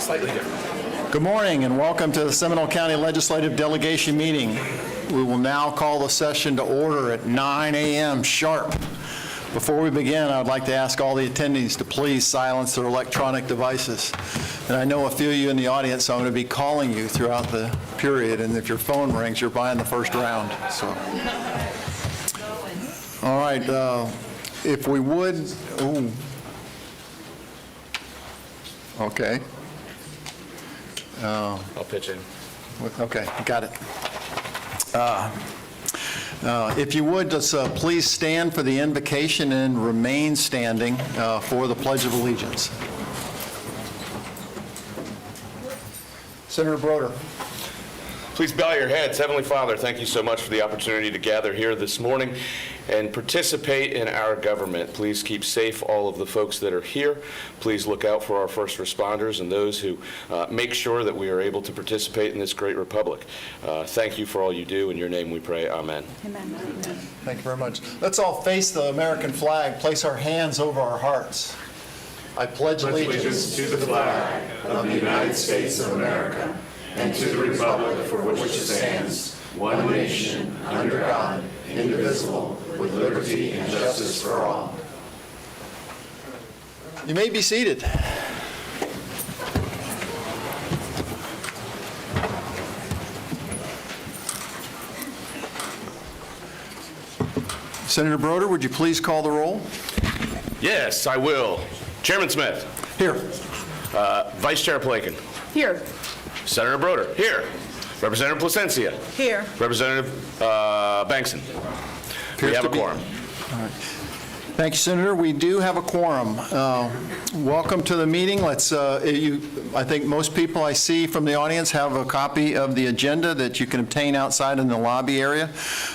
slightly different. Good morning and welcome to the Seminole County Legislative Delegation meeting. We will now call the session to order at 9 a.m. sharp. Before we begin, I would like to ask all the attendees to please silence their electronic devices. And I know a few of you in the audience, so I'm going to be calling you throughout the period, and if your phone rings, you're buying the first round. So, all right, if we would, ooh. Okay. I'll pitch in. Okay, got it. If you would, just please stand for the invocation and remain standing for the Pledge of Allegiance. Senator Broder. Please bow your heads. Heavenly Father, thank you so much for the opportunity to gather here this morning and participate in our government. Please keep safe all of the folks that are here. Please look out for our first responders and those who make sure that we are able to participate in this great republic. Thank you for all you do. In your name we pray. Amen. Amen. Thank you very much. Let's all face the American flag, place our hands over our hearts. I pledge allegiance to the flag of the United States of America and to the republic for which it stands, one nation, under God, indivisible, with liberty and justice for all. You may be seated. Senator Broder, would you please call the roll? Yes, I will. Chairman Smith. Here. Vice Chair Plakin. Here. Senator Broder. Here. Representative Placencia. Here. Representative Bankson. We have a quorum. All right. Thank you, Senator. We do have a quorum. Welcome to the meeting. I think most people I see from the audience have a copy of the agenda that you can obtain outside in the lobby area.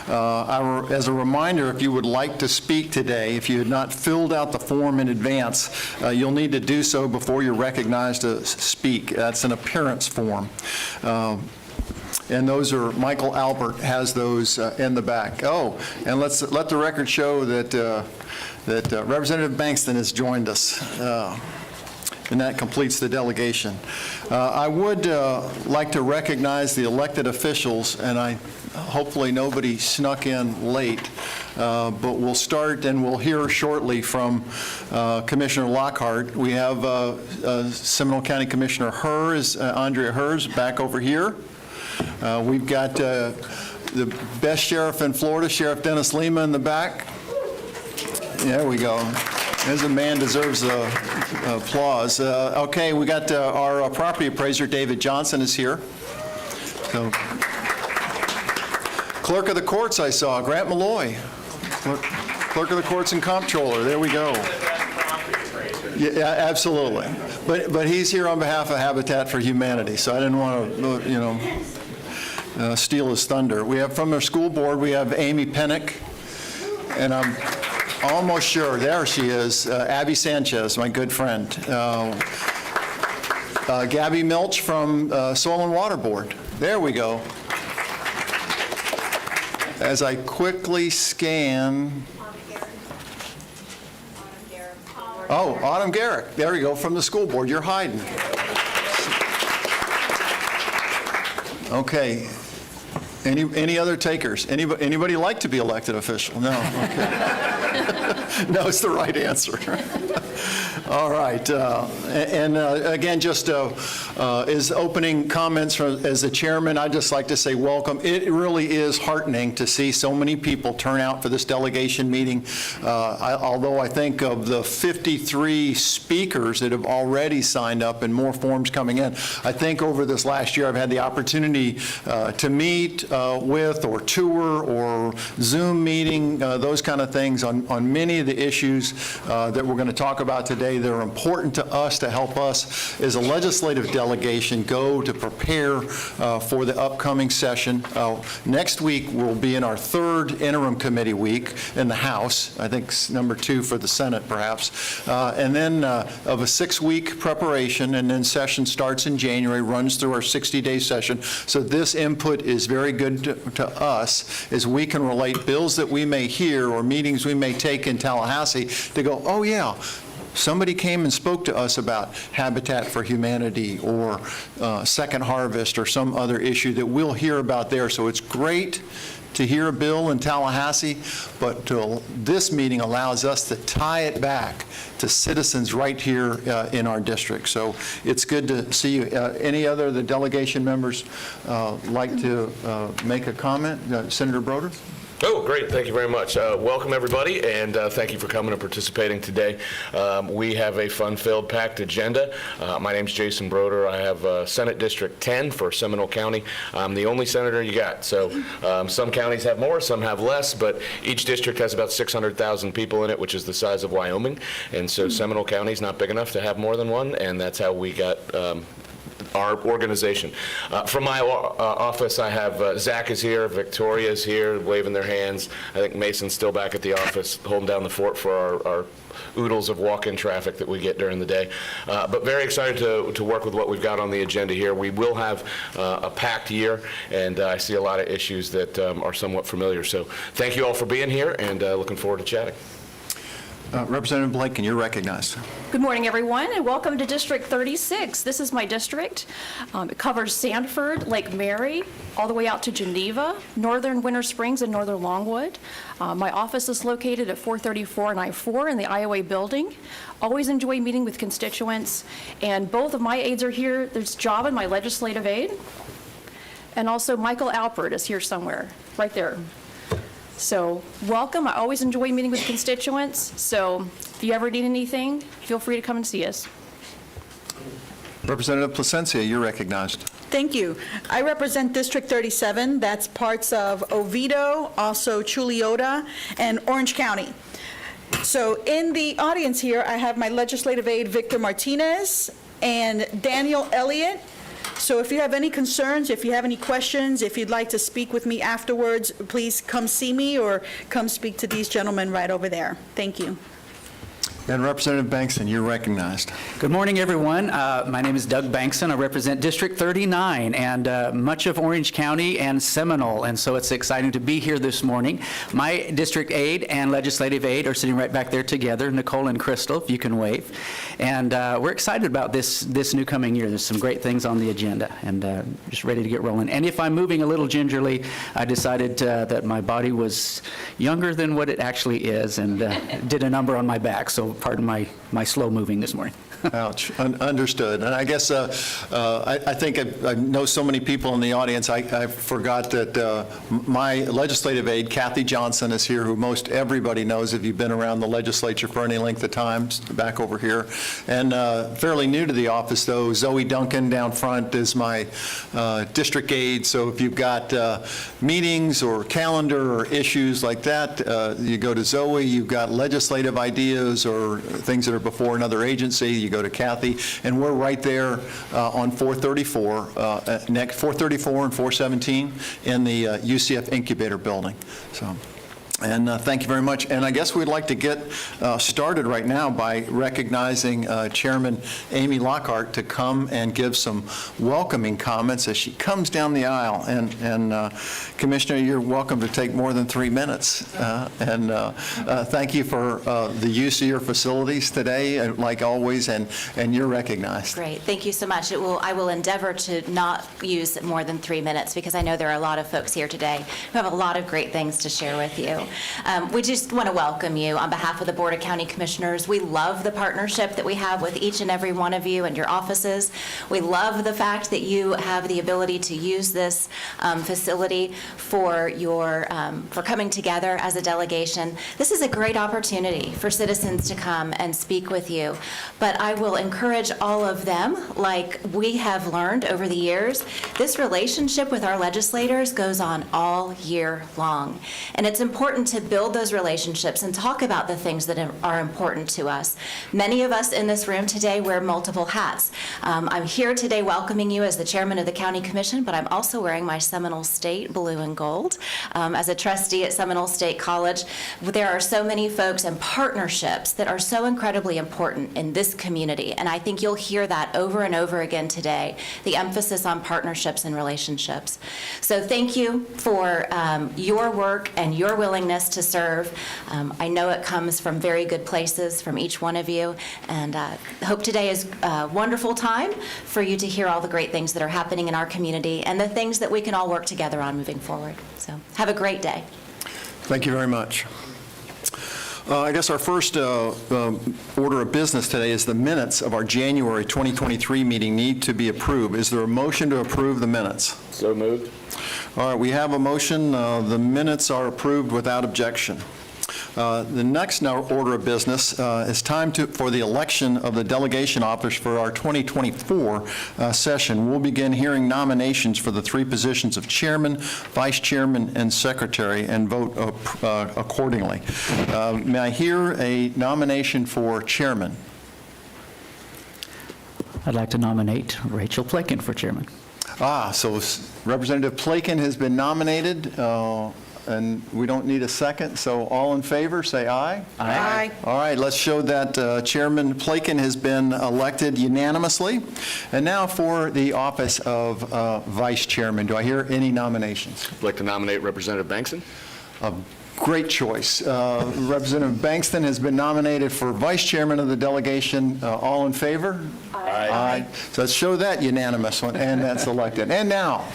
As a reminder, if you would like to speak today, if you had not filled out the form in advance, you'll need to do so before you're recognized to speak. That's an appearance form. And those are, Michael Albert has those in the back. Oh, and let the record show that Representative Bankston has joined us, and that completes the delegation. I would like to recognize the elected officials, and hopefully nobody snuck in late, but we'll start and we'll hear shortly from Commissioner Lockhart. We have Seminole County Commissioner Andrea Hers, back over here. We've got the best sheriff in Florida, Sheriff Dennis Lima, in the back. There we go. As a man deserves applause. Okay, we got our property appraiser, David Johnson, is here. So, Clerk of the Courts, I saw, Grant Malloy. Clerk of the Courts and Comptroller, there we go. Yeah, absolutely. But he's here on behalf of Habitat for Humanity, so I didn't want to, steal his thunder. We have from our school board, we have Amy Pennick, and I'm almost sure, there she is, Abby Sanchez, my good friend. Gabby Milch from Soil and Water Board. There we go. As I quickly scan. Oh, Autumn Garrick. There you go, from the school board. You're hiding. Okay. Any other takers? Anybody like to be elected official? No. Okay. No, it's the right answer. All right. Again, just as opening comments as the chairman, I'd just like to say welcome. It really is heartening to see so many people turn out for this delegation meeting. Although I think of the 53 speakers that have already signed up and more forms coming in, I think over this last year I've had the opportunity to meet with or tour or Zoom meeting, those kind of things on many of the issues that we're going to talk about today. They're important to us to help us as a legislative delegation go to prepare for the upcoming session. Next week we'll be in our third interim committee week in the House, I think number 2 for the Senate perhaps, and then of a 6-week preparation, and then session starts in January, runs through our 60-day session. So this input is very good to us as we can relate bills that we may hear or meetings we may take in Tallahassee to go, oh yeah, somebody came and spoke to us about Habitat for Humanity or Second Harvest or some other issue that we'll hear about there. So it's great to hear a bill in Tallahassee, but this meeting allows us to tie it back to citizens right here in our district. So it's good to see you. Any other of the delegation members like to make a comment? Senator Broder? Oh, great. Thank you very much. Welcome, everybody, and thank you for coming and participating today. We have a fun-filled, packed agenda. My name's Jason Broder. I have Senate District 10 for Seminole County. I'm the only senator you got. So some counties have more, some have less, but each district has about 600,000 people in it, which is the size of Wyoming. And so Seminole County is not big enough to have more than one, and that's how we got our organization. From my office, I have Zach is here, Victoria's here, waving their hands. I think Mason's still back at the office, holding down the fort for our oodles of walk-in traffic that we get during the day. But very excited to work with what we've got on the agenda here. We will have a packed year, and I see a lot of issues that are somewhat familiar. So thank you all for being here, and looking forward to chatting. Representative Blanken, you're recognized. Good morning, everyone, and welcome to District 36. This is my district. It covers Sanford, Lake Mary, all the way out to Geneva, northern Winter Springs, and northern Longwood. My office is located at 434 and I-4 in the IOA building. Always enjoy meeting with constituents, and both of my aides are here. There's Job, my legislative aide, and also Michael Alpert is here somewhere, right there. So welcome. I always enjoy meeting with constituents. So if you ever need anything, feel free to come and see us. Representative Placencia, you're recognized. Thank you. I represent District 37. That's parts of Oviedo, also Chuliota, and Orange County. So in the audience here, I have my legislative aide, Victor Martinez, and Daniel Elliott. So if you have any concerns, if you have any questions, if you'd like to speak with me afterwards, please come see me or come speak to these gentlemen right over there. Thank you. And Representative Bankson, you're recognized. Good morning, everyone. My name is Doug Bankson. I represent District 39 and much of Orange County and Seminole, and so it's exciting to be here this morning. My district aide and legislative aide are sitting right back there together, Nicole and Crystal, if you can wave. And we're excited about this new coming year. There's some great things on the agenda, and just ready to get rolling. And if I'm moving a little gingerly, I decided that my body was younger than what it actually is, and did a number on my back, so pardon my slow moving this morning. Ouch. Understood. And I guess I think I know so many people in the audience. I forgot that my legislative aide, Kathy Johnson, is here, who most everybody knows if you've been around the legislature for any length of time, back over here. And fairly new to the office, though, Zoe Duncan down front is my district aide. So if you've got meetings or calendar or issues like that, you go to Zoe. You've got legislative ideas or things that are before another agency, you go to Kathy, and we're right there on 434, 434 and 417 in the UCF Incubator Building. So. And thank you very much. And I guess we'd like to get started right now by recognizing Chairman Amy Lockhart to come and give some welcoming comments as she comes down the aisle. And Commissioner, you're welcome to take more than 3 minutes. Thank you for the use of your facilities today, like always, and you're recognized. Great. Thank you so much. I will endeavor to not use more than 3 minutes because I know there are a lot of folks here today who have a lot of great things to share with you. We just want to welcome you on behalf of the Board of County Commissioners. We love the partnership that we have with each and every one of you and your offices. We love the fact that you have the ability to use this facility for coming together as a delegation. This is a great opportunity for citizens to come and speak with you. But I will encourage all of them, like we have learned over the years, this relationship with our legislators goes on all year long. And it's important to build those relationships and talk about the things that are important to us. Many of us in this room today wear multiple hats. I'm here today welcoming you as the chairman of the County Commission, but I'm also wearing my Seminole State blue and gold. As a trustee at Seminole State College, there are so many folks and partnerships that are so incredibly important in this community, and I think you'll hear that over and over again today, the emphasis on partnerships and relationships. So thank you for your work and your willingness willingness to serve. I know it comes from very good places from each one of you, and hope today is a wonderful time for you to hear all the great things that are happening in our community and the things that we can all work together on moving forward. So have a great day. Thank you very much. I guess our first order of business today is the minutes of our January 2023 meeting need to be approved. Is there a motion to approve the minutes? So moved. All right, we have a motion. The minutes are approved without objection. The next order of business is time for the election of the delegation officers for our 2024 session. We'll begin hearing nominations for the 3 positions of chairman, vice chairman, and secretary, and vote accordingly. May I hear a nomination for chairman? I'd like to nominate Rachel Plakin for chairman. So Representative Plakin has been nominated. And we don't need a second, so all in favor, say aye. Aye. All right, let's show that Chairman Plakin has been elected unanimously. And now for the office of Vice Chairman. Do I hear any nominations? I'd like to nominate Representative Bankson. Great choice. Representative Bankston has been nominated for Vice Chairman of the delegation. All in favor? Aye. So let's show that unanimous one, and that's elected. And now,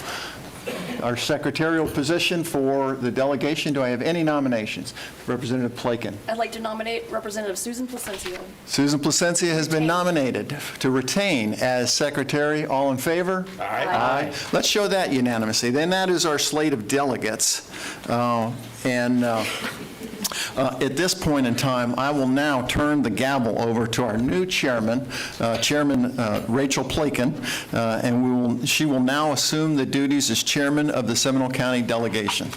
our secretarial position for the delegation. Do I have any nominations? Representative Plakin. I'd like to nominate Representative Susan Placencia. Susan Placencia has been nominated to retain as secretary. All in favor? Aye. Let's show that unanimously. Then that is our slate of delegates. At this point in time, I will now turn the gavel over to our new chairman, Chairman Rachel Plakin, and she will now assume the duties as chairman of the Seminole County delegation.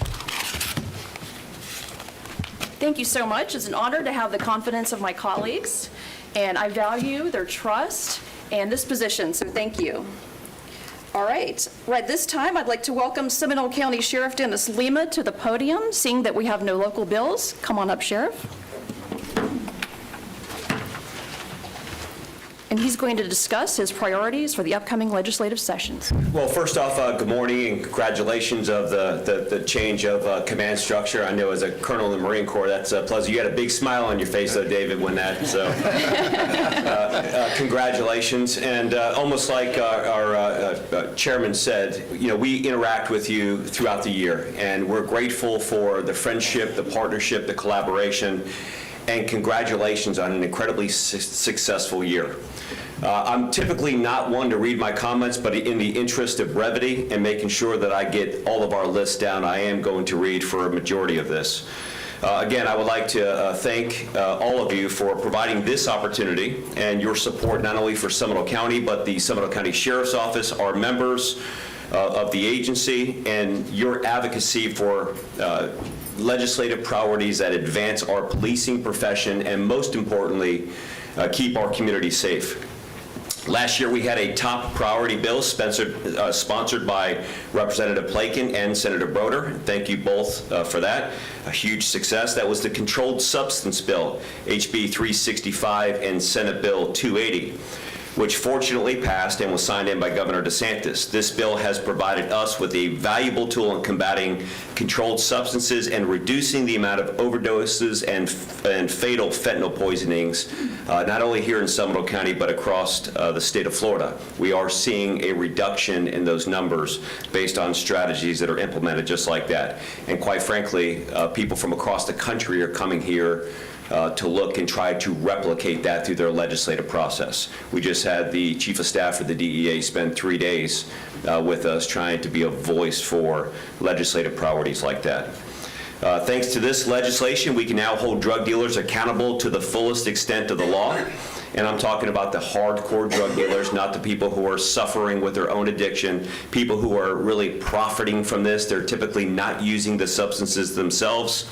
Thank you so much. It's an honor to have the confidence of my colleagues, and I value their trust and this position, so thank you. All right. Right this time, I'd like to welcome Seminole County Sheriff Dennis Lima to the podium, seeing that we have no local bills. Come on up, Sheriff. And he's going to discuss his priorities for the upcoming legislative sessions. Well, first off, good morning and congratulations of the change of command structure. I know as a colonel in the Marine Corps, that's pleasant. You had a big smile on your face, though, David, when that, so congratulations. And almost like our chairman said, we interact with you throughout the year, and we're grateful for the friendship, the partnership, the collaboration, and congratulations on an incredibly successful year. I'm typically not one to read my comments, but in the interest of brevity and making sure that I get all of our lists down, I am going to read for a majority of this. Again, I would like to thank all of you for providing this opportunity and your support not only for Seminole County, but the Seminole County Sheriff's Office, our members of the agency, and your advocacy for legislative priorities that advance our policing profession and, most importantly, keep our community safe. Last year, we had a top priority bill sponsored by Representative Plakin and Senator Broder. Thank you both for that. A huge success. That was the Controlled Substance Bill, HB 365 and Senate Bill 280. Which fortunately passed and was signed in by Governor DeSantis. This bill has provided us with a valuable tool in combating controlled substances and reducing the amount of overdoses and fatal fentanyl poisonings, not only here in Seminole County, but across the state of Florida. We are seeing a reduction in those numbers based on strategies that are implemented just like that. And quite frankly, people from across the country are coming here to look and try to replicate that through their legislative process. We just had the Chief of Staff for the DEA spend 3 days with us trying to be a voice for legislative priorities like that. Thanks to this legislation, we can now hold drug dealers accountable to the fullest extent of the law. And I'm talking about the hardcore drug dealers, not the people who are suffering with their own addiction, people who are really profiting from this. They're typically not using the substances themselves.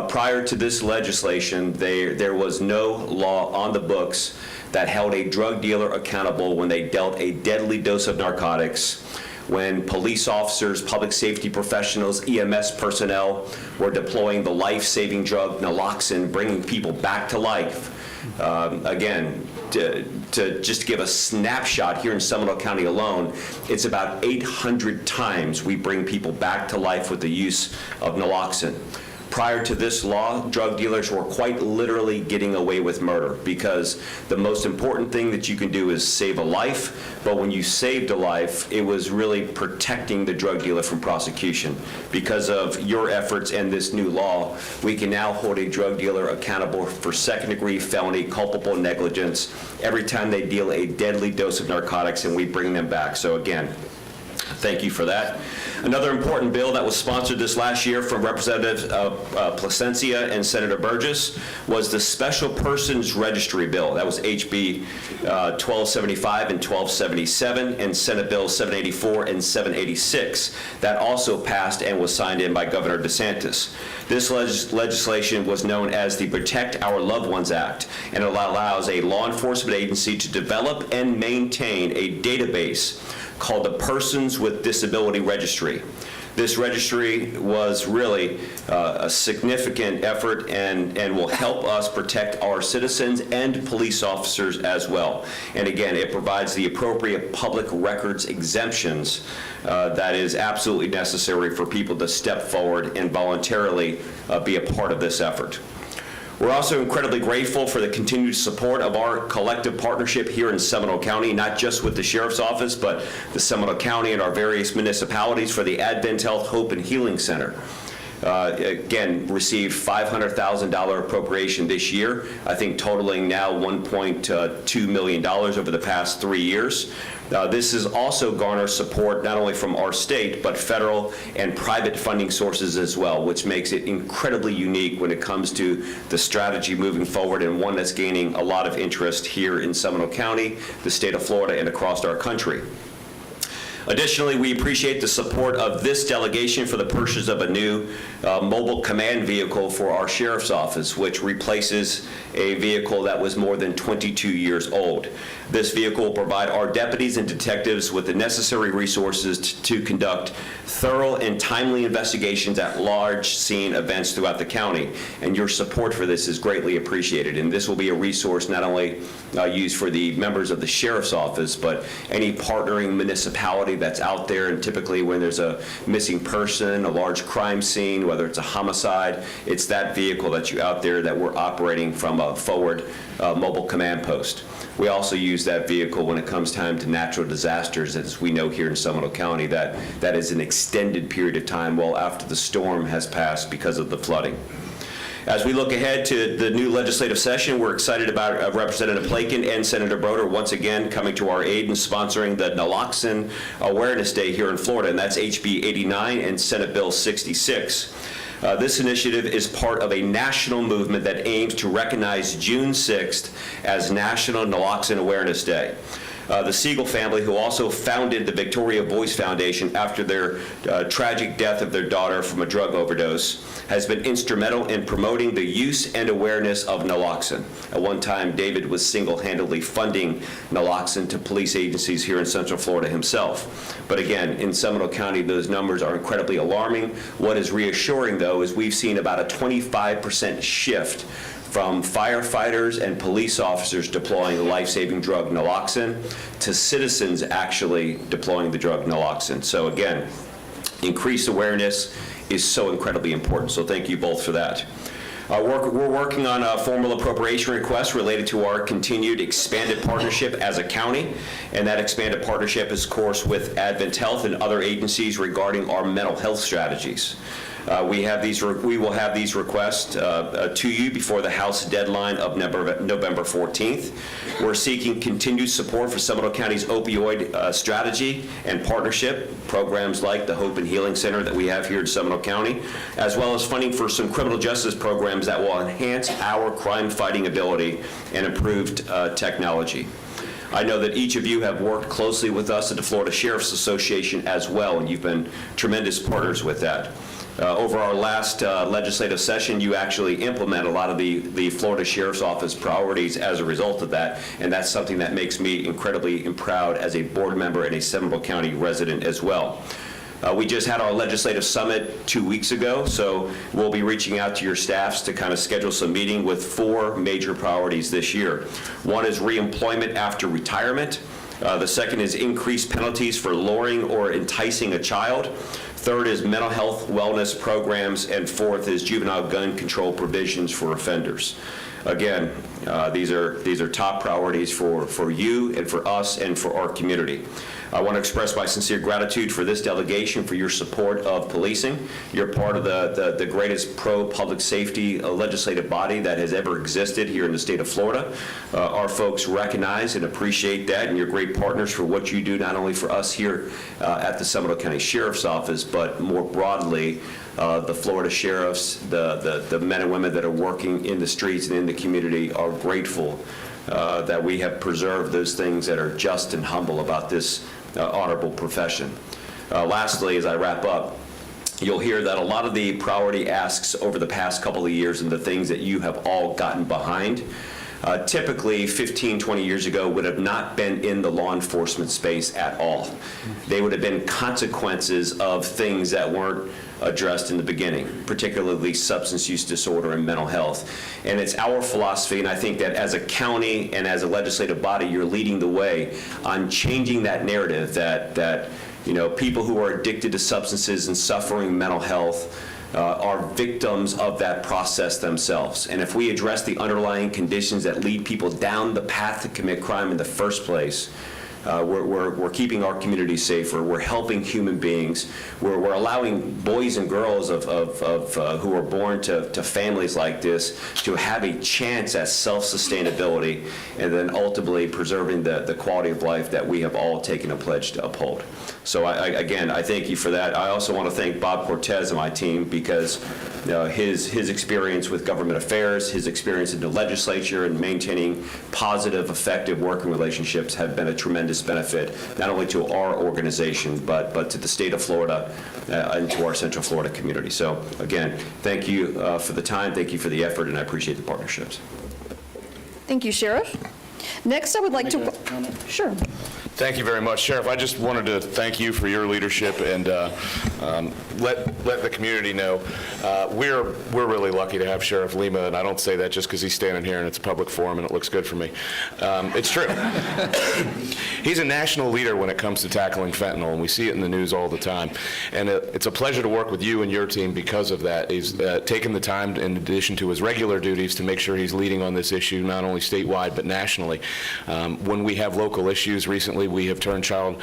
Prior to this legislation, there was no law on the books that held a drug dealer accountable when they dealt a deadly dose of narcotics, when police officers, public safety professionals, EMS personnel were deploying the life-saving drug naloxone, bringing people back to life. Again, to just give a snapshot here in Seminole County alone, it's about 800 times we bring people back to life with the use of naloxone. prior to this law, drug dealers were quite literally getting away with murder, because the most important thing that you can do is save a life, but when you saved a life, it was really protecting the drug dealer from prosecution. Because of your efforts and this new law, we can now hold a drug dealer accountable for second-degree felony culpable negligence every time they deal a deadly dose of narcotics and we bring them back. So again, thank you for that. Another important bill that was sponsored this last year from Representatives Placencia and Senator Burgess was the Special Persons Registry Bill. That was HB 1275 and 1277, and Senate Bill 784 and 786. That also passed and was signed in by Governor DeSantis. This legislation was known as the Protect Our Loved Ones Act, and it allows a law enforcement agency to develop and maintain a database called the Persons with Disability Registry. This registry was really a significant effort and will help us protect our citizens and police officers as well. And again, it provides the appropriate public records exemptions that is absolutely necessary for people to step forward and voluntarily be a part of this effort. We're also incredibly grateful for the continued support of our collective partnership here in Seminole County, not just with the Sheriff's Office, but the Seminole County and our various municipalities for the Advent Health Hope and Healing Center. Again, received $500,000 appropriation this year, I think totaling now $1.2 million over the past 3 years. This has also garnered support not only from our state, but federal and private funding sources as well, which makes it incredibly unique when it comes to the strategy moving forward, and one that's gaining a lot of interest here in Seminole County, the state of Florida, and across our country. Additionally, we appreciate the support of this delegation for the purchase of a new mobile command vehicle for our Sheriff's Office, which replaces a vehicle that was more than 22 years old. This vehicle will provide our deputies and detectives with the necessary resources to conduct thorough and timely investigations at large scene events throughout the county. And your support for this is greatly appreciated. And this will be a resource not only used for the members of the Sheriff's Office, but any partnering municipality that's out there. And typically when there's a missing person, a large crime scene, whether it's a homicide, it's that vehicle that you're out there that we're operating from a forward mobile command post. We also use that vehicle when it comes time to natural disasters, as we know here in Seminole County, that is an extended period of time well after the storm has passed because of the flooding. As we look ahead to the new legislative session, we're excited about Representative Plakin and Senator Broder once again coming to our aid and sponsoring the Naloxone Awareness Day here in Florida, and that's HB 89 and Senate Bill 66. This initiative is part of a national movement that aims to recognize June 6th as National Naloxone Awareness Day. The Siegel family, who also founded the Victoria Voice Foundation after their tragic death of their daughter from a drug overdose, has been instrumental in promoting the use and awareness of naloxone. At one time, David was single-handedly funding naloxone to police agencies here in Central Florida himself. But again, in Seminole County, those numbers are incredibly alarming. What is reassuring, though, is we've seen about a 25% shift from firefighters and police officers deploying the life-saving drug naloxone to citizens actually deploying the drug naloxone. So again, increased awareness is so incredibly important. So thank you both for that. We're working on a formal appropriation request related to our continued expanded partnership as a county, and that expanded partnership is, of course, with Advent Health and other agencies regarding our mental health strategies. We will have these requests to you before the House deadline of November 14th. We're seeking continued support for Seminole County's opioid strategy and partnership programs like the Hope and Healing Center that we have here in Seminole County, as well as funding for some criminal justice programs that will enhance our crime-fighting ability and improved technology. I know that each of you have worked closely with us at the Florida Sheriff's Association as well, and you've been tremendous partners with that. Over our last legislative session, you actually implement a lot of the Florida Sheriff's Office priorities as a result of that, and that's something that makes me incredibly proud as a board member and a Seminole County resident as well. We just had our legislative summit 2 weeks ago, so we'll be reaching out to your staffs to kind of schedule some meeting with 4 major priorities this year. One is reemployment after retirement. The second is increased penalties for luring or enticing a child. Third is mental health wellness programs. And fourth is juvenile gun control provisions for offenders. Again, these are top priorities for you and for us and for our community. I want to express my sincere gratitude for this delegation for your support of policing. You're part of the greatest pro-public safety legislative body that has ever existed here in the state of Florida. Our folks recognize and appreciate that, and you're great partners for what you do, not only for us here at the Seminole County Sheriff's Office, but more broadly, the Florida sheriffs, the men and women that are working in the streets and in the community are grateful that we have preserved those things that are just and humble about this honorable profession. Lastly, as I wrap up, you'll hear that a lot of the priority asks over the past couple of years and the things that you have all gotten behind typically 15, 20 years ago would have not been in the law enforcement space at all. They would have been consequences of things that weren't addressed in the beginning, particularly substance use disorder and mental health. And it's our philosophy, and I think that as a county and as a legislative body, you're leading the way on changing that narrative that you know, people who are addicted to substances and suffering mental health are victims of that process themselves. And if we address the underlying conditions that lead people down the path to commit crime in the first place, we're keeping our community safer. We're helping human beings. We're allowing boys and girls who are born to families like this to have a chance at self-sustainability, and then ultimately preserving the quality of life that we have all taken a pledge to uphold. So again, I thank you for that. I also want to thank Bob Cortez and my team, because his experience with government affairs, his experience in the legislature and maintaining positive, effective working relationships have been a tremendous benefit, not only to our organization, but to the state of Florida and to our Central Florida community. So again, thank you for the time, thank you for the effort, and I appreciate the partnerships. Thank you, Sheriff. Next, I would like to... Sure. Thank you very much, Sheriff. I just wanted to thank you for your leadership and let the community know we're really lucky to have Sheriff Lima, and I don't say that just because he's standing here and it's a public forum and it looks good for me. It's true. He's a national leader when it comes to tackling fentanyl, and we see it in the news all the time. And it's a pleasure to work with you and your team because of that. He's taken the time, in addition to his regular duties, to make sure he's leading on this issue, not only statewide but nationally. When we have local issues, recently we have turned Child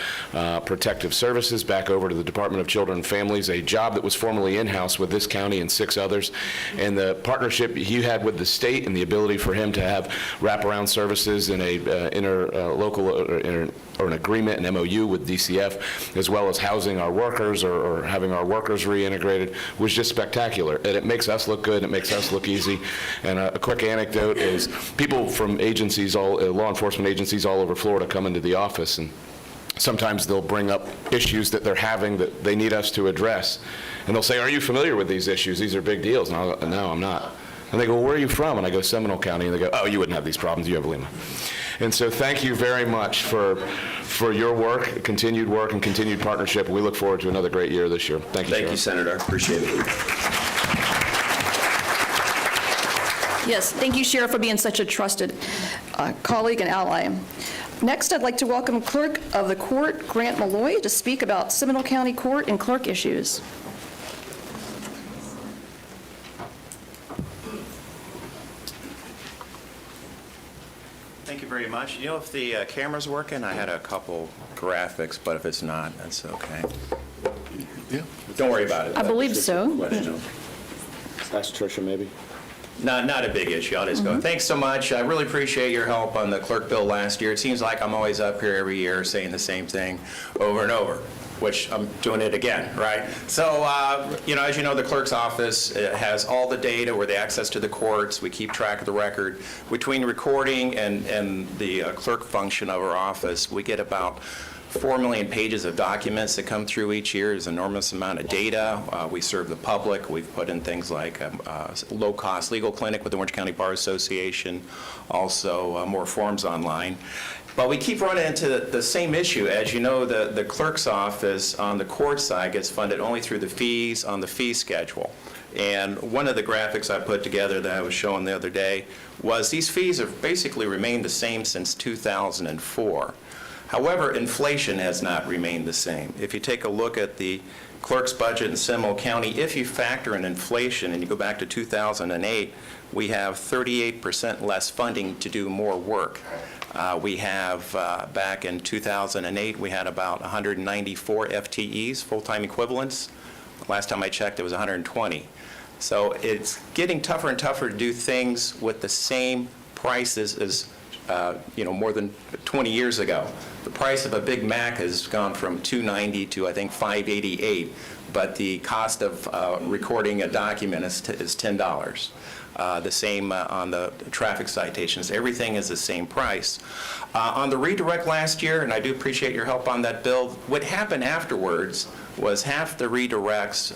Protective Services back over to the Department of Children and Families, a job that was formerly in-house with this county and 6 others. And the partnership he had with the state and the ability for him to have wraparound services in a or an agreement, an MOU with DCF, as well as housing our workers or having our workers reintegrated, was just spectacular. And it makes us look good, and it makes us look easy. And a quick anecdote is people from agencies, law enforcement agencies all over Florida come into the office, and sometimes they'll bring up issues that they're having that they need us to address. And they'll say, "Are you familiar with these issues? These are big deals." And I'll go, "No, I'm not." And they go, "Well, where are you from?" And I go, "Seminole County." And they go, "Oh, you wouldn't have these problems. You have Lima." And so thank you very much for your work, continued work, and continued partnership. We look forward to another great year this year. Thank you, Thank you, Senator. Appreciate it. Yes, thank you, Sheriff, for being such a trusted colleague and ally. Next, I'd like to welcome Clerk of the Court, Grant Malloy, to speak about Seminole County Court and clerk issues. Thank you very much. You know, if the camera's working, I had a couple graphics, but if it's not, that's okay. Yeah. Don't worry about it. I believe so. Ask Tricia, maybe. Not a big issue. I'll just go. Thanks so much. I really appreciate your help on the clerk bill last year. It seems like I'm always up here every year saying the same thing over and over, which I'm doing it again, right? So, you know, as you know, the clerk's office has all the data with the access to the courts. We keep track of the record. Between recording and the clerk function of our office, we get about 4 million pages of documents that come through each year. There's an enormous amount of data. We serve the public. We've put in things like low-cost legal clinic with the Orange County Bar Association, also more forms online. But we keep running into the same issue. As you know, the clerk's office on the court side gets funded only through the fees on the fee schedule. And one of the graphics I put together that I was showing the other day was these fees have basically remained the same since 2004. However, inflation has not remained the same. If you take a look at the clerk's budget in Seminole County, if you factor in inflation and you go back to 2008, we have 38% less funding to do more work. We have, back in 2008, we had about 194 FTEs, full-time equivalents. Last time I checked, it was 120. So it's getting tougher and tougher to do things with the same prices as, more than 20 years ago. The price of a Big Mac has gone from $2.90 to, I think, $5.88, but the cost of recording a document is $10. The same on the traffic citations. Everything is the same price. On the redirect last year, and I do appreciate your help on that bill, what happened afterwards was half the redirects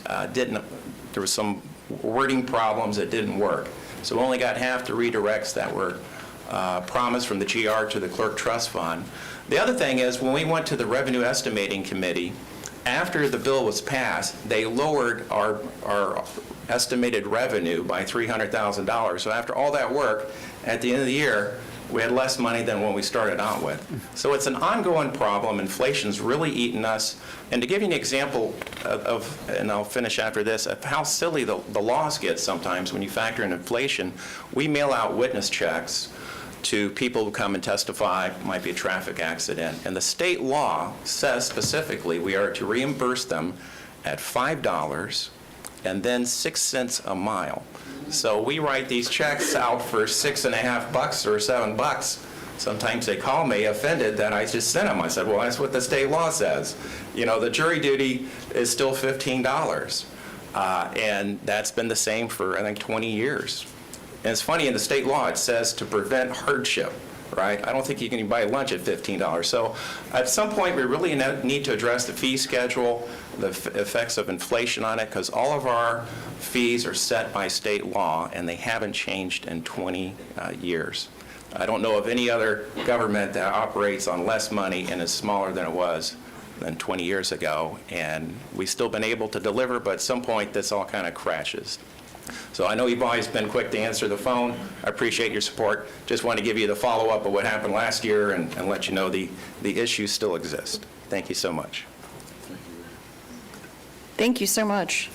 there was some wording problems that didn't work. So we only got half the redirects that were promised from the GR to the Clerk Trust Fund. The other thing is, when we went to the Revenue Estimating Committee, after the bill was passed, they lowered our estimated revenue by $300,000. So after all that work, at the end of the year, we had less money than when we started out with. So it's an ongoing problem. Inflation's really eaten us. And to give you an example and I'll finish after this, of how silly the laws get sometimes when you factor in inflation, we mail out witness checks to people who come and testify, might be a traffic accident. And the state law says specifically we are to reimburse them at $5 and then 6 cents a mile. So we write these checks out for $6.50 or $7. Sometimes they call me offended that I just sent them. I said, well, that's what the state law says. The jury duty is still $15. And that's been the same for, I think, 20 years. And it's funny, in the state law, it says to prevent hardship, right? I don't think you can buy lunch at $15. So at some point, we really need to address the fee schedule, the effects of inflation on it, because all of our fees are set by state law, and they haven't changed in 20 years. I don't know of any other government that operates on less money and is smaller than it was than 20 years ago. And we've still been able to deliver, but at some point, this all kind of crashes. So I know you've always been quick to answer the phone. I appreciate your support. Just want to give you the follow-up of what happened last year and let you know the issues still exist. Thank you so much. Thank you so much.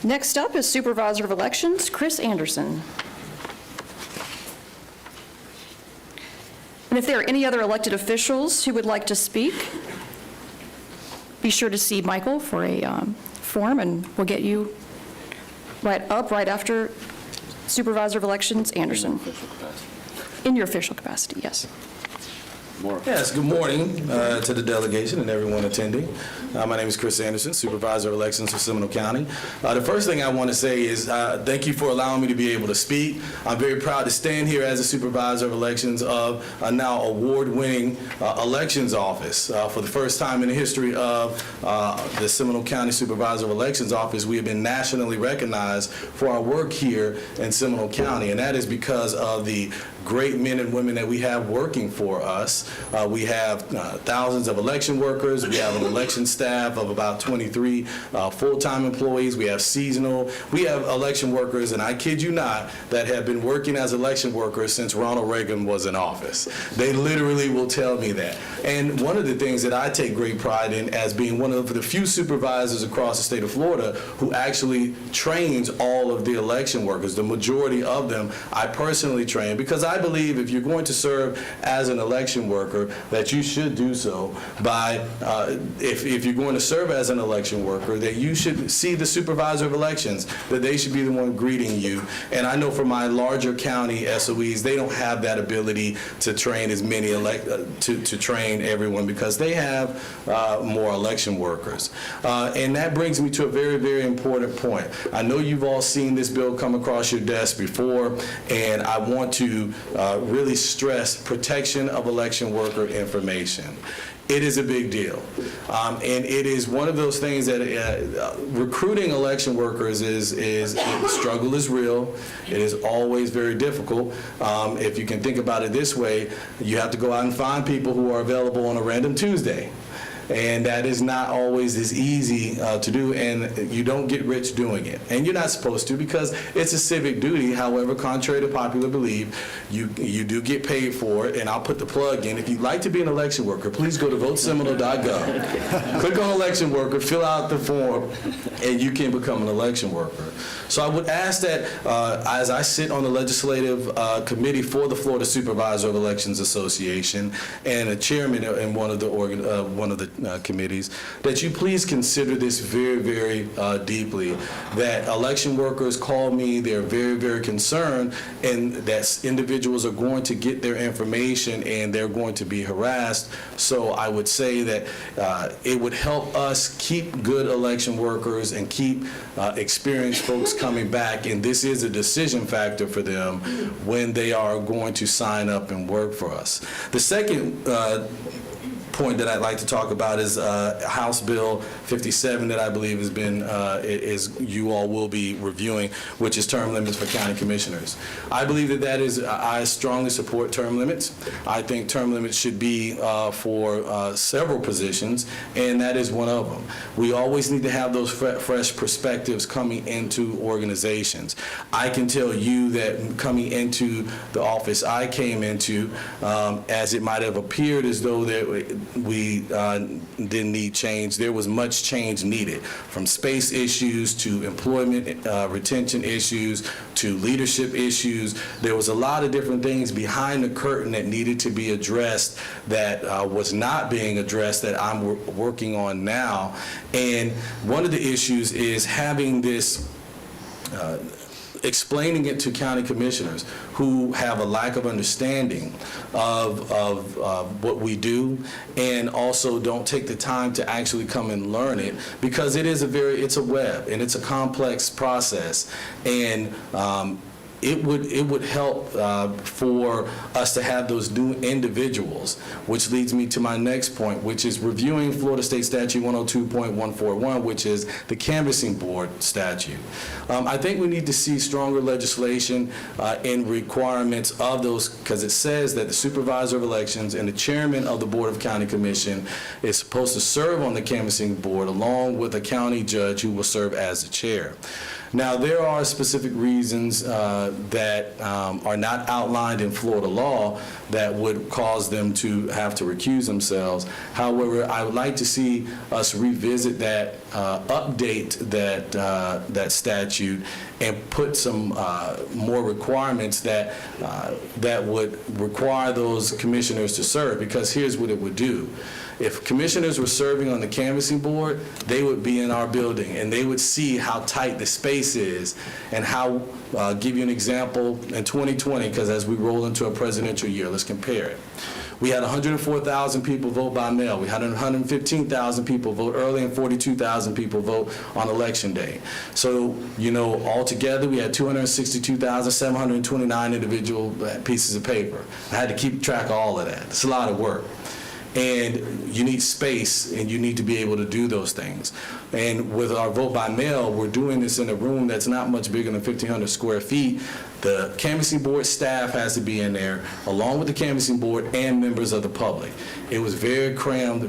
Next up is Supervisor of Elections, Chris Anderson. And if there are any other elected officials who would like to speak, be sure to see Michael for a form, and we'll get you right after Supervisor of Elections Anderson. In your official capacity, yes. Yes, good morning to the delegation and everyone attending. My name is Chris Anderson, Supervisor of Elections for Seminole County. The first thing I want to say is thank you for allowing me to be able to speak. I'm very proud to stand here as a Supervisor of Elections of a now award-winning elections office. For the first time in the history of the Seminole County Supervisor of Elections office, we have been nationally recognized for our work here in Seminole County, and that is because of the great men and women that we have working for us. We have thousands of election workers. We have an election staff of about 23 full-time employees. We have seasonal. We have election workers, and I kid you not, that have been working as election workers since Ronald Reagan was in office. They literally will tell me that. And one of the things that I take great pride in as being one of the few supervisors across the state of Florida who actually trains all of the election workers, the majority of them I personally train, because I believe if you're going to serve as an election worker, that you should do so by, if you're going to serve as an election worker, that you should see the supervisor of elections, that they should be the one greeting you. And I know for my larger county SOEs, they don't have that ability to train as many, to train everyone, because they have more election workers. And that brings me to a very, very important point. I know you've all seen this bill come across your desk before, and I want to really stress protection of election worker information. It is a big deal. And it is one of those things that recruiting election workers the struggle is real. It is always very difficult. If you can think about it this way, you have to go out and find people who are available on a random Tuesday. And that is not always as easy to do, and you don't get rich doing it. And you're not supposed to, because it's a civic duty. However, contrary to popular belief, you do get paid for it. And I'll put the plug in. If you'd like to be an election worker, please go to voteseminole.gov. Click on election worker, fill out the form, and you can become an election worker. So I would ask that as I sit on the legislative committee for the Florida Supervisor of Elections Association and a chairman in one of the committees, that you please consider this very, very deeply. That election workers call me, they're very, very concerned, and that individuals are going to get their information and they're going to be harassed. So I would say that it would help us keep good election workers and keep experienced folks coming back, and this is a decision factor for them when they are going to sign up and work for us. The second point that I'd like to talk about is House Bill 57 that I believe has been, you all will be reviewing, which is term limits for county commissioners. I believe that I strongly support term limits. I think term limits should be for several positions, and that is one of them. We always need to have those fresh perspectives coming into organizations. I can tell you that coming into the office I came into, as it might have appeared as though we didn't need change, there was much change needed, from space issues to employment retention issues to leadership issues. There was a lot of different things behind the curtain that needed to be addressed that was not being addressed that I'm working on now. And one of the issues is having this explaining it to county commissioners who have a lack of understanding of what we do, and also don't take the time to actually come and learn it, because it's a web and it's a complex process, and it would help for us to have those new individuals, which leads me to my next point, which is reviewing Florida State Statute 102.141, which is the Canvassing Board statute. I think we need to see stronger legislation in requirements of those, because it says that the Supervisor of Elections and the Chairman of the Board of County Commission is supposed to serve on the Canvassing Board along with a county judge who will serve as the chair. Now, there are specific reasons that are not outlined in Florida law that would cause them to have to recuse themselves. However, I would like to see us revisit that, update that statute, and put some more requirements that would require those commissioners to serve, because here's what it would do. If commissioners were serving on the canvassing board, they would be in our building and they would see how tight the space is, and how, give you an example, in 2020, because as we roll into a presidential year, let's compare it. We had 104,000 people vote by mail. We had 115,000 people vote early and 42,000 people vote on election day. So, altogether we had 262,729 individual pieces of paper. I had to keep track of all of that. It's a lot of work. And you need space, and you need to be able to do those things. And with our vote by mail, we're doing this in a room that's not much bigger than 1,500 square feet. The canvassing board staff has to be in there, along with the canvassing board and members of the public. It was very crammed,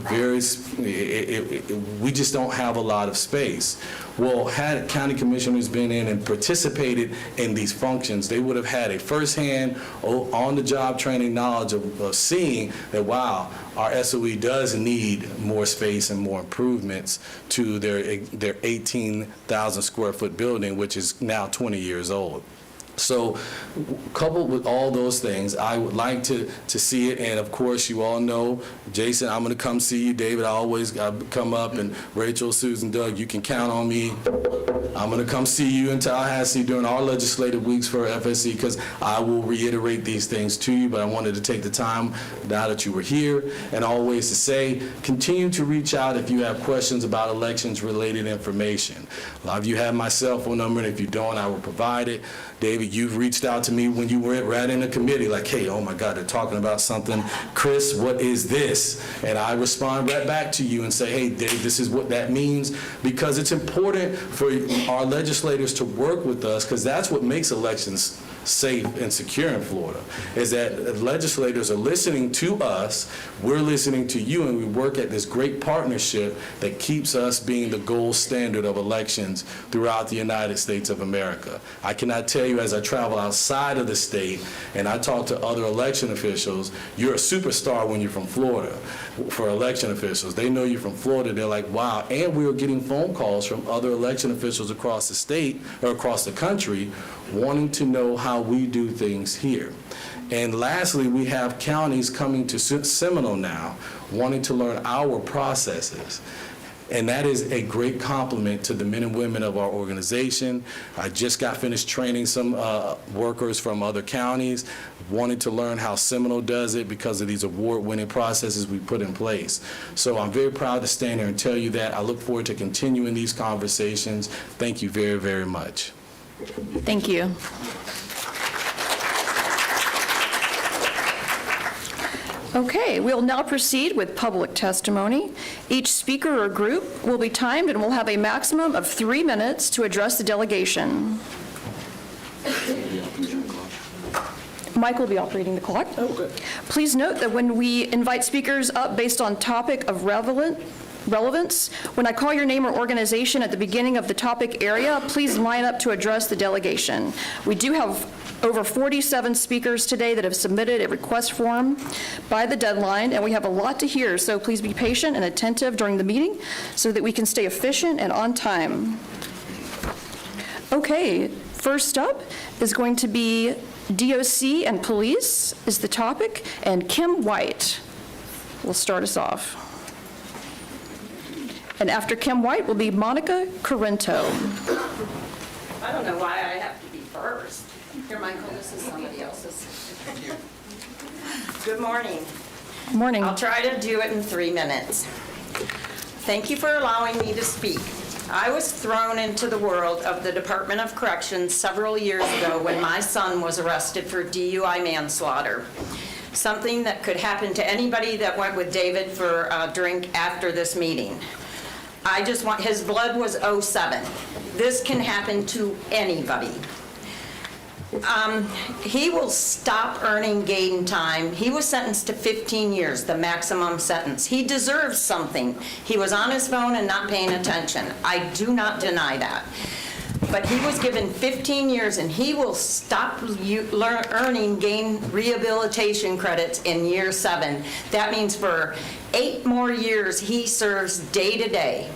we just don't have a lot of space. Well, had county commissioners been in and participated in these functions, they would have had a firsthand, on-the-job training knowledge of seeing that, wow, our SOE does need more space and more improvements to their 18,000 square foot building, which is now 20 years old. So coupled with all those things, I would like to see it, and of course you all know, Jason, I'm going to come see you. David, I always come up, and Rachel, Susan, Doug, you can count on me. I'm going to come see you in Tallahassee during our legislative weeks for FSC, because I will reiterate these things to you, but I wanted to take the time now that you were here, and always to say, continue to reach out if you have questions about elections related information. A lot of you have my cell phone number, and if you don't, I will provide it. David, you've reached out to me when you were right in the committee, like, hey, oh my God, they're talking about something. Chris, what is this? And I respond right back to you and say, hey, Dave, this is what that means, because it's important for our legislators to work with us, because that's what makes elections safe and secure in Florida, is that legislators are listening to us, we're listening to you, and we work at this great partnership that keeps us being the gold standard of elections throughout the United States of America. I cannot tell you, as I travel outside of the state and I talk to other election officials, you're a superstar when you're from Florida. For election officials, they know you're from Florida, they're like, wow. And we are getting phone calls from other election officials across the state or across the country wanting to know how we do things here. And lastly, we have counties coming to Seminole now wanting to learn our processes. And that is a great compliment to the men and women of our organization. I just got finished training some workers from other counties, wanting to learn how Seminole does it because of these award-winning processes we put in place. So I'm very proud to stand here and tell you that. I look forward to continuing these conversations. Thank you very, very much. Thank you. Okay, we'll now proceed with public testimony. Each speaker or group will be timed and will have a maximum of 3 minutes to address the delegation. Mike will be operating the clock. Oh, good. Please note that when we invite speakers up based on topic of relevance, when I call your name or organization at the beginning of the topic area, please line up to address the delegation. We do have over 47 speakers today that have submitted a request form by the deadline, and we have a lot to hear, so please be patient and attentive during the meeting so that we can stay efficient and on time. Okay, first up is going to be DOC and police is the topic, and Kim White will start us off. And after Kim White will be Monica Corrento. I don't know why I have to be first. Here, Michael, this is somebody else's. Good morning. Morning. I'll try to do it in 3 minutes. Thank you for allowing me to speak. I was thrown into the world of the Department of Corrections several years ago when my son was arrested for DUI manslaughter. Something that could happen to anybody that went with David for a drink after this meeting. His blood was 07. This can happen to anybody. He will stop earning gain time. He was sentenced to 15 years, the maximum sentence. He deserves something. He was on his phone and not paying attention. I do not deny that. But he was given 15 years, and he will stop earning gain rehabilitation credits in year 7. That means for 8 more years, he serves day to day.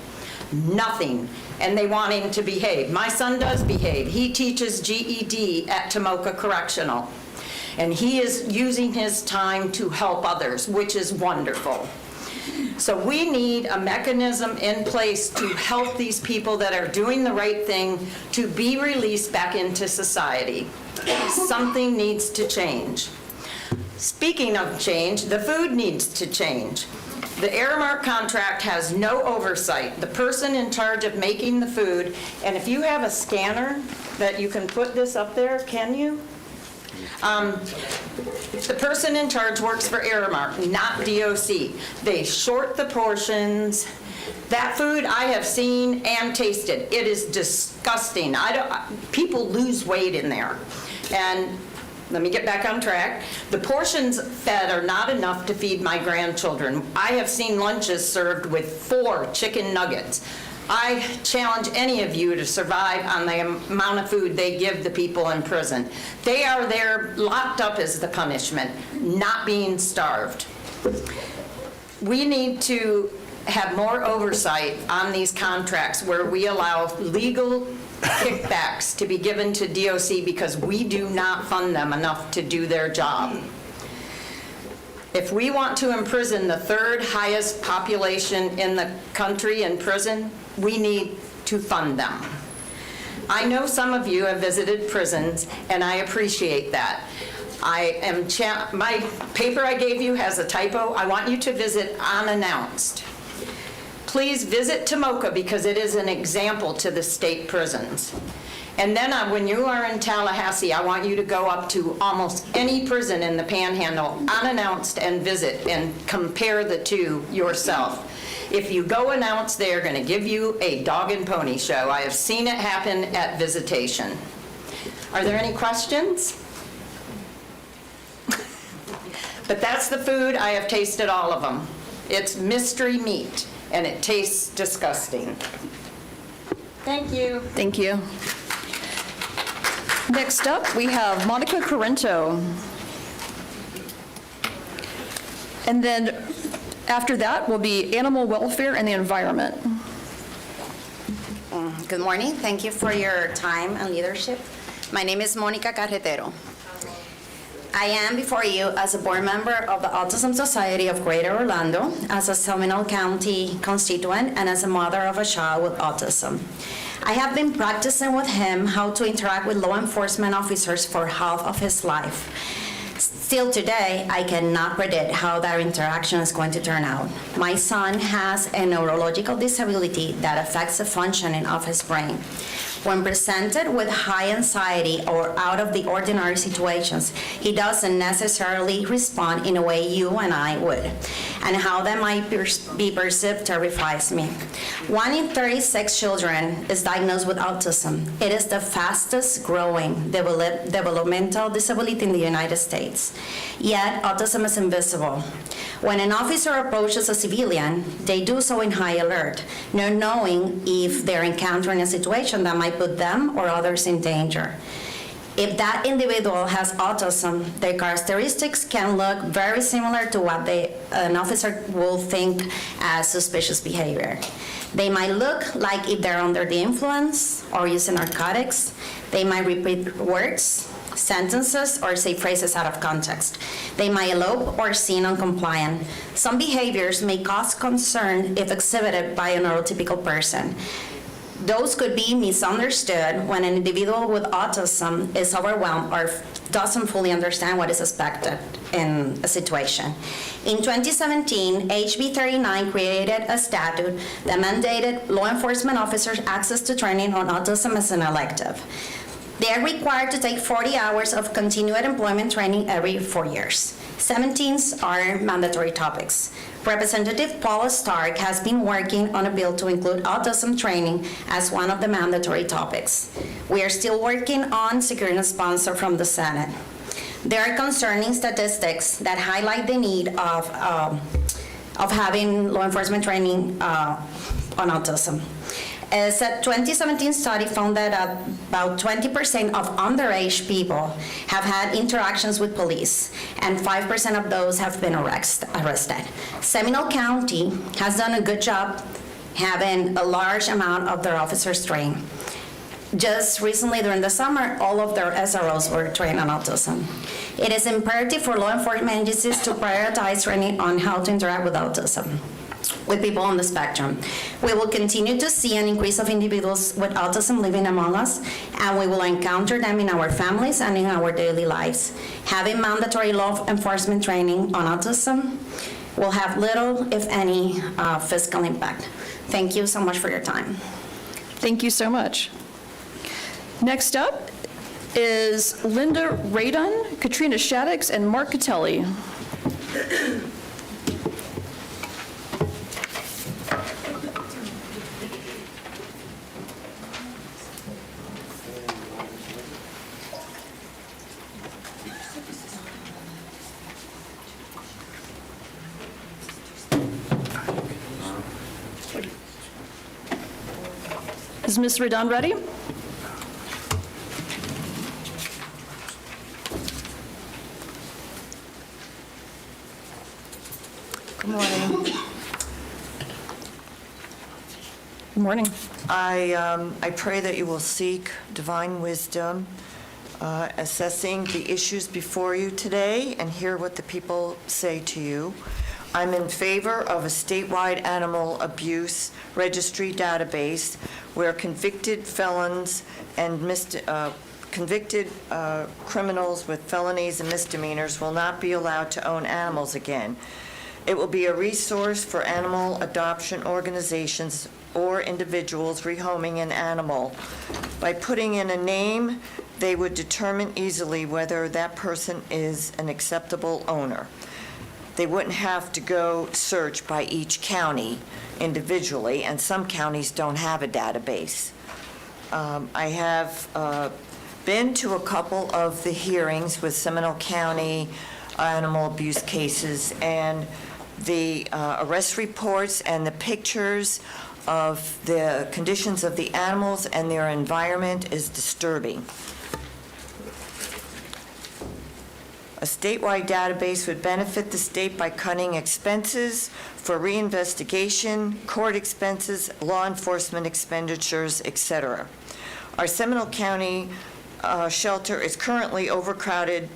Nothing. And they want him to behave. My son does behave. He teaches GED at Tomoka Correctional. And he is using his time to help others, which is wonderful. So we need a mechanism in place to help these people that are doing the right thing to be released back into society. Something needs to change. Speaking of change, the food needs to change. The Aramark contract has no oversight. The person in charge of making the food, and if you have a scanner that you can put this up there, can you? The person in charge works for Aramark, not DOC. They short the portions. That food I have seen and tasted. It is disgusting. People lose weight in there. And let me get back on track. The portions fed are not enough to feed my grandchildren. I have seen lunches served with 4 chicken nuggets. I challenge any of you to survive on the amount of food they give the people in prison. They are there locked up as the punishment, not being starved. We need to have more oversight on these contracts where we allow legal kickbacks to be given to DOC because we do not fund them enough to do their job. If we want to imprison the 3rd highest population in the country in prison, we need to fund them. I know some of you have visited prisons, and I appreciate that. My paper I gave you has a typo. I want you to visit unannounced. Please visit Tomoka because it is an example to the state prisons. And then when you are in Tallahassee, I want you to go up to almost any prison in the Panhandle unannounced and visit and compare the two yourself. If you go announced, they are going to give you a dog and pony show. I have seen it happen at visitation. Are there any questions? But that's the food. I have tasted all of them. It's mystery meat, and it tastes disgusting. Thank you. Thank you. Next up, we have Monica Corrento. And then after that will be Animal Welfare and the Environment. Good morning. Thank you for your time and leadership. My name is Monica Carretero. I am before you as a board member of the Autism Society of Greater Orlando, as a Seminole County constituent, and as a mother of a child with autism. I have been practicing with him how to interact with law enforcement officers for half of his life. Still today, I cannot predict how that interaction is going to turn out. My son has a neurological disability that affects the functioning of his brain. When presented with high anxiety or out of the ordinary situations, he doesn't necessarily respond in a way you and I would. And how that might be perceived terrifies me. 1 in 36 children is diagnosed with autism. It is the fastest growing developmental disability in the United States. Yet, autism is invisible. When an officer approaches a civilian, they do so in high alert, not knowing if they're encountering a situation that might put them or others in danger. If that individual has autism, their characteristics can look very similar to what an officer will think as suspicious behavior. They might look like if they're under the influence or using narcotics. They might repeat words, sentences, or say phrases out of context. They might elope or seem uncompliant. Some behaviors may cause concern if exhibited by a neurotypical person. Those could be misunderstood when an individual with autism is overwhelmed or doesn't fully understand what is expected in a situation. In 2017, HB 39 created a statute that mandated law enforcement officers access to training on autism as an elective. They are required to take 40 hours of continued employment training every 4 years. 17 are mandatory topics. Representative Paula Stark has been working on a bill to include autism training as one of the mandatory topics. We are still working on securing a sponsor from the Senate. There are concerning statistics that highlight the need of having law enforcement training on autism. A 2017 study found that about 20% of underage people have had interactions with police, and 5% of those have been arrested. Seminole County has done a good job having a large amount of their officers trained. Just recently during the summer, all of their SROs were trained on autism. It is imperative for law enforcement agencies to prioritize training on how to interact with autism, with people on the spectrum. We will continue to see an increase of individuals with autism living among us, and we will encounter them in our families and in our daily lives. Having mandatory law enforcement training on autism will have little, if any, fiscal impact. Thank you so much for your time. Thank you so much. Next up is Linda Radon, Katrina Shaddix, and Mark Catelli. Is Ms. Radon ready? Good morning. Good morning. I pray that you will seek divine wisdom, assessing the issues before you today, and hear what the people say to you. I'm in favor of a statewide animal abuse registry database where convicted felons and convicted criminals with felonies and misdemeanors will not be allowed to own animals again. It will be a resource for animal adoption organizations or individuals rehoming an animal. By putting in a name, they would determine easily whether that person is an acceptable owner. They wouldn't have to go search by each county individually, and some counties don't have a database. I have been to a couple of the hearings with Seminole County animal abuse cases, and the arrest reports and the pictures of the conditions of the animals and their environment is disturbing. A statewide database would benefit the state by cutting expenses for reinvestigation, court expenses, law enforcement expenditures, etc. Our Seminole County shelter is currently overcrowded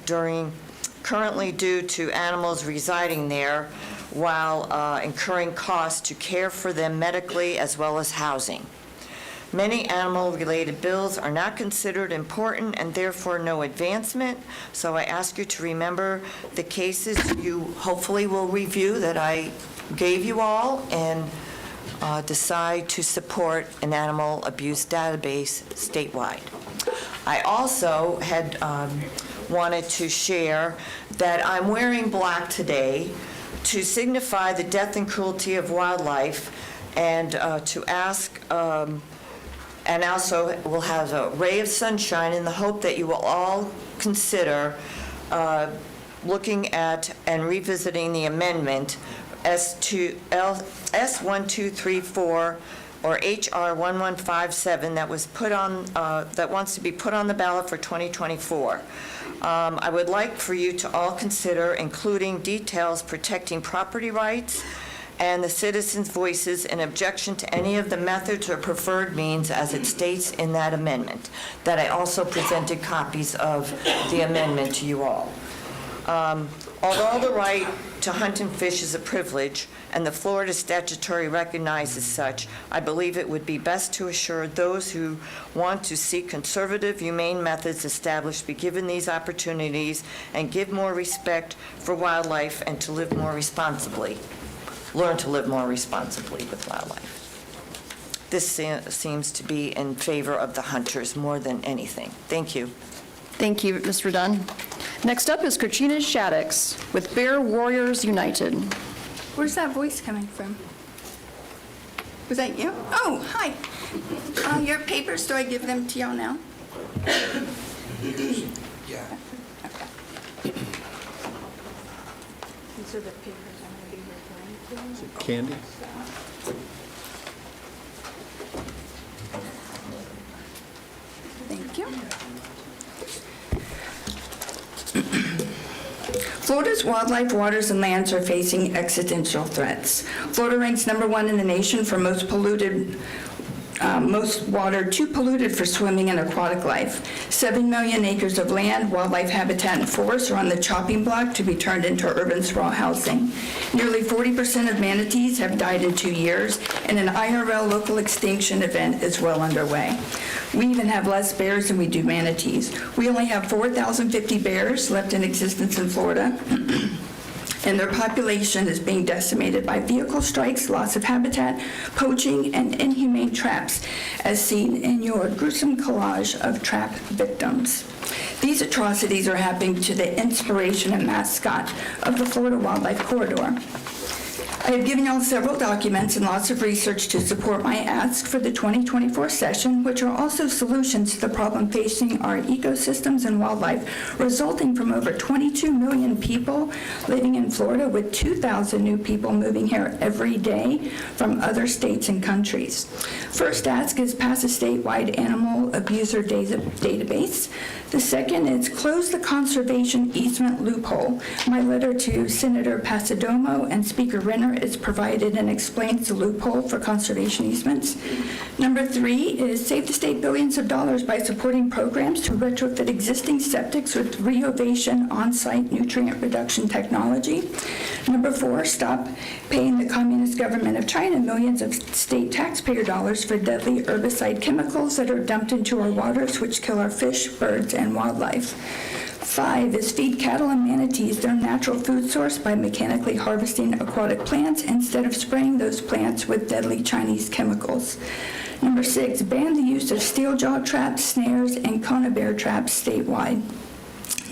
currently due to animals residing there while incurring costs to care for them medically as well as housing. Many animal-related bills are not considered important and therefore no advancement, so I ask you to remember the cases you hopefully will review that I gave you all and decide to support an animal abuse database statewide. I also had wanted to share that I'm wearing black today to signify the death and cruelty of wildlife, and to ask, and also we'll have a ray of sunshine in the hope that you will all consider looking at and revisiting the amendment S1234 or HR 1157 that was put on, that wants to be put on the ballot for 2024. I would like for you to all consider including details protecting property rights and the citizens' voices in objection to any of the methods or preferred means as it states in that amendment, that I also presented copies of the amendment to you all. Although the right to hunt and fish is a privilege, and the Florida statutory recognizes such, I believe it would be best to assure those who want to seek conservative, humane methods established be given these opportunities and give more respect for wildlife and to live more responsibly. Learn to live more responsibly with wildlife. This seems to be in favor of the hunters more than anything. Thank you. Thank you, Mr. Dunn. Next up is Katrina Shaddix with Bear Warriors United. Where's that voice coming from? Was that you? Oh, hi. Your papers, do I give them to y'all now? Yeah. These are the papers I'm going to be referring to. Candy? Thank you. Florida's wildlife, waters, and lands are facing existential threats. Florida ranks #1 in the nation for most polluted, most water too polluted for swimming and aquatic life. 7 million acres of land, wildlife habitat, and forests are on the chopping block to be turned into urban sprawl housing. Nearly 40% of manatees have died in 2 years, and an IRL local extinction event is well underway. We even have less bears than we do manatees. We only have 4,050 bears left in existence in Florida, and their population is being decimated by vehicle strikes, loss of habitat, poaching, and inhumane traps, as seen in your gruesome collage of trap victims. These atrocities are happening to the inspiration and mascot of the Florida Wildlife Corridor. I have given y'all several documents and lots of research to support my ask for the 2024 session, which are also solutions to the problem facing our ecosystems and wildlife, resulting from over 22 million people living in Florida, with 2,000 new people moving here every day from other states and countries. First ask is pass a statewide animal abuser database. The second is close the conservation easement loophole. My letter to Senator Pasadomo and Speaker Renner is provided and explains the loophole for conservation easements. Number 3 is save the state billions of dollars by supporting programs to retrofit existing septics with reovation on-site nutrient reduction technology. Number 4, stop paying the Communist government of China millions of state taxpayer dollars for deadly herbicide chemicals that are dumped into our waters, which kill our fish, birds, and wildlife. 5 is feed cattle and manatees their natural food source by mechanically harvesting aquatic plants instead of spraying those plants with deadly Chinese chemicals. Number 6, ban the use of steel jaw traps, snares, and conibear traps statewide.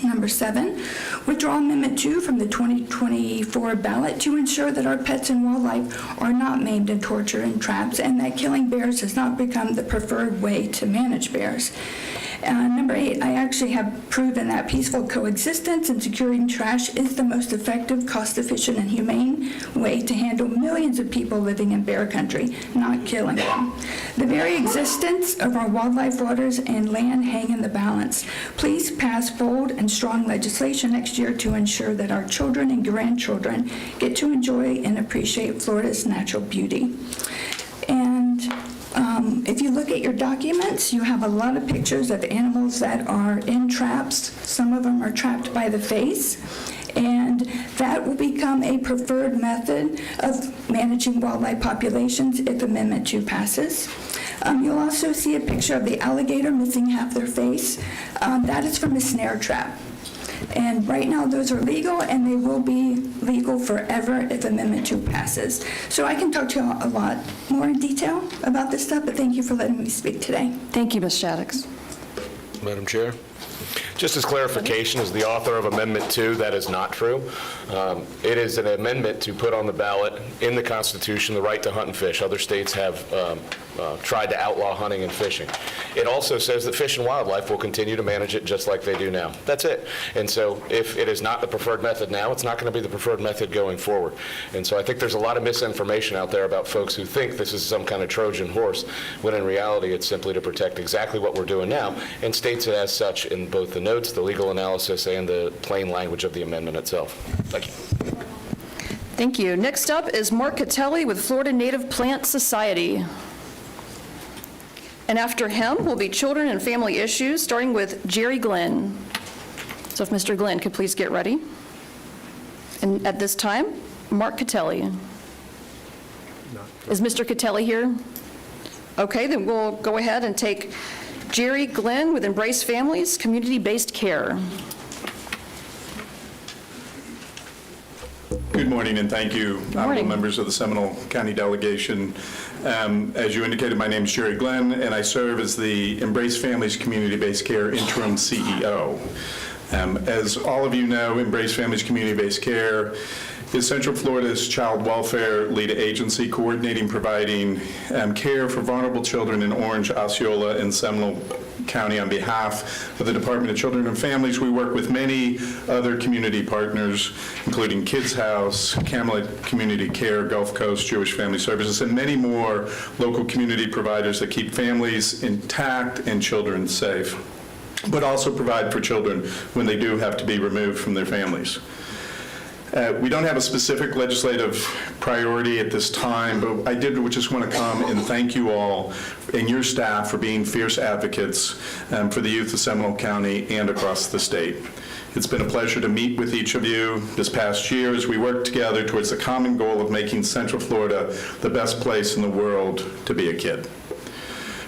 Number 7, withdraw Amendment 2 from the 2024 ballot to ensure that our pets and wildlife are not maimed and tortured in traps, and that killing bears has not become the preferred way to manage bears. Number 8, I actually have proven that peaceful coexistence and securing trash is the most effective, cost-efficient, and humane way to handle millions of people living in bear country, not killing them. The very existence of our wildlife, waters, and land hang in the balance. Please pass bold and strong legislation next year to ensure that our children and grandchildren get to enjoy and appreciate Florida's natural beauty. And if you look at your documents, you have a lot of pictures of animals that are in traps. Some of them are trapped by the face, and that will become a preferred method of managing wildlife populations if Amendment 2 passes. You'll also see a picture of the alligator missing half their face. That is from a snare trap. And right now, those are legal, and they will be legal forever if Amendment 2 passes. So I can talk to you a lot more in detail about this stuff, but thank you for letting me speak today. Thank you, Ms. Shaddix. Madam Chair. Just as clarification, as the author of Amendment 2, that is not true. It is an amendment to put on the ballot in the Constitution the right to hunt and fish. Other states have tried to outlaw hunting and fishing. It also says that Fish and Wildlife will continue to manage it just like they do now. That's it. And so if it is not the preferred method now, it's not going to be the preferred method going forward. And so I think there's a lot of misinformation out there about folks who think this is some kind of Trojan horse, when in reality it's simply to protect exactly what we're doing now, and states it as such in both the notes, the legal analysis, and the plain language of the amendment itself. Thank you. Thank you. Next up is Mark Catelli with Florida Native Plant Society. And after him will be Children and Family Issues, starting with Jerry Glenn. So if Mr. Glenn could please get ready. And at this time, Mark Catelli. Is Mr. Catelli here? Okay, then we'll go ahead and take Jerry Glenn with Embrace Families, Community-Based Care. Good morning, and thank you, honorable members of the Seminole County Delegation. As you indicated, my name is Jerry Glenn, and I serve as the Embrace Families Community-Based Care Interim CEO. As all of you know, Embrace Families Community-Based Care is Central Florida's child welfare lead agency coordinating providing care for vulnerable children in Orange, Osceola, and Seminole County on behalf of the Department of Children and Families. We work with many other community partners, including Kids House, Camelot Community Care, Gulf Coast Jewish Family Services, and many more local community providers that keep families intact and children safe, but also provide for children when they do have to be removed from their families. We don't have a specific legislative priority at this time, but I did just want to come and thank you all and your staff for being fierce advocates for the youth of Seminole County and across the state. It's been a pleasure to meet with each of you this past year as we work together towards the common goal of making Central Florida the best place in the world to be a kid.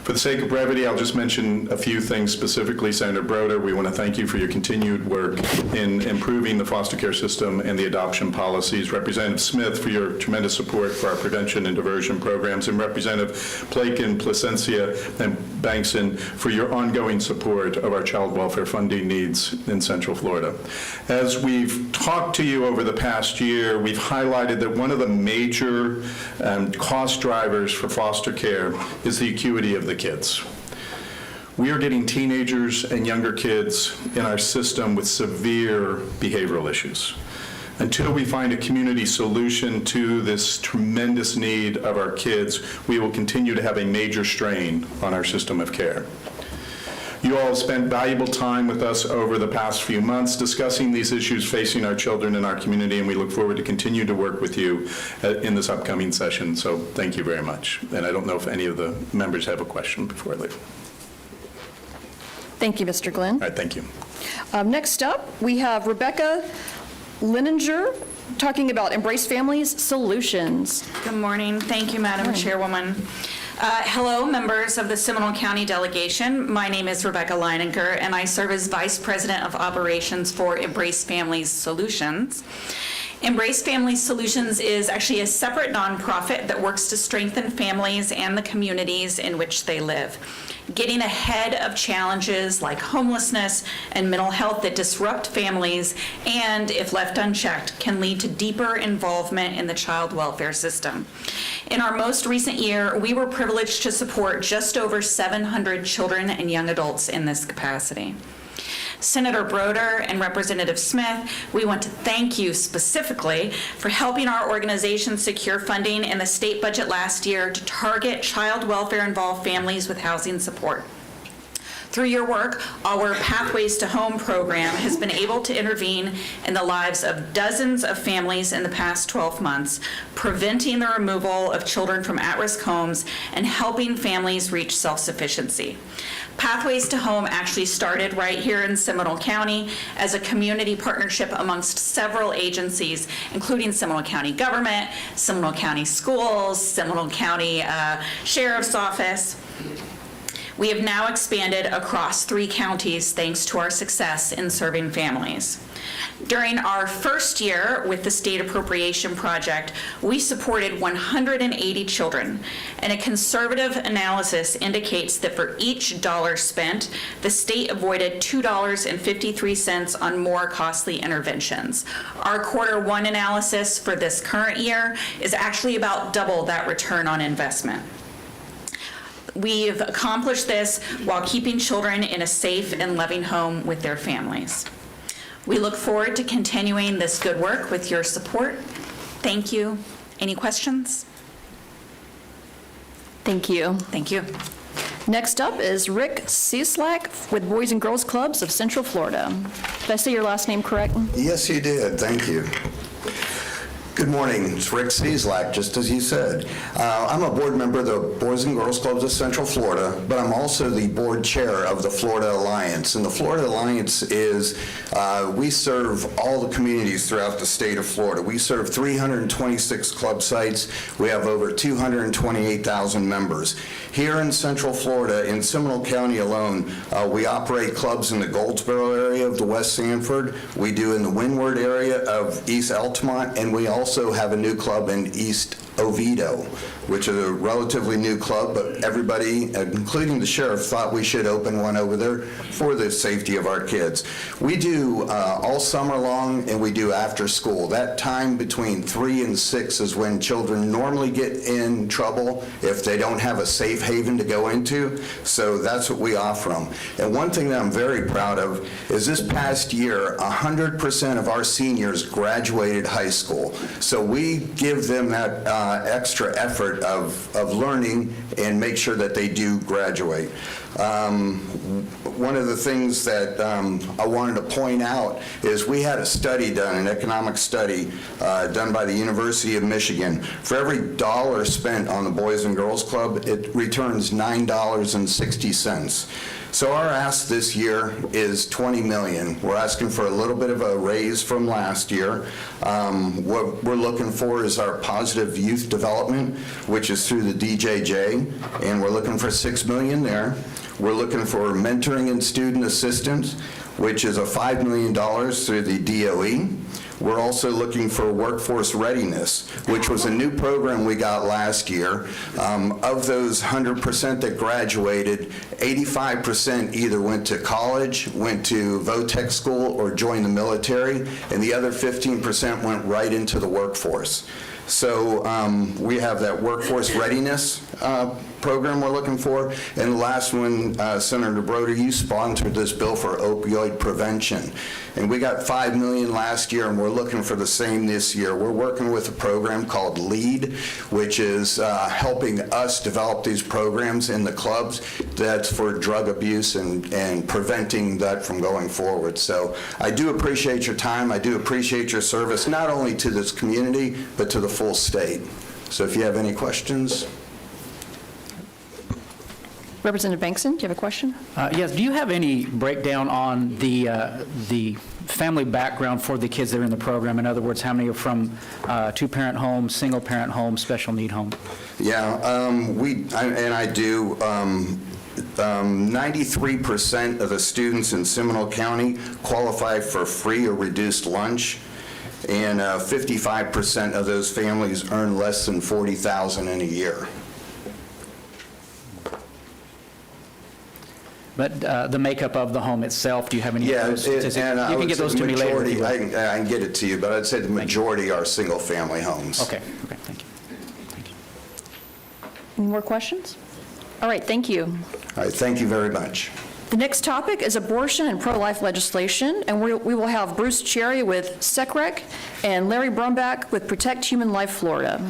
For the sake of brevity, I'll just mention a few things specifically. Senator Broder, we want to thank you for your continued work in improving the foster care system and the adoption policies. Representative Smith, for your tremendous support for our prevention and diversion programs, and Representative Plakin, Placencia, and Bankson for your ongoing support of our child welfare funding needs in Central Florida. As we've talked to you over the past year, we've highlighted that one of the major cost drivers for foster care is the acuity of the kids. We are getting teenagers and younger kids in our system with severe behavioral issues. Until we find a community solution to this tremendous need of our kids, we will continue to have a major strain on our system of care. You all have spent valuable time with us over the past few months discussing these issues facing our children in our community, and we look forward to continue to work with you in this upcoming session. So thank you very much. And I don't know if any of the members have a question before I leave. Thank you, Mr. Glenn. All right, thank you. Next up, we have Rebecca Lininger talking about Embrace Families Solutions. Good morning. Thank you, Madam Chairwoman. Hello, members of the Seminole County Delegation. My name is Rebecca Leininger, and I serve as Vice President of Operations for Embrace Families Solutions. Embrace Family Solutions is actually a separate nonprofit that works to strengthen families and the communities in which they live, getting ahead of challenges like homelessness and mental health that disrupt families and, if left unchecked, can lead to deeper involvement in the child welfare system. In our most recent year, we were privileged to support just over 700 children and young adults in this capacity. Senator Broder and Representative Smith, we want to thank you specifically for helping our organization secure funding in the state budget last year to target child welfare-involved families with housing support. Through your work, our Pathways to Home program has been able to intervene in the lives of dozens of families in the past 12 months, preventing the removal of children from at-risk homes and helping families reach self-sufficiency. Pathways to Home actually started right here in Seminole County as a community partnership amongst several agencies, including Seminole County government, Seminole County schools, Seminole County Sheriff's Office. We have now expanded across 3 counties thanks to our success in serving families. During our first year with the State Appropriation Project, we supported 180 children, and a conservative analysis indicates that for each dollar spent, the state avoided $2.53 on more costly interventions. Our Q1 analysis for this current year is actually about double that return on investment. We've accomplished this while keeping children in a safe and loving home with their families. We look forward to continuing this good work with your support. Thank you. Any questions? Thank you. Thank you. Next up is Rick Cieslak with Boys and Girls Clubs of Central Florida. Did I say your last name correct? Yes, you did. Thank you. Good morning. It's Rick Cieslak, just as you said. I'm a board member of the Boys and Girls Clubs of Central Florida, but I'm also the board chair of the Florida Alliance. And the Florida Alliance is, we serve all the communities throughout the state of Florida. We serve 326 club sites. We have over 228,000 members. Here in Central Florida, in Seminole County alone, we operate clubs in the Goldsboro area of the West Sanford. We do in the Windward area of East Altamont, and we also have a new club in East Oviedo, which is a relatively new club, but everybody, including the sheriff, thought we should open one over there for the safety of our kids. We do all summer long, and we do after school. That time between 3 and 6 is when children normally get in trouble if they don't have a safe haven to go into, so that's what we offer them. And one thing that I'm very proud of is this past year, 100% of our seniors graduated high school. So we give them that extra effort of learning and make sure that they do graduate. One of the things that I wanted to point out is we had a study done, an economic study done by the University of Michigan. For every dollar spent on the Boys and Girls Club, it returns $9.60. So our ask this year is $20 million. We're asking for a little bit of a raise from last year. What we're looking for is our positive youth development, which is through the DJJ, and we're looking for $6 million there. We're looking for mentoring and student assistance, which is a $5 million through the DOE. We're also looking for workforce readiness, which was a new program we got last year. Of those 100% that graduated, 85% either went to college, went to VOTEC school, or joined the military, and the other 15% went right into the workforce. So we have that workforce readiness program we're looking for. And the last one, Senator Broder, you sponsored this bill for opioid prevention. And we got $5 million last year, and we're looking for the same this year. We're working with a program called LEAD, which is helping us develop these programs in the clubs that's for drug abuse and preventing that from going forward. So I do appreciate your time. I do appreciate your service, not only to this community, but to the full state. So if you have any questions. Representative Bankson, do you have a question? Yes. Do you have any breakdown on the family background for the kids that are in the program? In other words, how many are from two-parent home, single-parent home, special need home? Yeah, I do. 93% of the students in Seminole County qualify for free or reduced lunch. and 55% of those families earn less than $40,000 in a year. But the makeup of the home itself, do you have any of those statistics? And You can get those to me later if you will. I can get it to you, but I'd say the majority are single-family homes. Okay, thank you. Any more questions? All right, thank you. All right, thank you very much. The next topic is abortion and pro-life legislation, and we will have Bruce Cherry with SECREC and Larry Brumback with Protect Human Life Florida.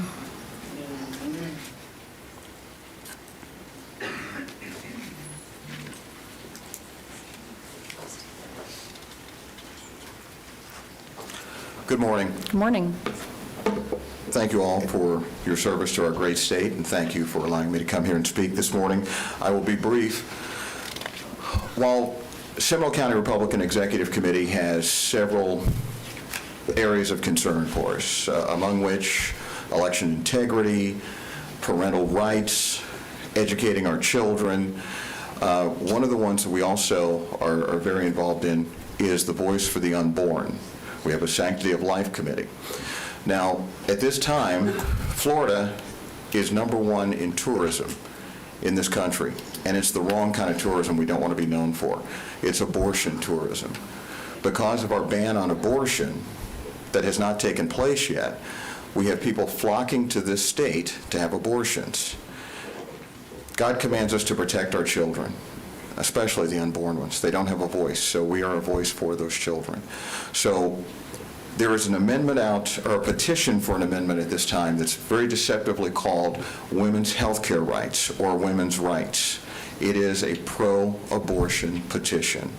Good morning. Good morning. Thank you all for your service to our great state, and thank you for allowing me to come here and speak this morning. I will be brief. While Seminole County Republican Executive Committee has several areas of concern for us, among which election integrity, parental rights, educating our children, one of the ones that we also are very involved in is the Voice for the Unborn. We have a Sanctity of Life Committee. Now, at this time, Florida is #1 in tourism in this country, and it's the wrong kind of tourism we don't want to be known for. It's abortion tourism. Because of our ban on abortion that has not taken place yet, we have people flocking to this state to have abortions. God commands us to protect our children, especially the unborn ones. They don't have a voice, so we are a voice for those children. So there is an amendment out, or a petition for an amendment at this time that's very deceptively called Women's Healthcare Rights or Women's Rights. It is a pro-abortion petition.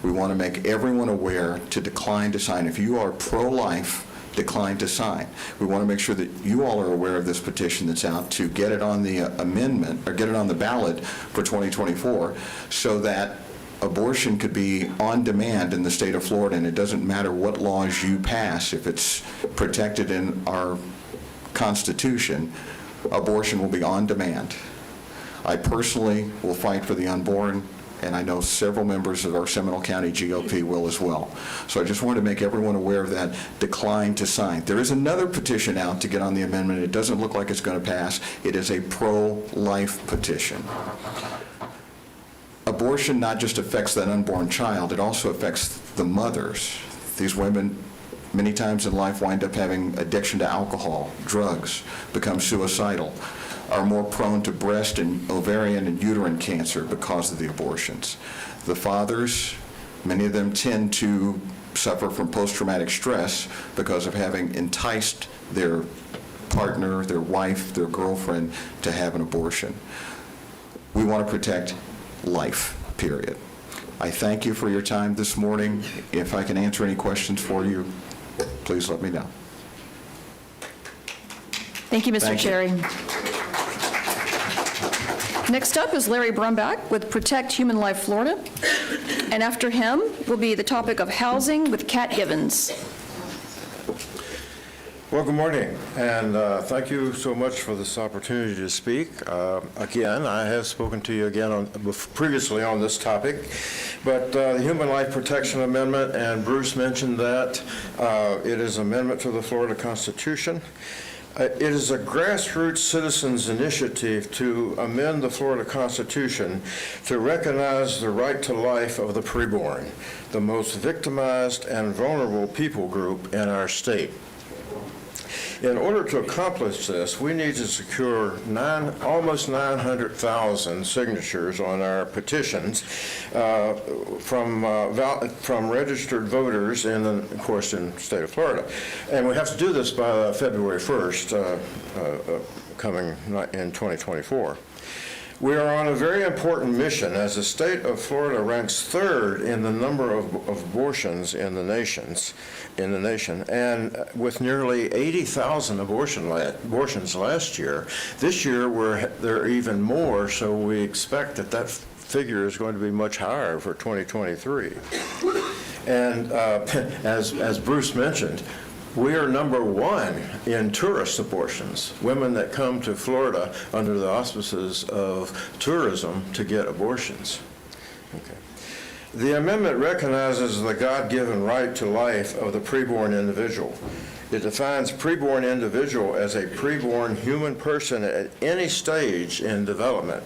We want to make everyone aware to decline to sign. If you are pro-life, decline to sign. We want to make sure that you all are aware of this petition that's out to get it on the amendment, or get it on the ballot for 2024, so that abortion could be on demand in the state of Florida, and it doesn't matter what laws you pass. If it's protected in our Constitution, abortion will be on demand. I personally will fight for the unborn, and I know several members of our Seminole County GOP will as well. So I just wanted to make everyone aware of that. Decline to sign. There is another petition out to get on the amendment. It doesn't look like it's going to pass. It is a pro-life petition. Abortion not just affects that unborn child, it also affects the mothers. These women many times in life wind up having addiction to alcohol, drugs, become suicidal, are more prone to breast and ovarian and uterine cancer because of the abortions. The fathers, many of them tend to suffer from post-traumatic stress because of having enticed their partner, their wife, their girlfriend to have an abortion. We want to protect life, period. I thank you for your time this morning. If I can answer any questions for you, please let me know. Thank you, Mr. Cherry. Next up is Larry Brumback with Protect Human Life Florida. And after him will be the topic of housing with Kat Givens. Well, good morning, and thank you so much for this opportunity to speak. Again, I have spoken to you again previously on this topic, but the Human Life Protection Amendment, and Bruce mentioned that it is an amendment to the Florida Constitution. It is a grassroots citizens initiative to amend the Florida Constitution to recognize the right to life of the preborn, the most victimized and vulnerable people group in our state. In order to accomplish this, we need to secure almost 900,000 signatures on our petitions from registered voters of course, in the state of Florida. And we have to do this by February 1st, coming in 2024. We are on a very important mission, as the state of Florida ranks third in the number of abortions in the nation, and with nearly 80,000 abortions last year. This year, there are even more, so we expect that figure is going to be much higher for 2023. And as Bruce mentioned, we are #1 in tourist abortions, women that come to Florida under the auspices of tourism to get abortions. Okay. The amendment recognizes the God-given right to life of the preborn individual. It defines preborn individual as a preborn human person at any stage in development.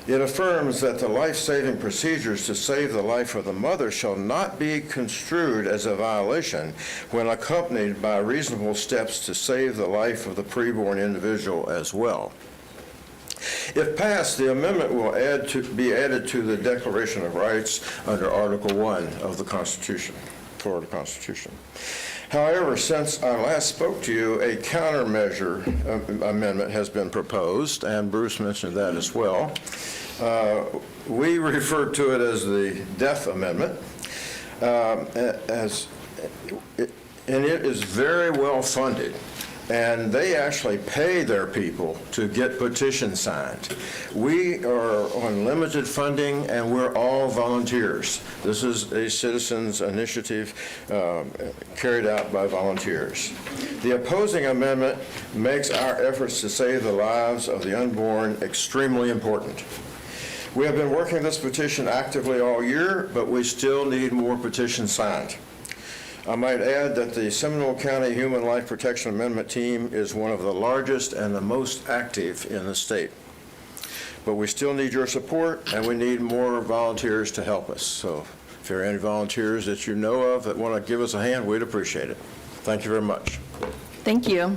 It affirms that the life-saving procedures to save the life of the mother shall not be construed as a violation when accompanied by reasonable steps to save the life of the preborn individual as well. If passed, the amendment will be added to the Declaration of Rights under Article 1 of the Constitution, Florida Constitution. However, since I last spoke to you, a countermeasure amendment has been proposed, and Bruce mentioned that as well. We refer to it as the Death Amendment, and it is very well funded. And they actually pay their people to get petitions signed. We are on limited funding, and we're all volunteers. This is a citizens' initiative carried out by volunteers. The opposing amendment makes our efforts to save the lives of the unborn extremely important. We have been working this petition actively all year, but we still need more petitions signed. I might add that the Seminole County Human Life Protection Amendment team is one of the largest and the most active in the state. But we still need your support, and we need more volunteers to help us. So if there are any volunteers that you know of that want to give us a hand, we'd appreciate it. Thank you very much. Thank you.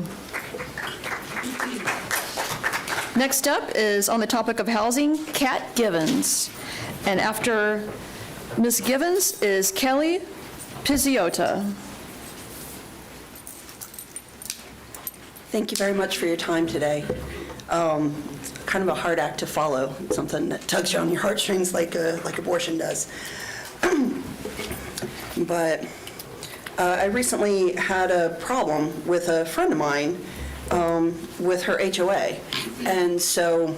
Next up is on the topic of housing, Kat Givens. And after Ms. Givens is Kelly Pizziota. Thank you very much for your time today. Kind of a hard act to follow, something that tugs you on your heartstrings like abortion does. But I recently had a problem with a friend of mine with her HOA. And so,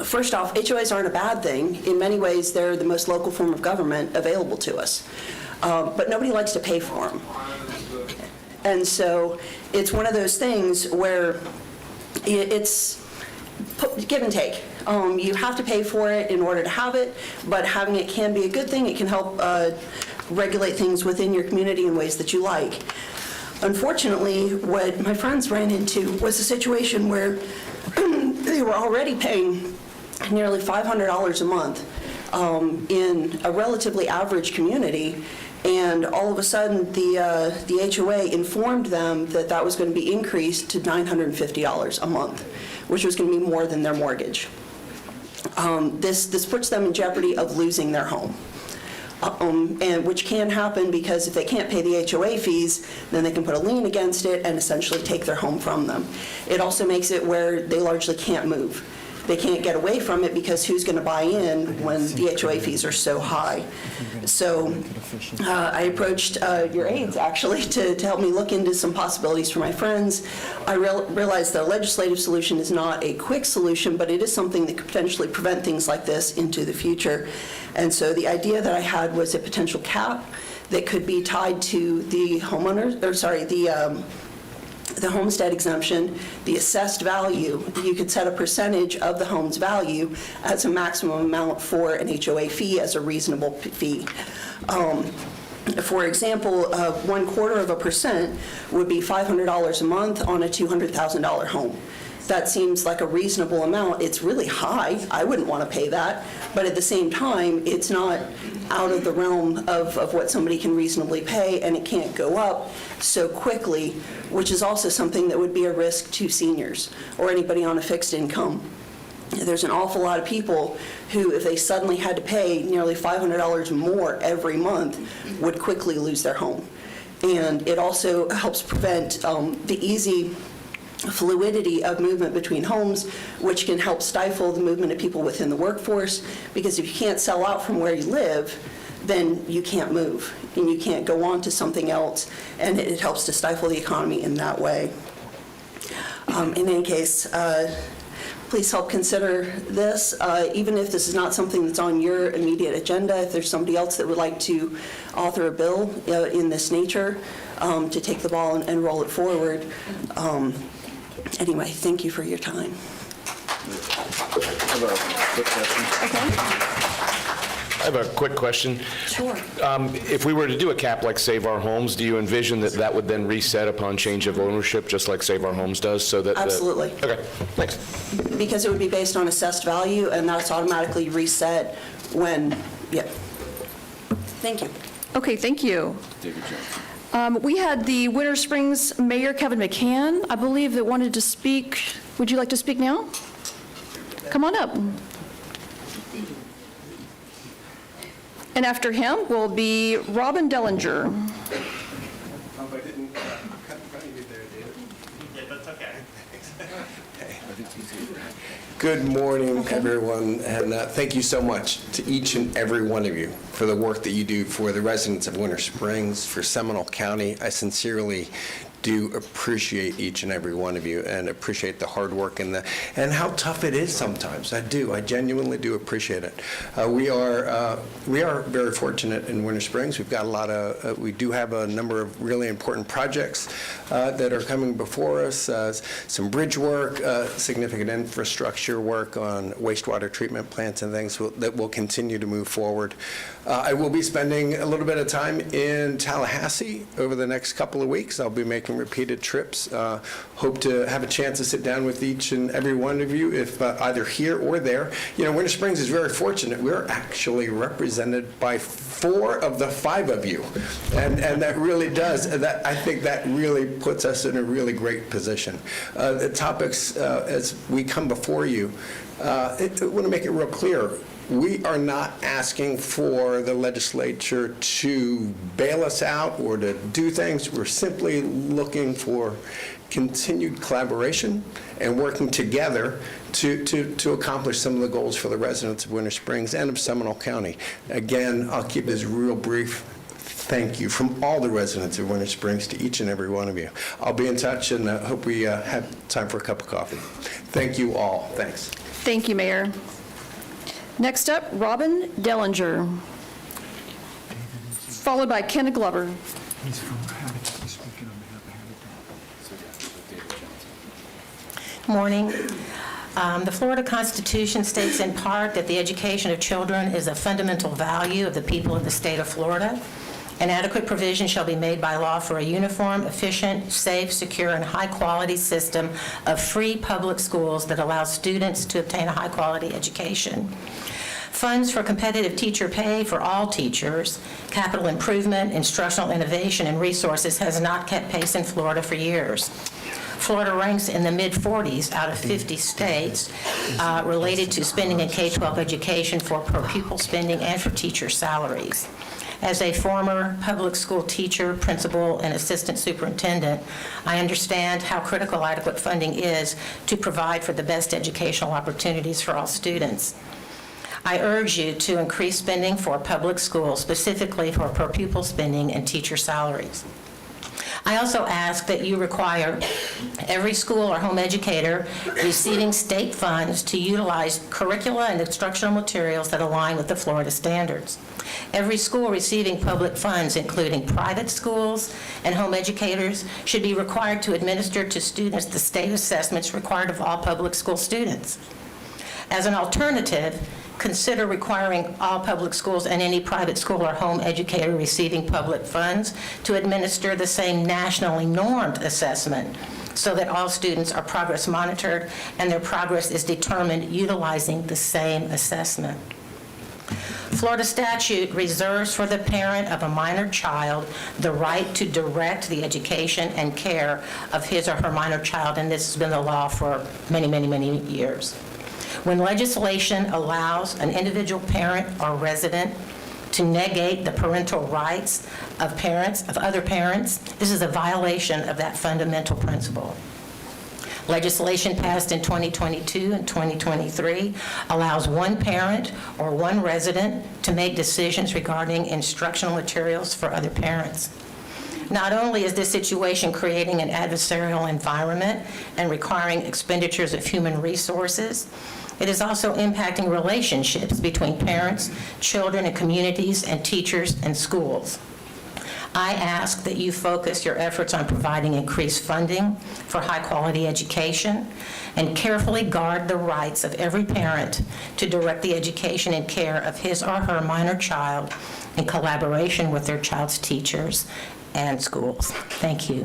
first off, HOAs aren't a bad thing. In many ways, they're the most local form of government available to us. But nobody likes to pay for them. And so it's one of those things where it's give and take. You have to pay for it in order to have it, but having it can be a good thing. It can help regulate things within your community in ways that you like. Unfortunately, what my friends ran into was a situation where they were already paying nearly $500 a month in a relatively average community, and all of a sudden the HOA informed them that that was going to be increased to $950 a month, which was going to be more than their mortgage. This puts them in jeopardy of losing their home. And which can happen because if they can't pay the HOA fees, then they can put a lien against it and essentially take their home from them. It also makes it where they largely can't move. They can't get away from it because who's going to buy in when the HOA fees are so high? So I approached your aides, actually, to help me look into some possibilities for my friends. I realized the legislative solution is not a quick solution, but it is something that could potentially prevent things like this into the future. And so the idea that I had was a potential cap that could be tied to the homeowners, or sorry, the homestead exemption, the assessed value. You could set a percentage of the home's value as a maximum amount for an HOA fee as a reasonable fee. For example, 0.25% would be $500 a month on a $200,000 home. That seems like a reasonable amount. It's really high. I wouldn't want to pay that. But at the same time, it's not out of the realm of what somebody can reasonably pay, and it can't go up so quickly, which is also something that would be a risk to seniors or anybody on a fixed income. There's an awful lot of people who, if they suddenly had to pay nearly $500 more every month, would quickly lose their home. And it also helps prevent the easy fluidity of movement between homes, which can help stifle the movement of people within the workforce, because if you can't sell out from where you live, then you can't move, and you can't go on to something else, and it helps to stifle the economy in that way. In any case, please help consider this, even if this is not something that's on your immediate agenda. If there's somebody else that would like to author a bill in this nature, to take the ball and roll it forward. Anyway, thank you for your time. I have a quick question. Sure. If we were to do a cap like Save Our Homes, do you envision that that would then reset upon change of ownership, just like Save Our Homes does, so that? Absolutely. Okay, thanks. Because it would be based on assessed value, and that's automatically reset when, yeah. Thank you. Okay, thank you. We had the Winter Springs Mayor, Kevin McCann, I believe, that wanted to speak. Would you like to speak now? Come on up. And after him will be Robin Dellinger. Good morning, everyone, and thank you so much to each and every one of you for the work that you do for the residents of Winter Springs, for Seminole County. I sincerely do appreciate each and every one of you and appreciate the hard work and how tough it is sometimes. I genuinely do appreciate it. We are very fortunate in Winter Springs. We've got we do have a number of really important projects that are coming before us, some bridge work, significant infrastructure work on wastewater treatment plants and things that will continue to move forward. I will be spending a little bit of time in Tallahassee over the next couple of weeks. I'll be making repeated trips. Hope to have a chance to sit down with each and every one of you, if either here or there. You know, Winter Springs is very fortunate. We're actually represented by 4 of the 5 of you, and that really does. I think that really puts us in a really great position. The topics as we come before you, I want to make it real clear. We are not asking for the legislature to bail us out or to do things. We're simply looking for continued collaboration and working together to accomplish some of the goals for the residents of Winter Springs and of Seminole County. Again, I'll keep this real brief. Thank you from all the residents of Winter Springs to each and every one of you. I'll be in touch and hope we have time for a cup of coffee. Thank you all. Thanks. Thank you, Mayor. Next up, Robin Dellinger, followed by Kenneth Glover. Morning. The Florida Constitution states in part that the education of children is a fundamental value of the people of the state of Florida. An adequate provision shall be made by law for a uniform, efficient, safe, secure, and high-quality system of free public schools that allows students to obtain a high-quality education. Funds for competitive teacher pay for all teachers, capital improvement, instructional innovation, and resources has not kept pace in Florida for years. Florida ranks in the mid-40s out of 50 states related to spending in K-12 education for per-pupil spending and for teacher salaries. As a former public school teacher, principal, and assistant superintendent, I understand how critical adequate funding is to provide for the best educational opportunities for all students. I urge you to increase spending for public schools, specifically for per-pupil spending and teacher salaries. I also ask that you require every school or home educator receiving state funds to utilize curricula and instructional materials that align with the Florida standards. Every school receiving public funds, including private schools and home educators, should be required to administer to students the state assessments required of all public school students. As an alternative, consider requiring all public schools and any private school or home educator receiving public funds to administer the same nationally normed assessment so that all students are progress monitored and their progress is determined utilizing the same assessment. Florida statute reserves for the parent of a minor child the right to direct the education and care of his or her minor child, and this has been the law for many, many, many years. When legislation allows an individual parent or resident to negate the parental rights of parents, of other parents, this is a violation of that fundamental principle. Legislation passed in 2022 and 2023 allows one parent or one resident to make decisions regarding instructional materials for other parents. Not only is this situation creating an adversarial environment and requiring expenditures of human resources, it is also impacting relationships between parents, children, and communities, and teachers and schools. I ask that you focus your efforts on providing increased funding for high-quality education and carefully guard the rights of every parent to direct the education and care of his or her minor child in collaboration with their child's teachers and schools. Thank you.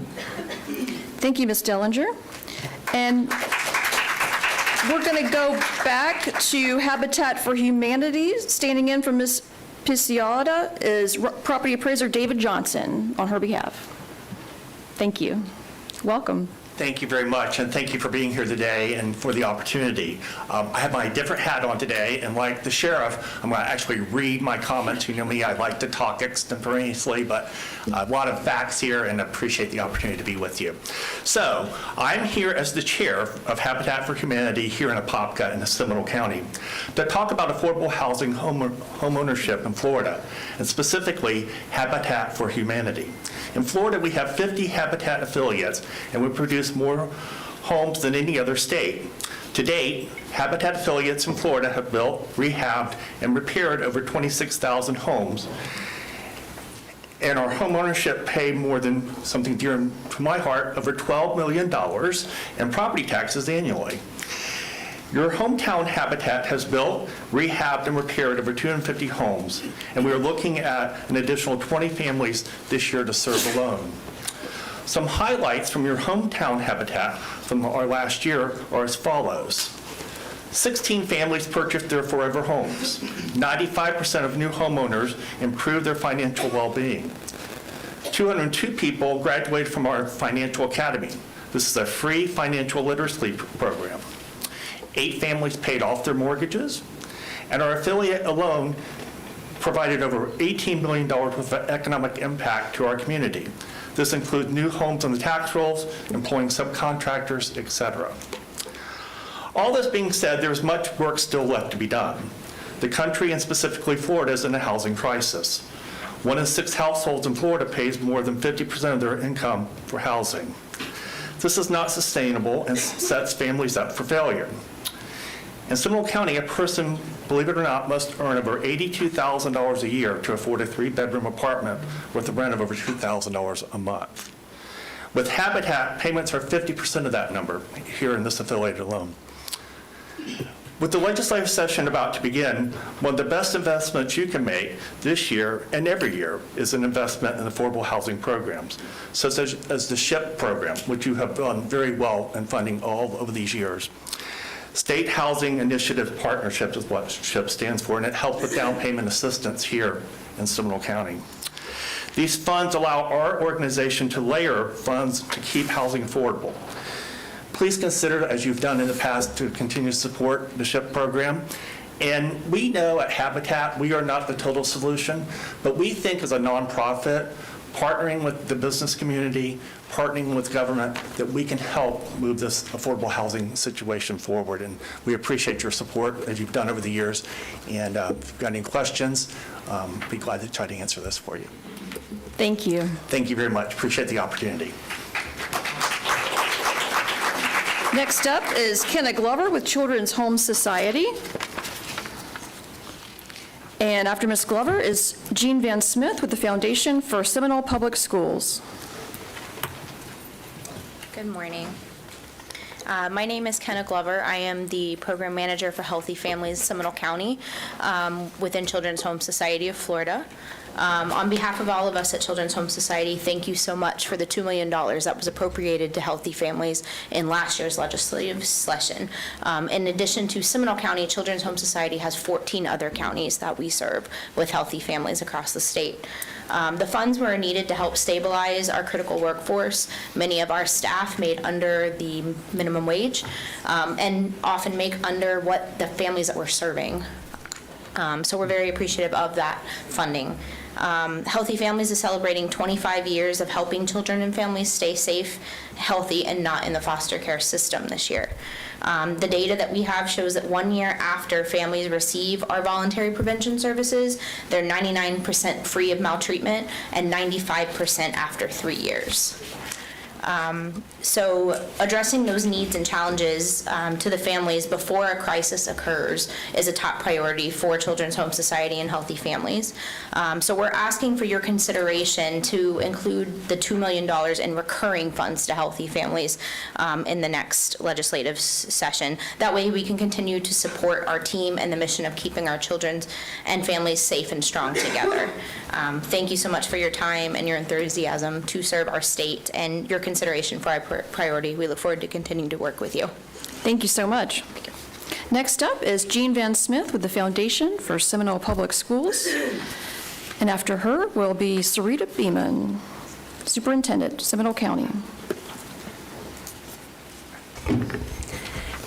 Thank you, Ms. Dellinger. And we're going to go back to Habitat for Humanity. Standing in for Ms. Piciotta is property appraiser David Johnson on her behalf. Thank you. Welcome. Thank you very much, and thank you for being here today and for the opportunity. I have my different hat on today, and like the sheriff, I'm going to actually read my comments. You know me, I like to talk extemporaneously, but a lot of facts here, and appreciate the opportunity to be with you. So, I'm here as the chair of Habitat for Humanity here in Apopka in Seminole County to talk about affordable housing home ownership in Florida, and specifically Habitat for Humanity. In Florida, we have 50 Habitat affiliates, and we produce more homes than any other state. To date, Habitat affiliates in Florida have built, rehabbed, and repaired over 26,000 homes. And our home ownership pay more than, something dear to my heart, over $12 million in property taxes annually. Your hometown Habitat has built, rehabbed, and repaired over 250 homes, and we are looking at an additional 20 families this year to serve alone. Some highlights from your hometown Habitat from our last year are as follows. 16 families purchased their forever homes. 95% of new homeowners improved their financial well-being. 202 people graduated from our Financial Academy. This is a free financial literacy program. 8 families paid off their mortgages, and our affiliate alone provided over $18 million worth of economic impact to our community. This includes new homes on the tax rolls, employing subcontractors, etc. All this being said, there is much work still left to be done. The country, and specifically Florida, is in a housing crisis. 1 in 6 households in Florida pays more than 50% of their income for housing. This is not sustainable and sets families up for failure. In Seminole County, a person, believe it or not, must earn over $82,000 a year to afford a 3-bedroom apartment with a rent of over $2,000 a month. With Habitat, payments are 50% of that number here in this affiliate alone. With the legislative session about to begin, one of the best investments you can make this year and every year is an investment in affordable housing programs, such as the SHIP program, which you have done very well in funding all over these years. State Housing Initiative Partnership is what SHIP stands for, and it helps with down payment assistance here in Seminole County. These funds allow our organization to layer funds to keep housing affordable. Please consider, as you've done in the past, to continue to support the SHIP program. And we know at Habitat we are not the total solution, but we think as a nonprofit, partnering with the business community, partnering with government, that we can help move this affordable housing situation forward. And we appreciate your support, as you've done over the years. And if you've got any questions, be glad to try to answer this for you. Thank you. Thank you very much. Appreciate the opportunity. Next up is Kenna Glover with Children's Home Society. And after Ms. Glover is Jean Van Smith with the Foundation for Seminole Public Schools. Good morning. My name is Kenna Glover. I am the Program Manager for Healthy Families Seminole County within Children's Home Society of Florida. On behalf of all of us at Children's Home Society, thank you so much for the $2 million that was appropriated to healthy families in last year's legislative session. In addition to Seminole County, Children's Home Society has 14 other counties that we serve with healthy families across the state. The funds were needed to help stabilize our critical workforce. Many of our staff made under the minimum wage and often make under what the families that we're serving. So we're very appreciative of that funding. Healthy Families is celebrating 25 years of helping children and families stay safe, healthy, and not in the foster care system this year. The data that we have shows that 1 year after families receive our voluntary prevention services, they're 99% free of maltreatment and 95% after 3 years. So addressing those needs and challenges to the families before a crisis occurs is a top priority for Children's Home Society and Healthy Families. So we're asking for your consideration to include the $2 million in recurring funds to Healthy Families in the next legislative session. That way we can continue to support our team and the mission of keeping our children and families safe and strong together. Thank you so much for your time and your enthusiasm to serve our state and your consideration for our priority. We look forward to continuing to work with you. Thank you so much. Next up is Jean Van Smith with the Foundation for Seminole Public Schools. And after her will be Sarita Beeman, Superintendent, Seminole County.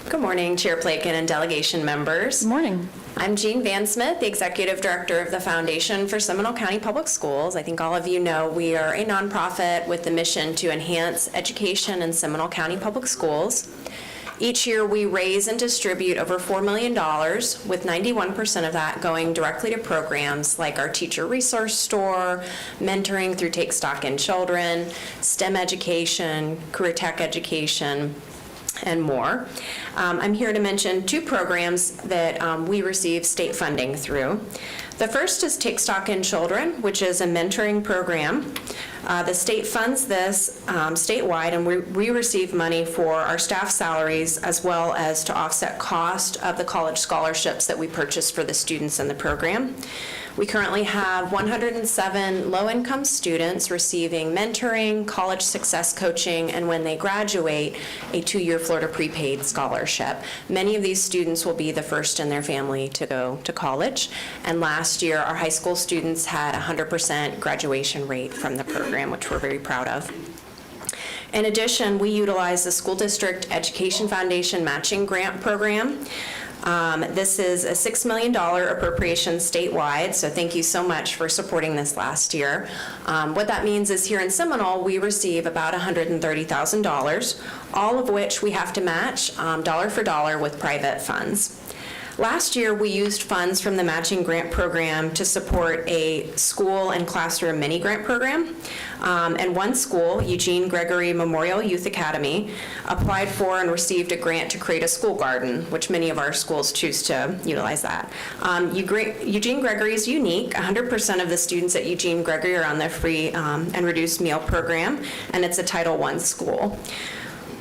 Good morning, Chair Plakin and delegation members. Good morning. I'm Jean Van Smith, the Executive Director of the Foundation for Seminole County Public Schools. I think all of you know we are a nonprofit with the mission to enhance education in Seminole County Public Schools. Each year we raise and distribute over $4 million, with 91% of that going directly to programs like our Teacher Resource Store, mentoring through Take Stock in Children, STEM education, career tech education, and more. I'm here to mention two programs that we receive state funding through. The first is Take Stock in Children, which is a mentoring program. The state funds this statewide, and we receive money for our staff salaries as well as to offset cost of the college scholarships that we purchase for the students in the program. We currently have 107 low-income students receiving mentoring, college success coaching, and when they graduate, a 2-year Florida prepaid scholarship. Many of these students will be the first in their family to go to college. And last year, our high school students had 100% graduation rate from the program, which we're very proud of. In addition, we utilize the School District Education Foundation Matching Grant Program. This is a $6 million appropriation statewide, so thank you so much for supporting this last year. What that means is here in Seminole, we receive about $130,000, all of which we have to match dollar for dollar with private funds. Last year, we used funds from the matching grant program to support a school and classroom mini grant program. And one school, Eugene Gregory Memorial Youth Academy, applied for and received a grant to create a school garden, which many of our schools choose to utilize that. Eugene Gregory is unique. 100% of the students at Eugene Gregory are on the free and reduced meal program, and it's a Title I school.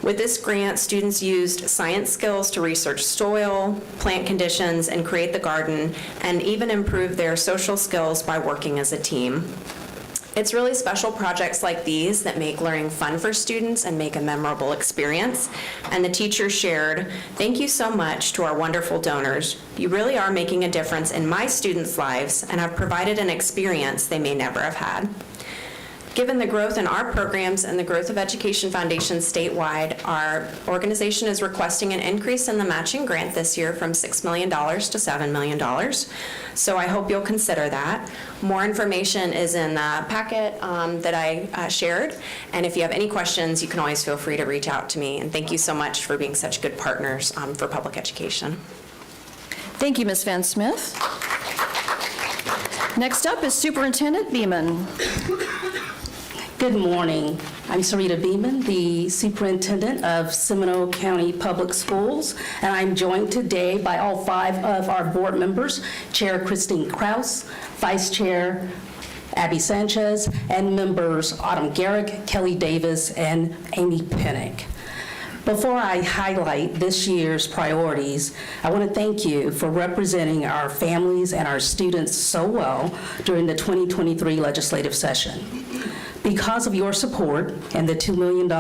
With this grant, students used science skills to research soil, plant conditions, and create the garden, and even improve their social skills by working as a team. It's really special projects like these that make learning fun for students and make a memorable experience. And the teachers shared, "Thank you so much to our wonderful donors. You really are making a difference in my students' lives and have provided an experience they may never have had." Given the growth in our programs and the growth of education foundations statewide, our organization is requesting an increase in the matching grant this year from $6 million to $7 million. So I hope you'll consider that. More information is in the packet that I shared. And if you have any questions, you can always feel free to reach out to me. And thank you so much for being such good partners for public education. Thank you, Ms. Van Smith. Next up is Superintendent Beeman. Good morning. I'm Sarita Beeman, the Superintendent of Seminole County Public Schools, and I'm joined today by all 5 of our board members, Chair Christine Kraus, Vice Chair Abby Sanchez, and members Autumn Garrick, Kelly Davis, and Amy Pinnick. Before I highlight this year's priorities, I want to thank you for representing our families and our students so well during the 2023 legislative session. Because of your support and the $2 million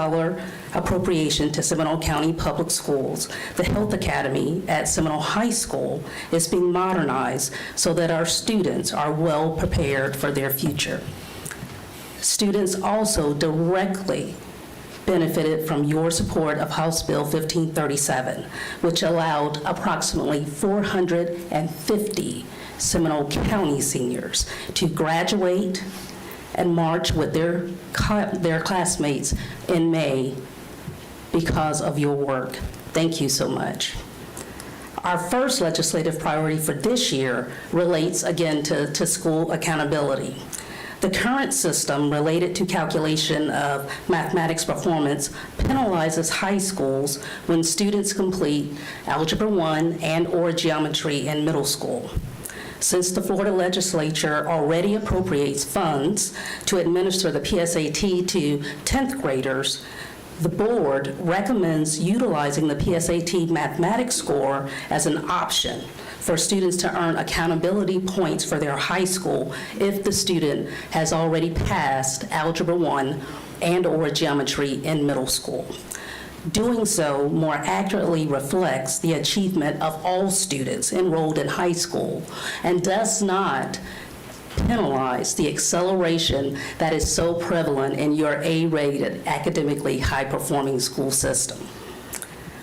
appropriation to Seminole County Public Schools, the Health Academy at Seminole High School is being modernized so that our students are well prepared for their future. Students also directly benefited from your support of House Bill 1537, which allowed approximately 450 Seminole County seniors to graduate and march with their classmates in May because of your work. Thank you so much. Our first legislative priority for this year relates again to school accountability. The The current system related to calculation of mathematics performance penalizes high schools when students complete Algebra 1 and/or geometry in middle school. Since the Florida legislature already appropriates funds to administer the PSAT to 10th graders, the board recommends utilizing the PSAT mathematics score as an option for students to earn accountability points for their high school if the student has already passed Algebra 1 and/or geometry in middle school. Doing so more accurately reflects the achievement of all students enrolled in high school and does not penalize the acceleration that is so prevalent in your A-rated, academically high-performing school system.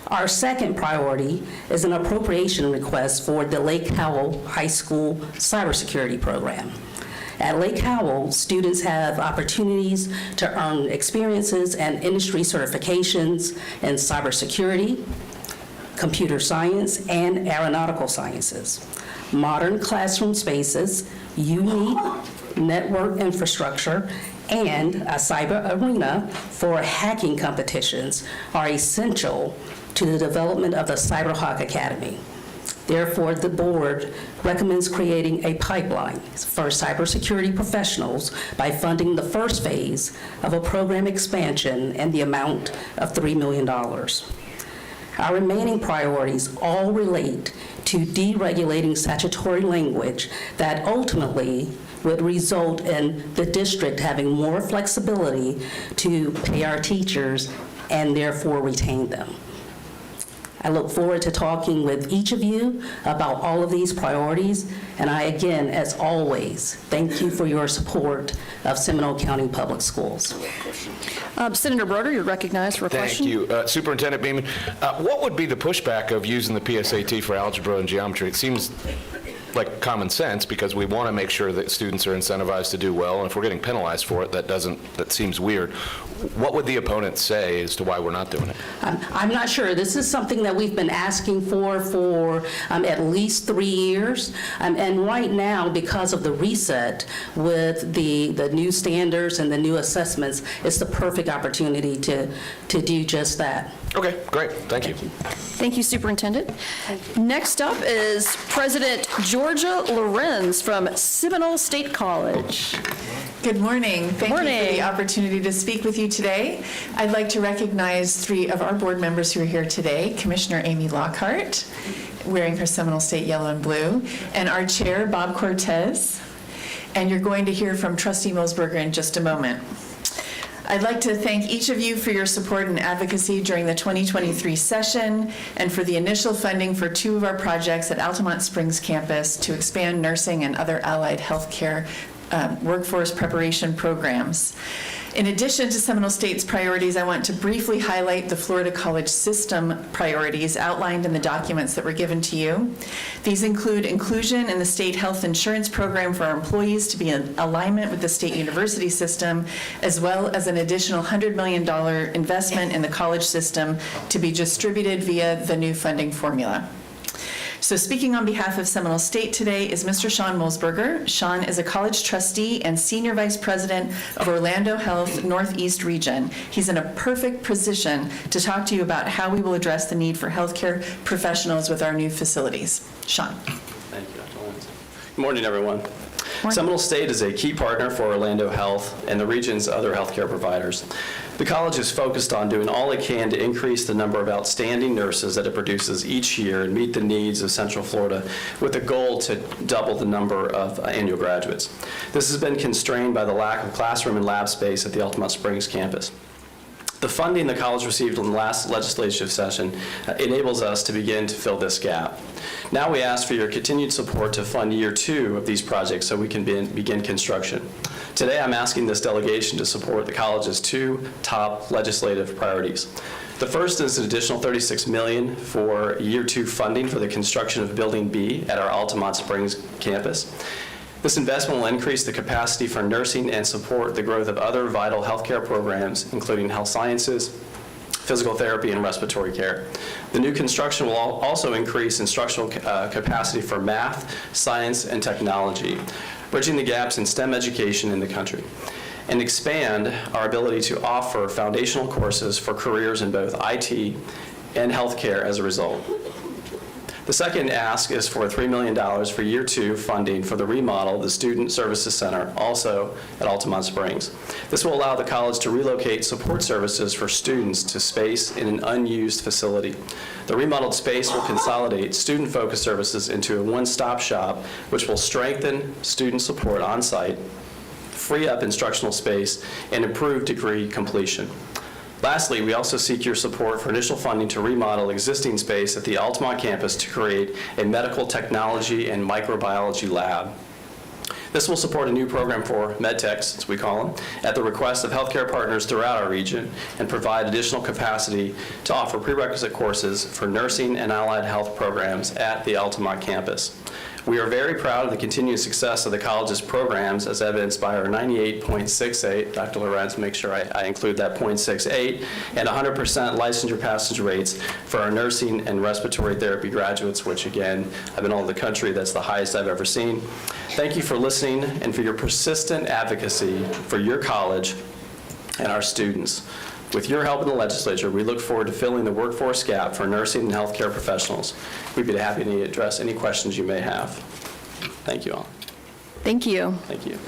Our second priority is an appropriation request for the Lake Howell High School cybersecurity program. At Lake Howell, students have opportunities to earn experiences and industry certifications in cybersecurity, computer science, and aeronautical sciences. Modern classroom spaces, unique network infrastructure, and a cyber arena for hacking competitions are essential to the development of the CyberHawk Academy. Therefore, the board recommends creating a pipeline for cybersecurity professionals by funding the first phase of a program expansion in the amount of $3 million. Our remaining priorities all relate to deregulating statutory language that ultimately would result in the district having more flexibility to pay our teachers and therefore retain them. I look forward to talking with each of you about all of these priorities, and I again, as always, thank you for your support of Seminole County Public Schools. Senator Broder, you're recognized for a question. Thank you. Superintendent Beeman, what would be the pushback of using the PSAT for algebra and geometry? It seems like common sense because we want to make sure that students are incentivized to do well, and if we're getting penalized for it, that seems weird. What would the opponents say as to why we're not doing it? I'm not sure. This is something that we've been asking for at least 3 years. And right now, because of the reset with the new standards and the new assessments, it's the perfect opportunity to do just that. Okay, great. Thank you. Thank you, Superintendent. Next up is President Georgia Lorenz from Seminole State College. Good morning. Thank you for the opportunity to speak with you today. I'd like to recognize 3 of our board members who are here today. Commissioner Amy Lockhart, wearing her Seminole State yellow and blue, and our chair, Bob Cortez. And you're going to hear from Trustee Milsberger in just a moment. I'd like to thank each of you for your support and advocacy during the 2023 session and for the initial funding for 2 of our projects at Altamont Springs campus to expand nursing and other allied healthcare workforce preparation programs. In addition to Seminole State's priorities, I want to briefly highlight the Florida College System priorities outlined in the documents that were given to you. These include inclusion in the state health insurance program for our employees to be in alignment with the state university system, as well as an additional $100 million investment in the college system to be distributed via the new funding formula. So speaking on behalf of Seminole State today is Mr. Sean Milsberger. Sean is a college trustee and senior vice president of Orlando Health Northeast Region. He's in a perfect position to talk to you about how we will address the need for healthcare professionals with our new facilities. Sean. Thank you, Dr. Lawrence. Good morning, everyone. Seminole State is a key partner for Orlando Health and the region's other healthcare providers. The college is focused on doing all it can to increase the number of outstanding nurses that it produces each year and meet the needs of Central Florida with a goal to double the number of annual graduates. This has been constrained by the lack of classroom and lab space at the Altamont Springs campus. The funding the college received in the last legislative session enables us to begin to fill this gap. Now we ask for your continued support to fund year 2 of these projects so we can begin construction. Today I'm asking this delegation to support the college's 2 top legislative priorities. The first is an additional $36 million for year 2 funding for the construction of Building B at our Altamont Springs campus. This investment will increase the capacity for nursing and support the growth of other vital healthcare programs, including health sciences, physical therapy, and respiratory care. The new construction will also increase instructional capacity for math, science, and technology, bridging the gaps in STEM education in the country, and expand our ability to offer foundational courses for careers in both IT and healthcare as a result. The second ask is for $3 million for year 2 funding for the remodel of the Student Services Center, also at Altamont Springs. This will allow the college to relocate support services for students to space in an unused facility. The remodeled space will consolidate student-focused services into a one-stop shop, which will strengthen student support on-site, free up instructional space, and improve degree completion. Lastly, we also seek your support for initial funding to remodel existing space at the Altamont campus to create a medical technology and microbiology lab. This will support a new program for medtechs, as we call them, at the request of healthcare partners throughout our region, and provide additional capacity to offer prerequisite courses for nursing and allied health programs at the Altamont campus. We are very proud of the continued success of the college's programs, as evidenced by our 98.68, Dr. Lorenz, make sure I include that .68, and 100% licensure passage rates for our nursing and respiratory therapy graduates, which again, I've been all over the country, that's the highest I've ever seen. Thank you for listening and for your persistent advocacy for your college and our students. With your help in the legislature, we look forward to filling the workforce gap for nursing and healthcare professionals. We'd be happy to address any questions you may have. Thank you all. Thank you. Thank you.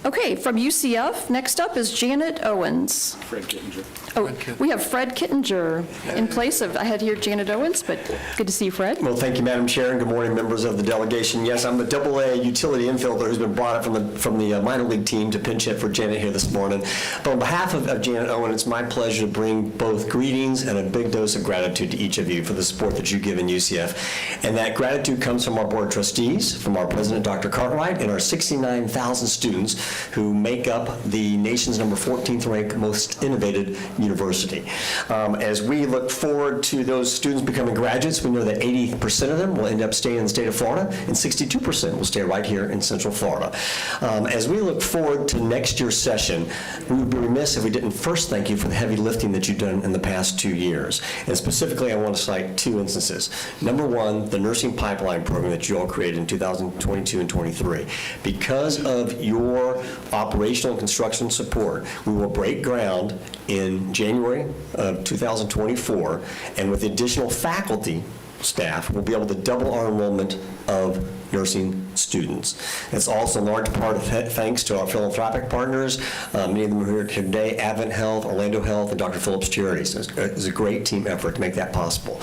Okay, from UCF, next up is Janet Owens. Fred Kittinger. Oh, we have Fred Kittinger in place of, I had here Janet Owens, but good to see you, Fred. Well, thank you, Madam Chair, and good morning, members of the delegation. Yes, I'm the AA utility infielder who's been brought up from the minor league team to pinch hit for Janet here this morning. But on behalf of Janet Owen, it's my pleasure to bring both greetings and a big dose of gratitude to each of you for the support that you give in UCF. And that gratitude comes from our Board of Trustees, from our President, Dr. Cartwright, and our 69,000 students who make up the nation's number 14th ranked most innovative university. As we look forward to those students becoming graduates, we know that 80% of them will end up staying in the state of Florida, and 62% will stay right here in Central Florida. As we look forward to next year's session, we would be remiss if we didn't first thank you for the heavy lifting that you've done in the past 2 years. And specifically, I want to cite 2 instances. Number one, the nursing pipeline program that you all created in 2022 and 23. Because of your operational and construction support, we will break ground in January of 2024, and with the additional faculty staff, we'll be able to double our enrollment of nursing students. It's also in large part thanks to our philanthropic partners. Many of them are here today, Advent Health, Orlando Health, and Dr. Phillips Charities. It's a great team effort to make that possible.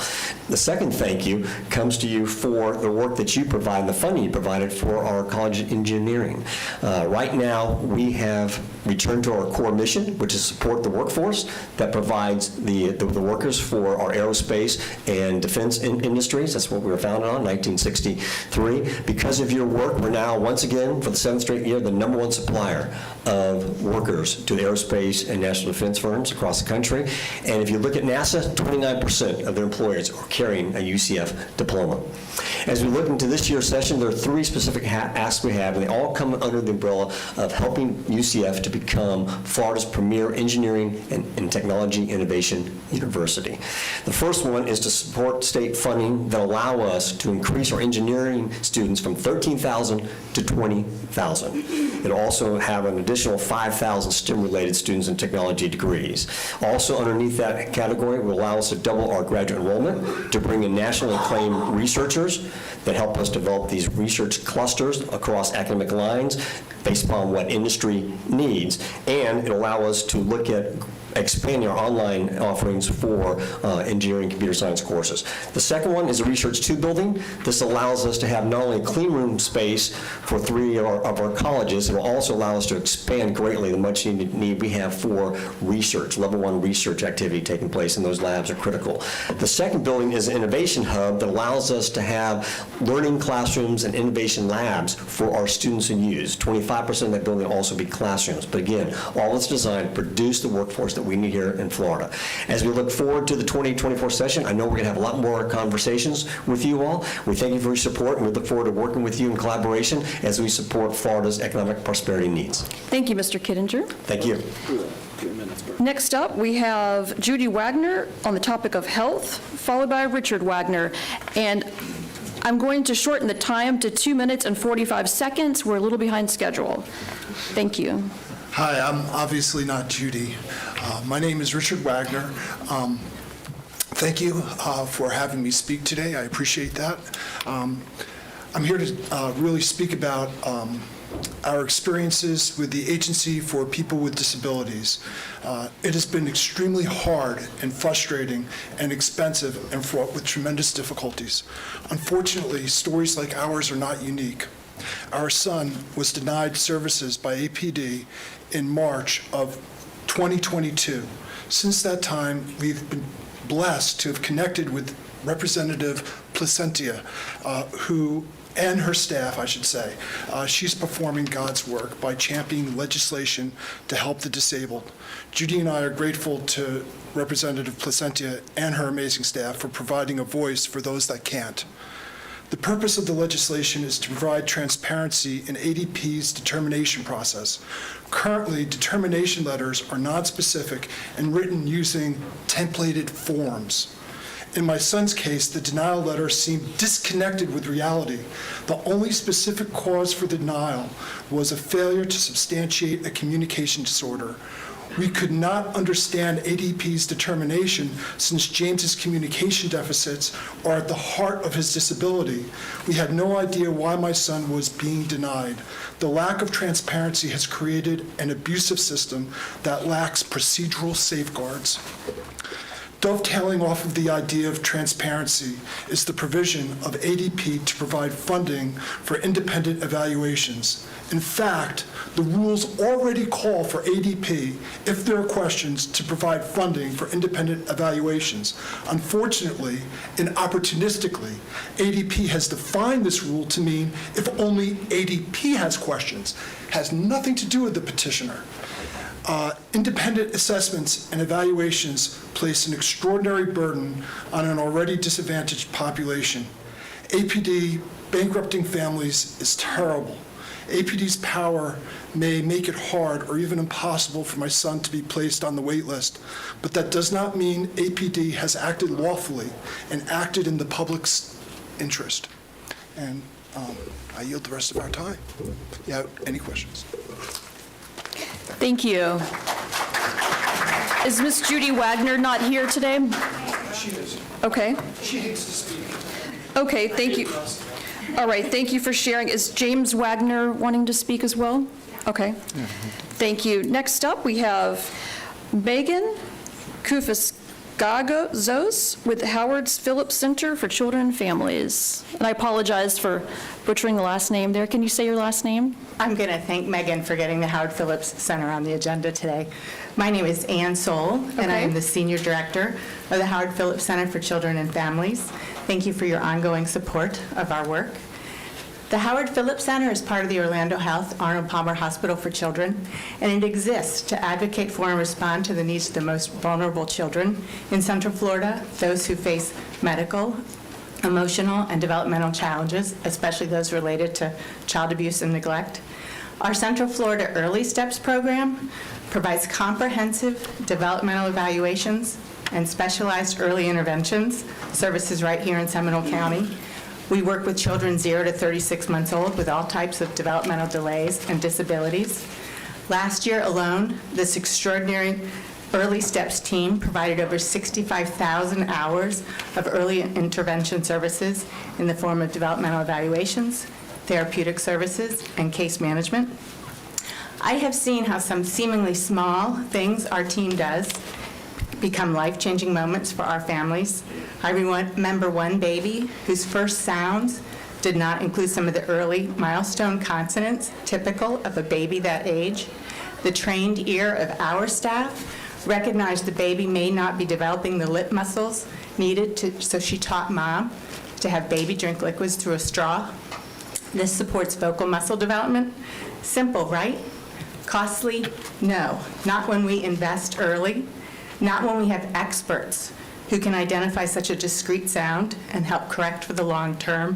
The second thank you comes to you for the work that you provide and the funding you provided for our college engineering. Right now, we have returned to our core mission, which is support the workforce that provides the workers for our aerospace and defense industries. That's what we were founded on, 1963. Because of your work, we're now, once again, for the 7th straight year, the #1 supplier of workers to the aerospace and national defense firms across the country. And if you look at NASA, 29% of their employers are carrying a UCF diploma. As we look into this year's session, there are 3 specific asks we have, and they all come under the umbrella of helping UCF to become Florida's premier engineering and technology innovation university. The first one is to support state funding that allow us to increase our engineering students from 13,000 to 20,000. It'll also have an additional 5,000 STEM-related students in technology degrees. Also underneath that category will allow us to double our graduate enrollment, to bring in nationally acclaimed researchers that help us develop these research clusters across academic lines based upon what industry needs, and it'll allow us to look at expanding our online offerings for engineering and computer science courses. The second one is a Research 2 building. This allows us to have not only a clean room space for 3 of our colleges, it will also allow us to expand greatly the much needed need we have for research. Level 1 research activity taking place in those labs are critical. The second building is an innovation hub that allows us to have learning classrooms and innovation labs for our students to use. 25% of that building will also be classrooms. But again, all is designed to produce the workforce that that we need here in Florida. As we look forward to the 2024 session, I know we're going to have a lot more conversations with you all. We thank you for your support, and we look forward to working with you in collaboration as we support Florida's economic prosperity needs. Thank you, Mr. Kittinger. Thank you. Next up, we have Judy Wagner on the topic of health, followed by Richard Wagner. And I'm going to shorten the time to 2 minutes and 45 seconds. We're a little behind schedule. Thank you. Hi, I'm obviously not Judy. My name is Richard Wagner. Thank you for having me speak today. I appreciate that. I'm here to really speak about our experiences with the Agency for People with Disabilities. It has been extremely hard and frustrating and expensive and fraught with tremendous difficulties. Unfortunately, stories like ours are not unique. Our son was denied services by APD in March of 2022. Since that time, we've been blessed to have connected with Representative Placentia, and her staff, I should say. She's performing God's work by championing legislation to help the disabled. Judy and I are grateful to Representative Placentia and her amazing staff for providing a voice for those that can't. The purpose of the legislation is to provide transparency in ADP's determination process. Currently, determination letters are non-specific and written using templated forms. In my son's case, the denial letter seemed disconnected with reality. The only specific cause for the denial was a failure to substantiate a communication disorder. We could not understand ADP's determination since James's communication deficits are at the heart of his disability. We had no idea why my son was being denied. The lack of transparency has created an abusive system that lacks procedural safeguards. Dovetailing off of the idea of transparency is the provision of ADP to provide funding for independent evaluations. In fact, the rules already call for ADP, if there are questions, to provide funding for independent evaluations. Unfortunately, and opportunistically, ADP has defined this rule to mean if only ADP has questions. It has nothing to do with the petitioner. Independent assessments and evaluations place an extraordinary burden on an already disadvantaged population. APD bankrupting families is terrible. APD's power may make it hard or even impossible for my son to be placed on the wait list, but that does not mean APD has acted lawfully and acted in the public's interest. And I yield the rest of our time. Yeah, any questions? Thank you. Is Miss Judy Wagner not here today? She is. Okay. She hates to speak. Okay, thank you. All right, thank you for sharing. Is James Wagner wanting to speak as well? Okay. Thank you. Next up, we have Megan Kufis-Gagos with Howard Phillips Center for Children and Families. And I apologize for butchering the last name there. Can you say your last name? I'm going to thank Megan for getting the Howard Phillips Center on the agenda today. My name is Ann Soul, and I am the Senior Director of the Howard Phillips Center for Children and Families. Thank you for your ongoing support of our work. The Howard Phillips Center is part of the Orlando Health Arnold Palmer Hospital for Children, and it exists to advocate for and respond to the needs of the most vulnerable children in Central Florida, those who face medical, emotional, and developmental challenges, especially those related to child abuse and neglect. Our Central Florida Early Steps program provides comprehensive developmental evaluations and specialized early interventions services right here in Seminole County. We work with children 0 to 36 months old with all types of developmental delays and disabilities. Last year alone, this extraordinary Early Steps team provided over 65,000 hours of early intervention services in the form of developmental evaluations, therapeutic services, and case management. I have seen how some seemingly small things our team does become life-changing moments for our families. I remember one baby whose first sounds did not include some of the early milestone consonants typical of a baby that age. The trained ear of our staff recognized the baby may not be developing the lip muscles needed so she taught mom to have baby drink liquids through a straw. This supports vocal muscle development. Simple, right? Costly? No, not when we invest early, not when we have experts who can identify such a discrete sound and help correct for the long term.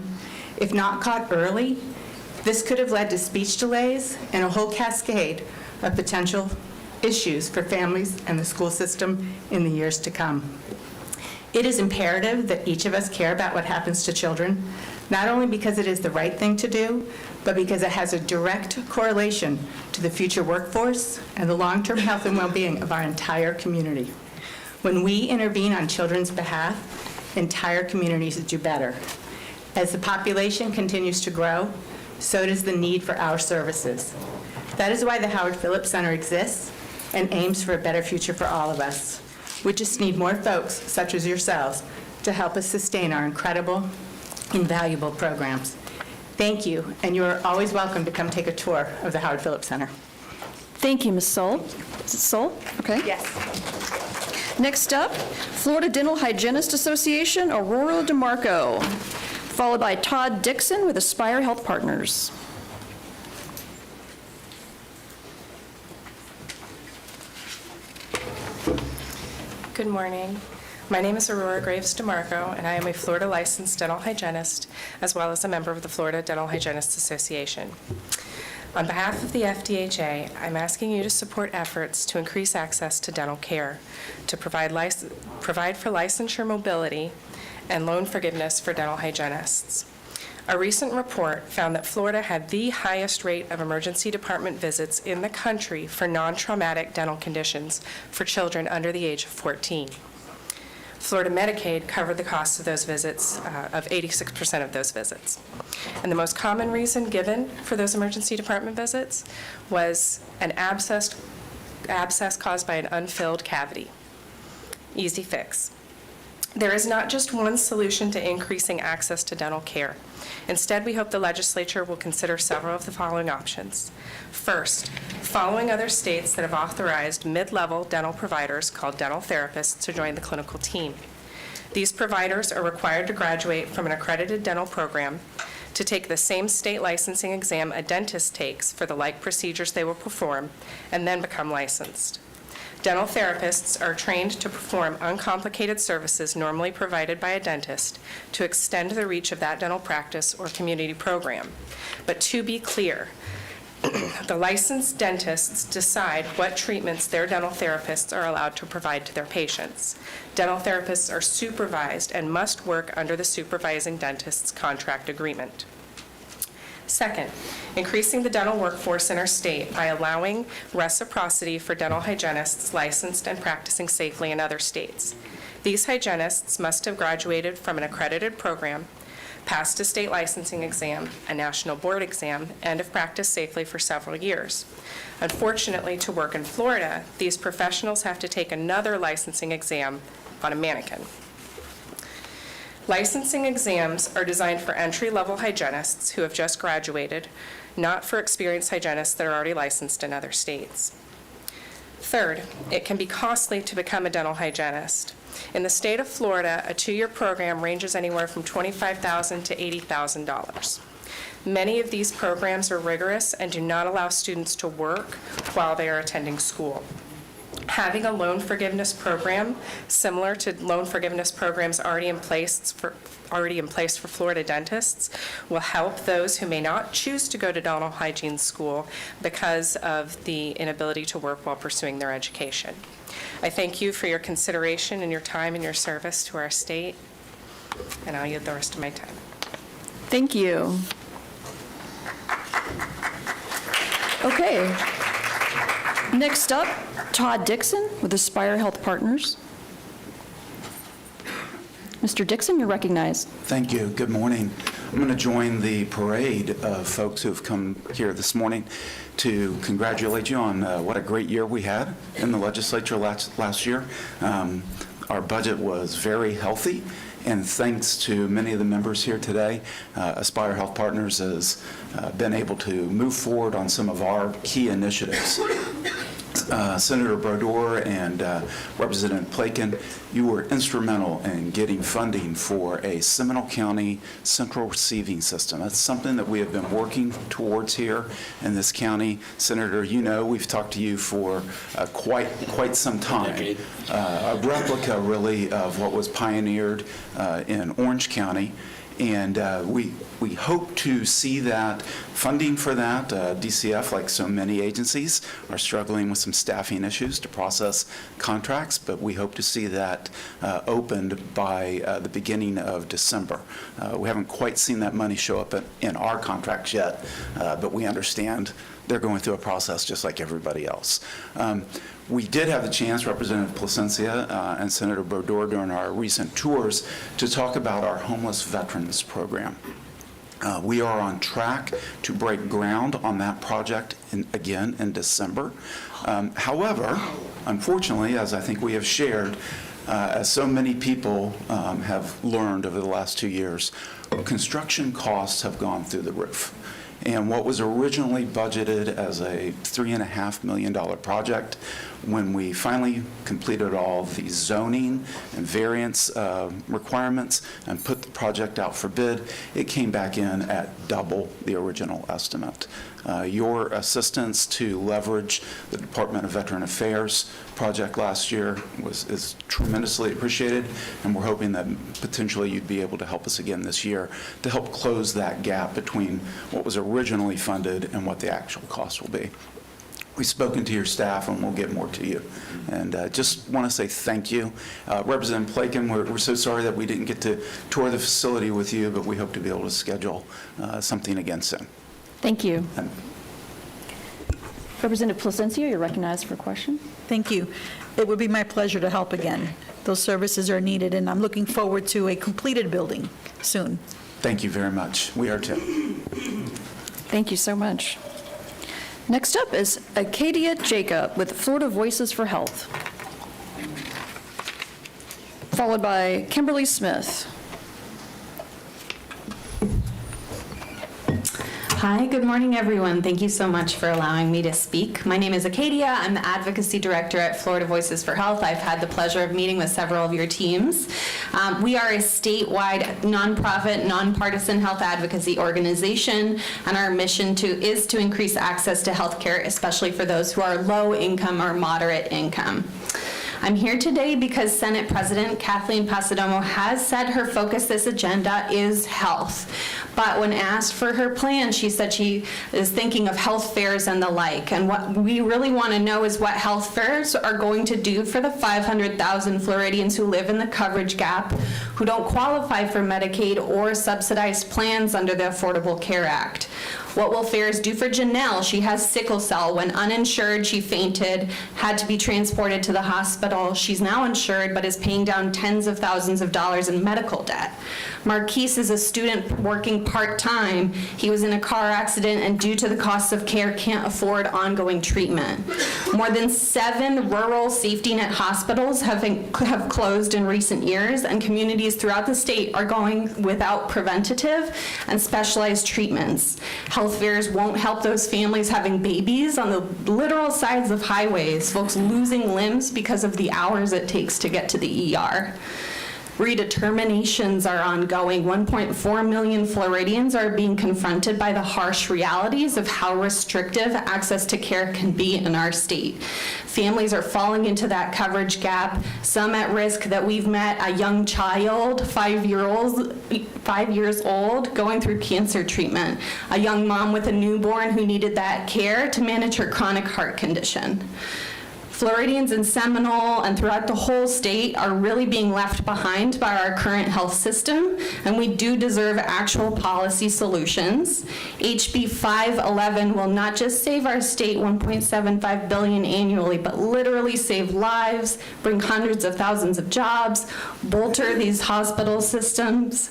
If not caught early, this could have led to speech delays and a whole cascade of potential issues for families and the school system in the years to come. It is imperative that each of us care about what happens to children, not only because it is the right thing to do, but because it has a direct correlation to the future workforce and the long-term health and well-being of our entire community. When we intervene on children's behalf, entire communities do better. As the population continues to grow, so does the need for our services. That is why the Howard Phillips Center exists and aims for a better future for all of us. We just need more folks, such as yourselves, to help us sustain our incredible, invaluable programs. Thank you, and you are always welcome to come take a tour of the Howard Phillips Center. Thank you, Ms. Soul. Is it Soul? Okay. Yes. Next up, Florida Dental Hygienist Association, Aurora DeMarco, followed by Todd Dixon with Aspire Health Partners. Good morning. My name is Aurora Graves DeMarco, and I am a Florida licensed dental hygienist, as well as a member of the Florida Dental Hygienists Association. On behalf of the FDHA, I'm asking you to support efforts to increase access to dental care, to provide for licensure mobility and loan forgiveness for dental hygienists. A recent report found that Florida had the highest rate of emergency department visits in the country for non-traumatic dental conditions for children under the age of 14. Florida Medicaid covered the cost of those visits, of 86% of those visits. And the most common reason given for those emergency department visits was an abscess caused by an unfilled cavity. Easy fix. There is not just one solution to increasing access to dental care. Instead, we hope the legislature will consider several of the following options. First, following other states that have authorized mid-level dental providers called dental therapists to join the clinical team. These providers are required to graduate from an accredited dental program, to take the same state licensing exam a dentist takes for the like procedures they will perform, and then become licensed. Dental therapists are trained to perform uncomplicated services normally provided by a dentist to extend the reach of that dental practice or community program. But to be clear, the licensed dentists decide what treatments their dental therapists are allowed to provide to their patients. Dental therapists are supervised and must work under the supervising dentist's contract agreement. Second, increasing the dental workforce in our state by allowing reciprocity for dental hygienists licensed and practicing safely in other states. These hygienists must have graduated from an accredited program, passed a state licensing exam, a national board exam, and have practiced safely for several years. Unfortunately, to work in Florida, these professionals have to take another licensing exam on a mannequin. Licensing exams are designed for entry-level hygienists who have just graduated, not for experienced hygienists that are already licensed in other states. Third, it can be costly to become a dental hygienist. In the state of Florida, a 2-year program ranges anywhere from $25,000 to $80,000. Many of these programs are rigorous and do not allow students to work while they are attending school. Having a loan forgiveness program similar to loan forgiveness programs already in place for Florida dentists will help those who may not choose to go to dental hygiene school because of the inability to work while pursuing their education. I thank you for your consideration and your time and your service to our state, and I'll yield the rest of my time. Thank you. Okay. Next up, Todd Dixon with Aspire Health Partners. Mr. Dixon, you're recognized. Thank you. Good morning. I'm going to join the parade of folks who have come here this morning to congratulate you on what a great year we had in the legislature last year. Our budget was very healthy, and thanks to many of the members here today, Aspire Health Partners has been able to move forward on some of our key initiatives. Senator Brodeur and Representative Plakin, you were instrumental in getting funding for a Seminole County central receiving system. That's something that we have been working towards here in this county. Senator, you know, we've talked to you for quite some time. A replica, really, of what was pioneered in Orange County. And we hope to see that funding for that. DCF, like so many agencies, are struggling with some staffing issues to process contracts, but we hope to see that opened by the beginning of December. We haven't quite seen that money show up in our contracts yet, but we understand they're going through a process just like everybody else. We did have the chance, Representative Placencia and Senator Brodeur, during our recent tours, to talk about our homeless veterans program. We are on track to break ground on that project again in December. However, unfortunately, as I think we have shared, as so many people have learned over the last 2 years, construction costs have gone through the roof. And what was originally budgeted as a $3.5 million project, when we finally completed all the zoning and variance requirements and put the project out for bid, it came back in at double the original estimate. Your assistance to leverage the Department of Veteran Affairs project last year is tremendously appreciated, and we're hoping that potentially you'd be able to help us again this year to help close that gap between what was originally funded and what the actual cost will be. We've spoken to your staff, and we'll get more to you. And just want to say thank you. Representative Plakin, we're so sorry that we didn't get to tour the facility with you, but we hope to be able to schedule something again soon. Thank you. Representative Placencia, you're recognized for a question. Thank you. It would be my pleasure to help again. Those services are needed, and I'm looking forward to a completed building soon. Thank you very much. We are too. Thank you so much. Next up is Acadia Jacob with Florida Voices for Health, followed by Kimberly Smith. Hi, good morning, everyone. Thank you so much for allowing me to speak. My name is Acadia. I'm the Advocacy Director at Florida Voices for Health. I've had the pleasure of meeting with several of your teams. We are a statewide, nonprofit, nonpartisan health advocacy organization, and our mission is to increase access to health care, especially for those who are low income or moderate income. I'm here today because Senate President Kathleen Passidomo has said her focus this agenda is health. But when asked for her plan, she said she is thinking of health fairs and the like. And what we really want to know is what health fairs are going to do for the 500,000 Floridians who live in the coverage gap, who don't qualify for Medicaid or subsidized plans under the Affordable Care Act. What will fairs do for Janelle? She has sickle cell. When uninsured, she fainted, had to be transported to the hospital. She's now insured, but is paying down tens of thousands of dollars in medical debt. Marquise is a student working part-time. He was in a car accident and due to the cost of care can't afford ongoing treatment. More than 7 rural safety net hospitals have closed in recent years, and communities throughout the state are going without preventative and specialized treatments. Health fairs won't help those families having babies on the literal sides of highways, folks losing limbs because of the hours it takes to get to the ER. Redeterminations are ongoing. 1.4 million Floridians are being confronted by the harsh realities of how restrictive access to care can be in our state. Families are falling into that coverage gap, some at risk that we've met, a young child, 5 years old, going through cancer treatment, a young mom with a newborn who needed that care to manage her chronic heart condition. Floridians in Seminole and throughout the whole state are really being left behind by our current health system, and we do deserve actual policy solutions. HB 511 will not just save our state $1.75 billion annually, but literally save lives, bring hundreds of thousands of jobs, bolster these hospital systems,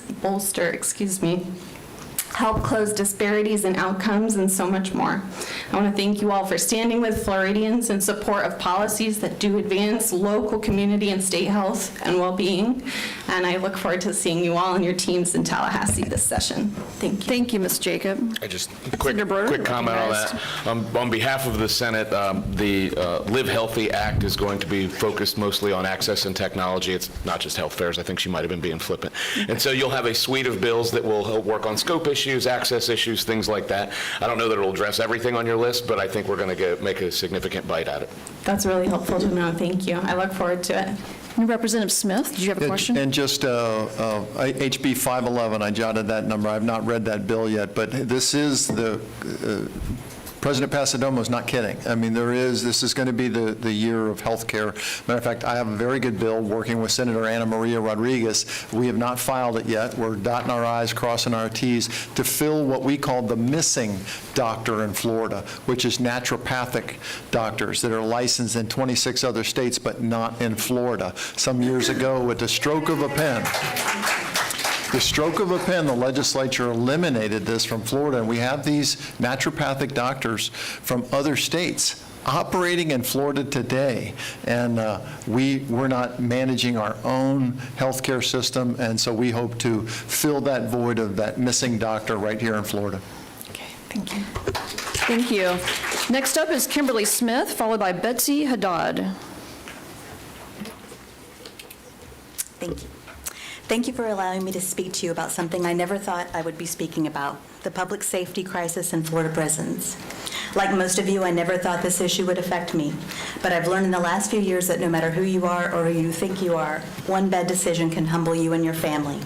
help close disparities in outcomes, and so much more. I want to thank you all for standing with Floridians in support of policies that do advance local, community, and state health and well-being. and I look forward to seeing you all and your teams in Tallahassee this session. Thank you. Thank you, Ms. Jacob. I just, quick comment on that. On behalf of the Senate, the Live Healthy Act is going to be focused mostly on access and technology. It's not just health fairs. I think she might have been being flippant. And so you'll have a suite of bills that will help work on scope issues, access issues, things like that. I don't know that it'll address everything on your list, but I think we're going to make a significant bite at it. That's really helpful to know. Thank you. I look forward to it. Representative Smith, did you have a question? And just HB 511, I jotted that number. I've not read that bill yet, but this is the President Pasadomo is not kidding. I mean, this is going to be the year of health care. Matter of fact, I have a very good bill working with Senator Ana Maria Rodriguez. We have not filed it yet. We're dotting our I's, crossing our T's to fill what we call the missing doctor in Florida, which is naturopathic doctors that are licensed in 26 other states, but not in Florida. Some years ago, with the stroke of a pen, the legislature eliminated this from Florida, and we have these naturopathic doctors from other states operating in Florida today, and we're not managing our own healthcare system, and so we hope to fill that void of that missing doctor right here in Florida. Okay, thank you. Thank you. Next up is Kimberly Smith, followed by Betsy Haddad. Thank you. Thank you for allowing me to speak to you about something I never thought I would be speaking about, the public safety crisis in Florida prisons. Like most of you, I never thought this issue would affect me, but I've learned in the last few years that no matter who you are or who you think you are, one bad decision can humble you and your family.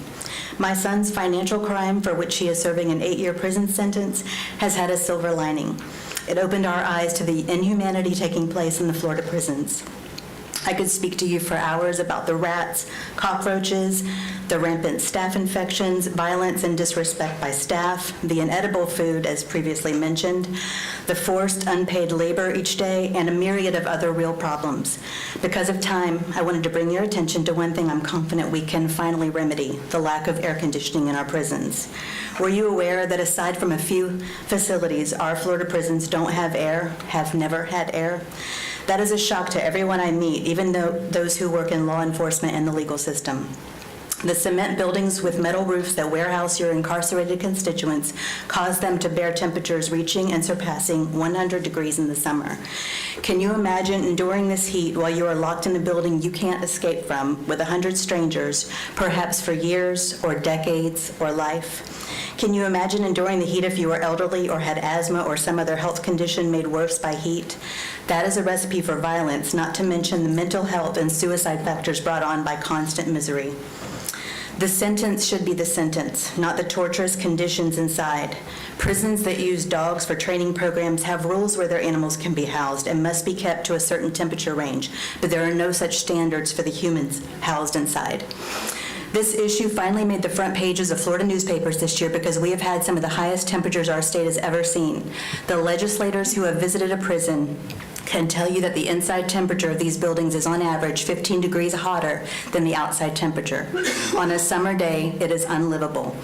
My son's financial crime, for which he is serving an 8-year prison sentence, has had a silver lining. It opened our eyes to the inhumanity taking place in the Florida prisons. I could speak to you for hours about the rats, cockroaches, the rampant staph infections, violence and disrespect by staff, the inedible food, as previously mentioned, the forced unpaid labor each day, and a myriad of other real problems. Because of time, I wanted to bring your attention to one thing I'm confident we can finally remedy, the lack of air conditioning in our prisons. Were you aware that aside from a few facilities, our Florida prisons don't have air, have never had air? That is a shock to everyone I meet, even those who work in law enforcement and the legal system. The cement buildings with metal roofs that warehouse your incarcerated constituents cause them to bear temperatures reaching and surpassing 100 degrees in the summer. Can you imagine enduring this heat while you are locked in a building you can't escape from with 100 strangers, perhaps for years or decades or life? Can you imagine enduring the heat if you were elderly or had asthma or some other health condition made worse by heat? That is a recipe for violence, not to mention the mental health and suicide factors brought on by constant misery. The sentence should be the sentence, not the torturous conditions inside. Prisons that use dogs for training programs have rules where their animals can be housed and must be kept to a certain temperature range, but there are no such standards for the humans housed inside. This issue finally made the front pages of Florida newspapers this year because we have had some of the highest temperatures our state has ever seen. The legislators who have visited a prison can tell you that the inside temperature of these buildings is on average 15 degrees hotter than the outside temperature. On a summer day, it is unlivable.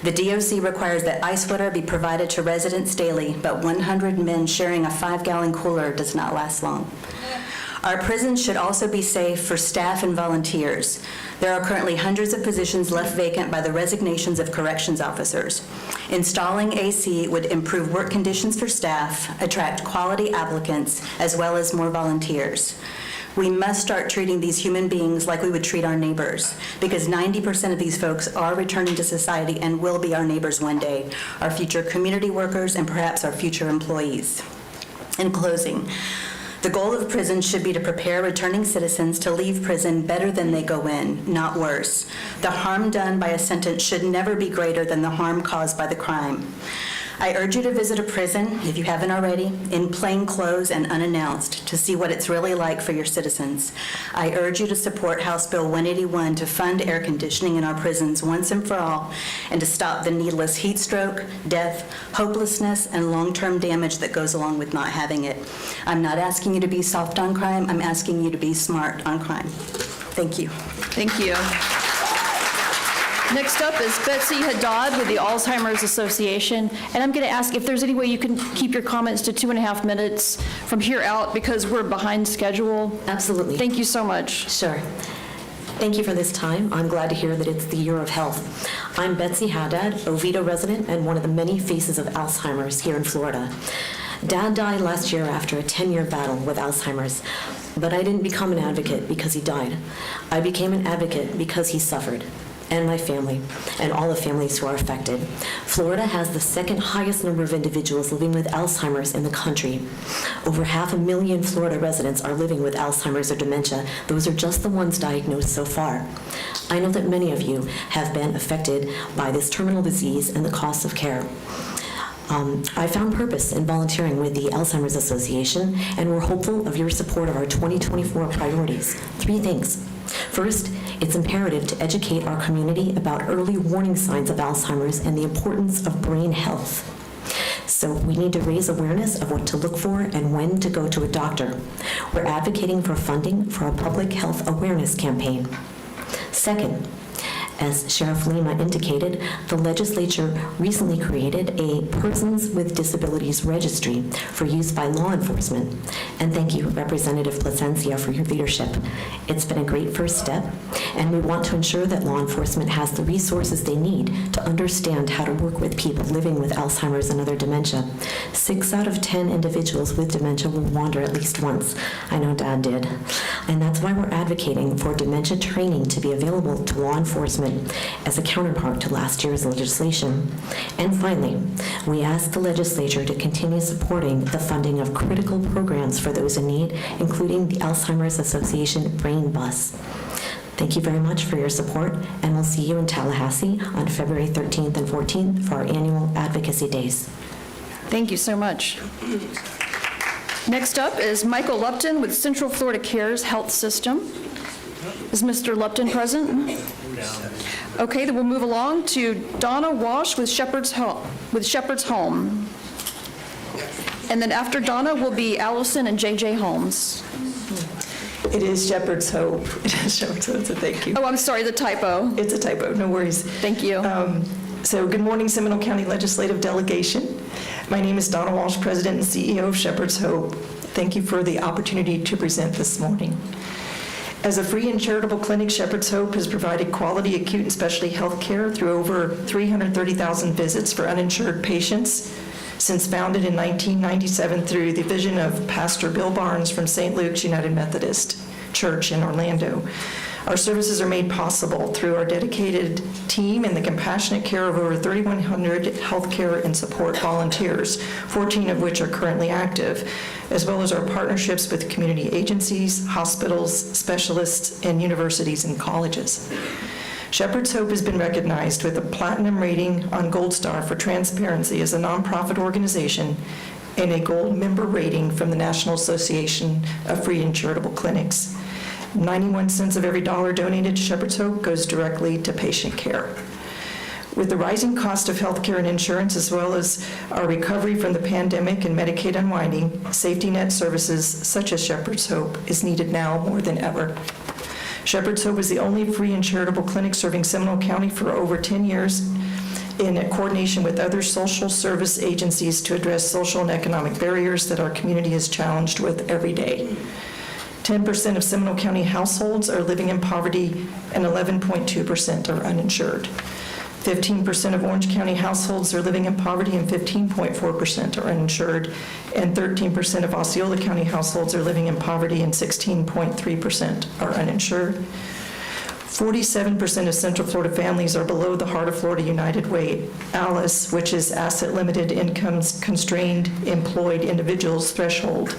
The DOC requires that ice water be provided to residents daily, but 100 men sharing a 5-gallon cooler does not last long. Our prisons should also be safe for staff and volunteers. There are currently hundreds of positions left vacant by the resignations of corrections officers. Installing AC would improve work conditions for staff, attract quality applicants, as well as more volunteers. We must start treating these human beings like we would treat our neighbors, because 90% of these folks are returning to society and will be our neighbors one day, our future community workers, and perhaps our future employees. In closing, the goal of prison should be to prepare returning citizens to leave prison better than they go in, not worse. The harm done by a sentence should never be greater than the harm caused by the crime. I urge you to visit a prison, if you haven't already, in plain clothes and unannounced, to see what it's really like for your citizens. I urge you to support House Bill 181 to fund air conditioning in our prisons once and for all, and to stop the needless heat stroke, death, hopelessness, and long-term damage that goes along with not having it. I'm not asking you to be soft on crime, I'm asking you to be smart on crime. Thank you. Thank you. Next up is Betsy Haddad with the Alzheimer's Association. And I'm going to ask if there's any way you can keep your comments to 2.5 minutes from here out because we're behind schedule. Absolutely. Thank you so much. Sure. Thank you for this time. I'm glad to hear that it's the year of health. I'm Betsy Haddad, Oviedo resident and one of the many faces of Alzheimer's here in Florida. Dad died last year after a 10-year battle with Alzheimer's, but I didn't become an advocate because he died. I became an advocate because he suffered, and my family, and all the families who are affected. Florida has the second highest number of individuals living with Alzheimer's in the country. Over 500,000 Florida residents are living with Alzheimer's or dementia. Those are just the ones diagnosed so far. I know that many of you have been affected by this terminal disease and the cost of care. I found purpose in volunteering with the Alzheimer's Association, and we're hopeful of your support of our 2024 priorities. 3 things. First, it's imperative to educate our community about early warning signs of Alzheimer's and the importance of brain health. So we need to raise awareness of what to look for and when to go to a doctor. We're advocating for funding for a public health awareness campaign. Second, as Sheriff Lima indicated, the legislature recently created a Persons with Disabilities Registry for use by law enforcement. And thank you, Representative Plasencia, for your leadership. It's been a great first step, and we want to ensure that law enforcement has the resources they need to understand how to work with people living with Alzheimer's and other dementia. 6 out of 10 individuals with dementia will wander at least once. I know Dad did. And that's why we're advocating for dementia training to be available to law enforcement as a counterpart to last year's legislation. And finally, we ask the legislature to continue supporting the funding of critical programs for those in need, including the Alzheimer's Association Brain Bus. Thank you very much for your support, and we'll see you in Tallahassee on February 13th and 14th for our annual Advocacy Days. Thank you so much. Next up is Michael Lupton with Central Florida Cares Health System. Is Mr. Lupton present? Okay, then we'll move along to Donna Walsh with Shepherd's Home. And then after Donna will be Allison and J.J. Holmes. It is Shepherd's Hope. It is Shepherd's Hope, so thank you. Oh, I'm sorry, the typo. It's a typo, no worries. Thank you. So good morning, Seminole County Legislative Delegation. My name is Donna Walsh, President and CEO of Shepherd's Hope. Thank you for the opportunity to present this morning. As a free and charitable clinic, Shepherd's Hope has provided quality acute and specialty health care through over 330,000 visits for uninsured patients since founded in 1997 through the vision of Pastor Bill Barnes from St. Luke's United Methodist Church in Orlando. Our services are made possible through our dedicated team and the compassionate care of over 3,100 healthcare and support volunteers, 14 of which are currently active, as well as our partnerships with community agencies, hospitals, specialists, and universities and colleges. Shepherd's Hope has been recognized with a platinum rating on Gold Star for transparency as a nonprofit organization and a gold member rating from the National Association of Free and Charitable Clinics. 91 cents of every dollar donated to Shepherd's Hope goes directly to patient care. With the rising cost of healthcare and insurance, as well as our recovery from the pandemic and Medicaid unwinding, safety net services such as Shepherd's Hope is needed now more than ever. Shepherd's Hope is the only free and charitable clinic serving Seminole County for over 10 years in coordination with other social service agencies to address social and economic barriers that our community is challenged with every day. 10% of Seminole County households are living in poverty and 11.2% are uninsured. 15% of Orange County households are living in poverty and 15.4% are uninsured, and 13% of Osceola County households are living in poverty and 16.3% are uninsured. 47% of Central Florida families are below the Heart of Florida United Way, ALICE, which is Asset Limited Incomes Constrained Employed Individuals threshold,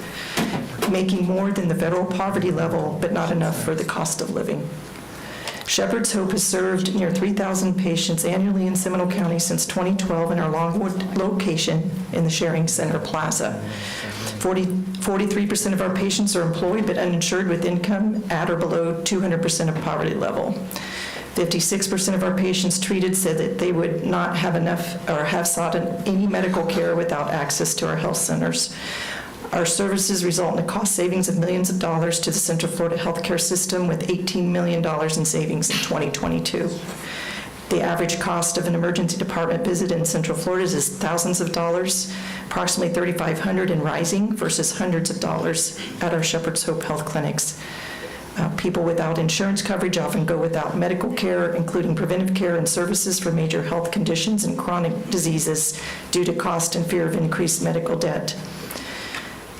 making more than the federal poverty level, but not enough for the cost of living. Shepherd's Hope has served near 3,000 patients annually in Seminole County since 2012 in our Longwood location in the Sharing Center Plaza. 43% of our patients are employed but uninsured with income at or below 200% of poverty level. 56% of our patients treated said that they would not have enough or have sought any medical care without access to our health centers. Our services result in a cost savings of millions of dollars to the Central Florida healthcare system, with $18 million in savings in 2022. The average cost of an emergency department visit in Central Florida is thousands of dollars, approximately $3,500 and rising, versus hundreds of dollars at our Shepherd's Hope Health clinics. People without insurance coverage often go without medical care, including preventive care and services for major health conditions and chronic diseases due to cost and fear of increased medical debt.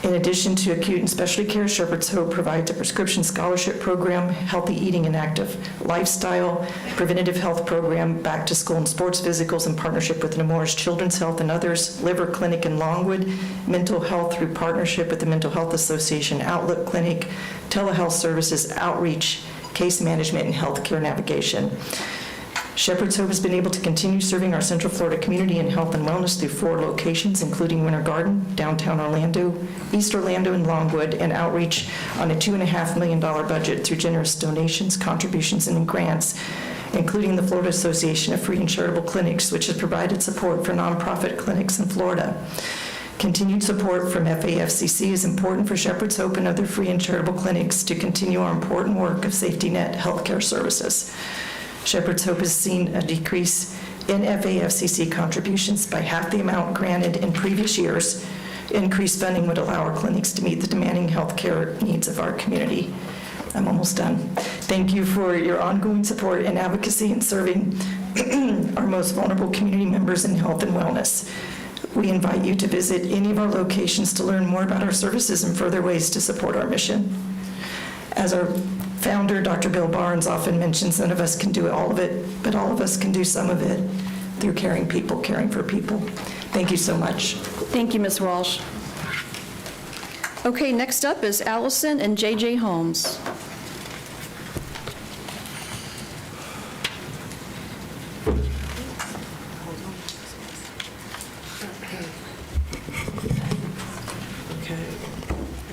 In addition to acute and specialty care, Shepherd's Hope provides a prescription scholarship program, healthy eating and active lifestyle, preventative health program, back to school and sports physicals in partnership with Nemours Children's Health and others, liver clinic in Longwood, mental health through partnership with the Mental Health Association Outlook Clinic, telehealth services, outreach, case management, and healthcare navigation. Shepherd's Hope has been able to continue serving our Central Florida community in health and wellness through 4 locations, including Winter Garden, downtown Orlando, East Orlando, and Longwood, and outreach on a $2.5 million budget through generous donations, contributions, and grants, including the Florida Association of Free and Charitable Clinics, which has provided support for nonprofit clinics in Florida. Continued support from FAFCC is important for Shepherd's Hope and other free and charitable clinics to continue our important work of safety net healthcare services. Shepherd's Hope has seen a decrease in FAFCC contributions by half the amount granted in previous years. Increased funding would allow our clinics to meet the demanding health care needs of our community. I'm almost done. Thank you for your ongoing support and advocacy in serving our most vulnerable community members in health and wellness. We invite you to visit any of our locations to learn more about our services and further ways to support our mission. As our founder, Dr. Bill Barnes, often mentions, none of us can do all of it, but all of us can do some of it through caring people, caring for people. Thank you so much. Thank you, Ms. Walsh. Okay, next up is Allison and J.J. Holmes. Okay, I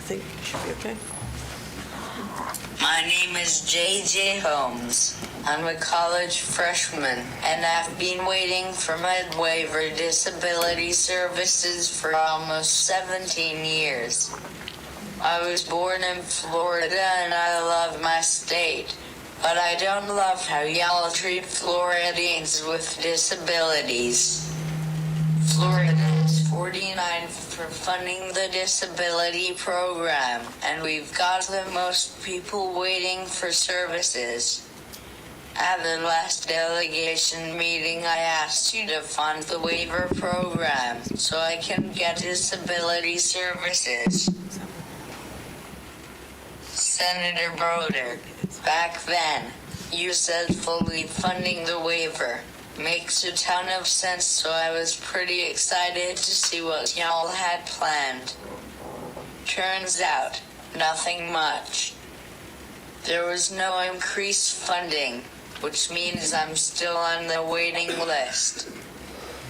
think it should be okay. My name is J.J. Holmes. I'm a college freshman, and I've been waiting for my waiver disability services for almost 17 years. I was born in Florida, and I love my state, but I don't love how y'all treat Floridians with disabilities. Florida is 49 for funding the disability program, and we've got the most people waiting for services. At the last delegation meeting, I asked you to fund the waiver program so I can get disability services. Senator Broder, back then, you said fully funding the waiver makes a ton of sense, so I was pretty excited to see what y'all had planned. Turns out, nothing much. There was no increased funding, which means I'm still on the waiting list.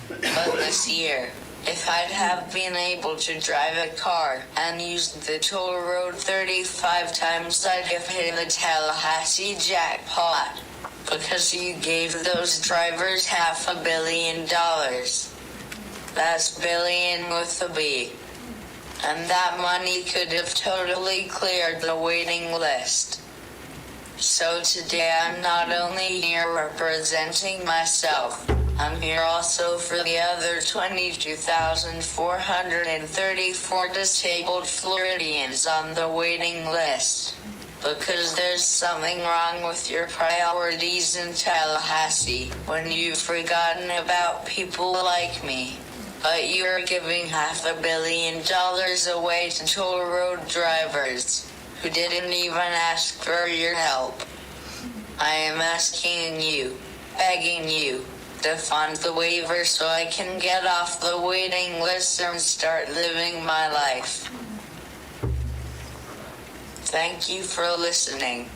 But this year, if I'd have been able to drive a car and used the toll road 35 times, I'd have hit the Tallahassee jackpot. Because you gave those drivers $500 million. That's billion with a B. And that money could have totally cleared the waiting list. So today I'm not only here representing myself, I'm here also for the other 22,434 disabled Floridians on the waiting list. Because there's something wrong with your priorities in Tallahassee when you've forgotten about people like me. But you're giving $500 million away to toll road drivers who didn't even ask for your help. I am asking you, begging you, to fund the waiver so I can get off the waiting list and start living my life. Thank you for listening.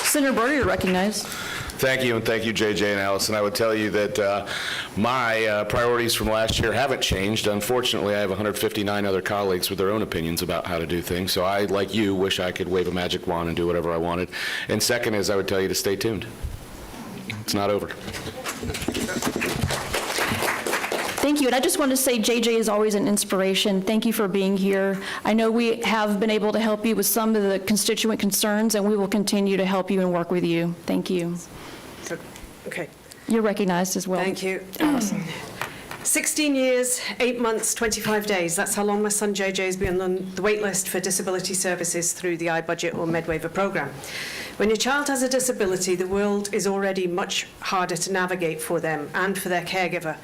Senator Broder, you're recognized. Thank you, and thank you, JJ and Allison. I would tell you that my priorities from last year haven't changed. Unfortunately, I have 159 other colleagues with their own opinions about how to do things, so I, like you, wish I could wave a magic wand and do whatever I wanted. And second is I would tell you to stay tuned. It's not over. Thank you, and I just want to say JJ is always an inspiration. Thank you for being here. I know we have been able to help you with some of the constituent concerns, and we will continue to help you and work with you. Thank you. Okay. You're recognized as well. Thank you, Allison. 16 years, 8 months, 25 days. That's how long my son JJ has been on the wait list for disability services through the iBudget or MedWaiver program. When your child has a disability, the world is already much harder to navigate for them and for their caregiver.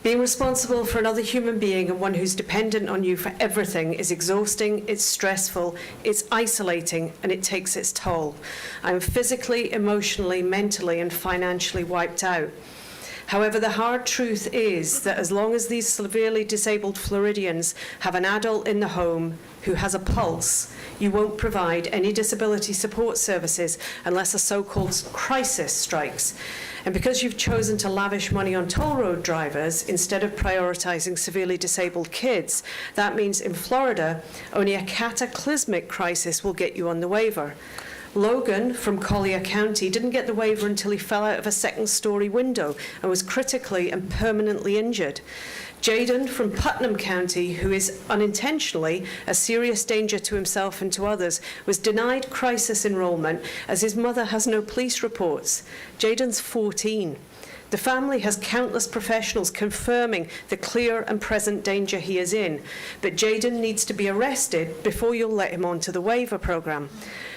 Being responsible for another human being and one who's dependent on you for everything is exhausting, it's stressful, it's isolating, and it takes its toll. I'm physically, emotionally, mentally, and financially wiped out. However, the hard truth is that as long as these severely disabled Floridians have an adult in the home who has a pulse, you won't provide any disability support services unless a so-called crisis strikes. And because you've chosen to lavish money on toll road drivers instead of prioritizing severely disabled kids, that means in Florida, only a cataclysmic crisis will get you on the waiver. Logan from Collier County didn't get the waiver until he fell out of a second-story window and was critically and permanently injured. Jaden from Putnam County, who is unintentionally a serious danger to himself and to others, was denied crisis enrollment as his mother has no police reports. Jaden's 14. The family has countless professionals confirming the clear and present danger he is in, but Jaden needs to be arrested before you'll let him onto the waiver program.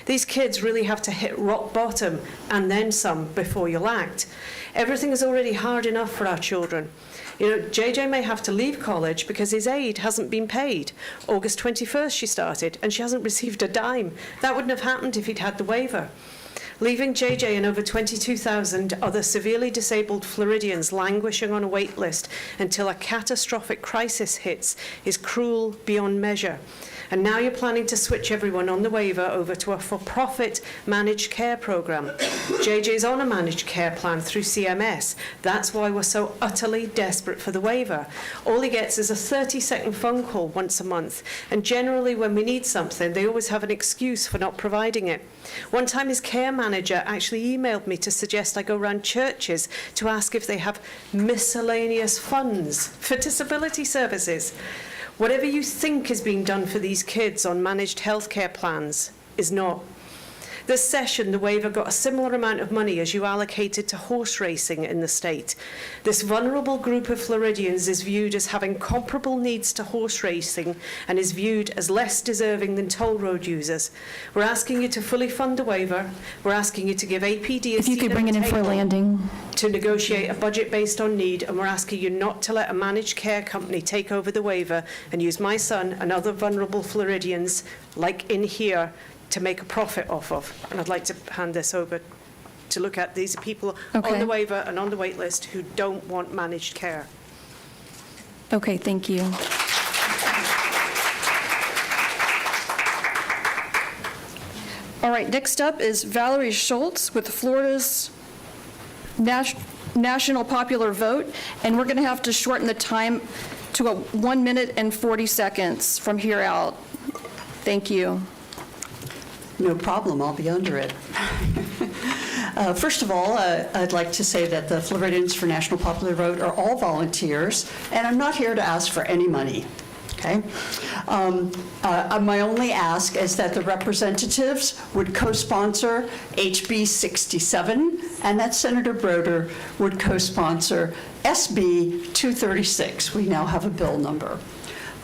These kids really have to hit rock bottom and then some before you'll act. Everything is already hard enough for our children. You know, JJ may have to leave college because his aid hasn't been paid. August 21st she started, and she hasn't received a dime. That wouldn't have happened if he'd had the waiver. Leaving JJ and over 22,000 other severely disabled Floridians languishing on a wait list until a catastrophic crisis hits is cruel beyond measure. And now you're planning to switch everyone on the waiver over to a for-profit managed care program. JJ's on a managed care plan through CMS. That's why we're so utterly desperate for the waiver. All he gets is a 30-second phone call once a month. And generally when we need something, they always have an excuse for not providing it. One time his care manager actually emailed me to suggest I go around churches to ask if they have miscellaneous funds for disability services. Whatever you think is being done for these kids on managed healthcare plans is not. This session, the waiver got a similar amount of money as you allocated to horse racing in the state. This vulnerable group of Floridians is viewed as having comparable needs to horse racing and is viewed as less deserving than toll road users. We're asking you to fully fund the waiver. We're asking you to give APD a If you could bring it in for a landing. To negotiate a budget based on need, and we're asking you not to let a managed care company take over the waiver and use my son and other vulnerable Floridians, like in here, to make a profit off of. And I'd like to hand this over to look at these people on the waiver and on the wait list who don't want managed care. Okay, thank you. All right, next up is Valerie Schultz with Florida's National Popular Vote, and we're going to have to shorten the time to 1 minute and 40 seconds from here out. Thank you. No problem, I'll be under it. First of all, I'd like to say that the Floridians for National Popular Vote are all volunteers, and I'm not here to ask for any money, okay? My only ask is that the representatives would co-sponsor HB 67, and that Senator Broder would co-sponsor SB 236. We now have a bill number.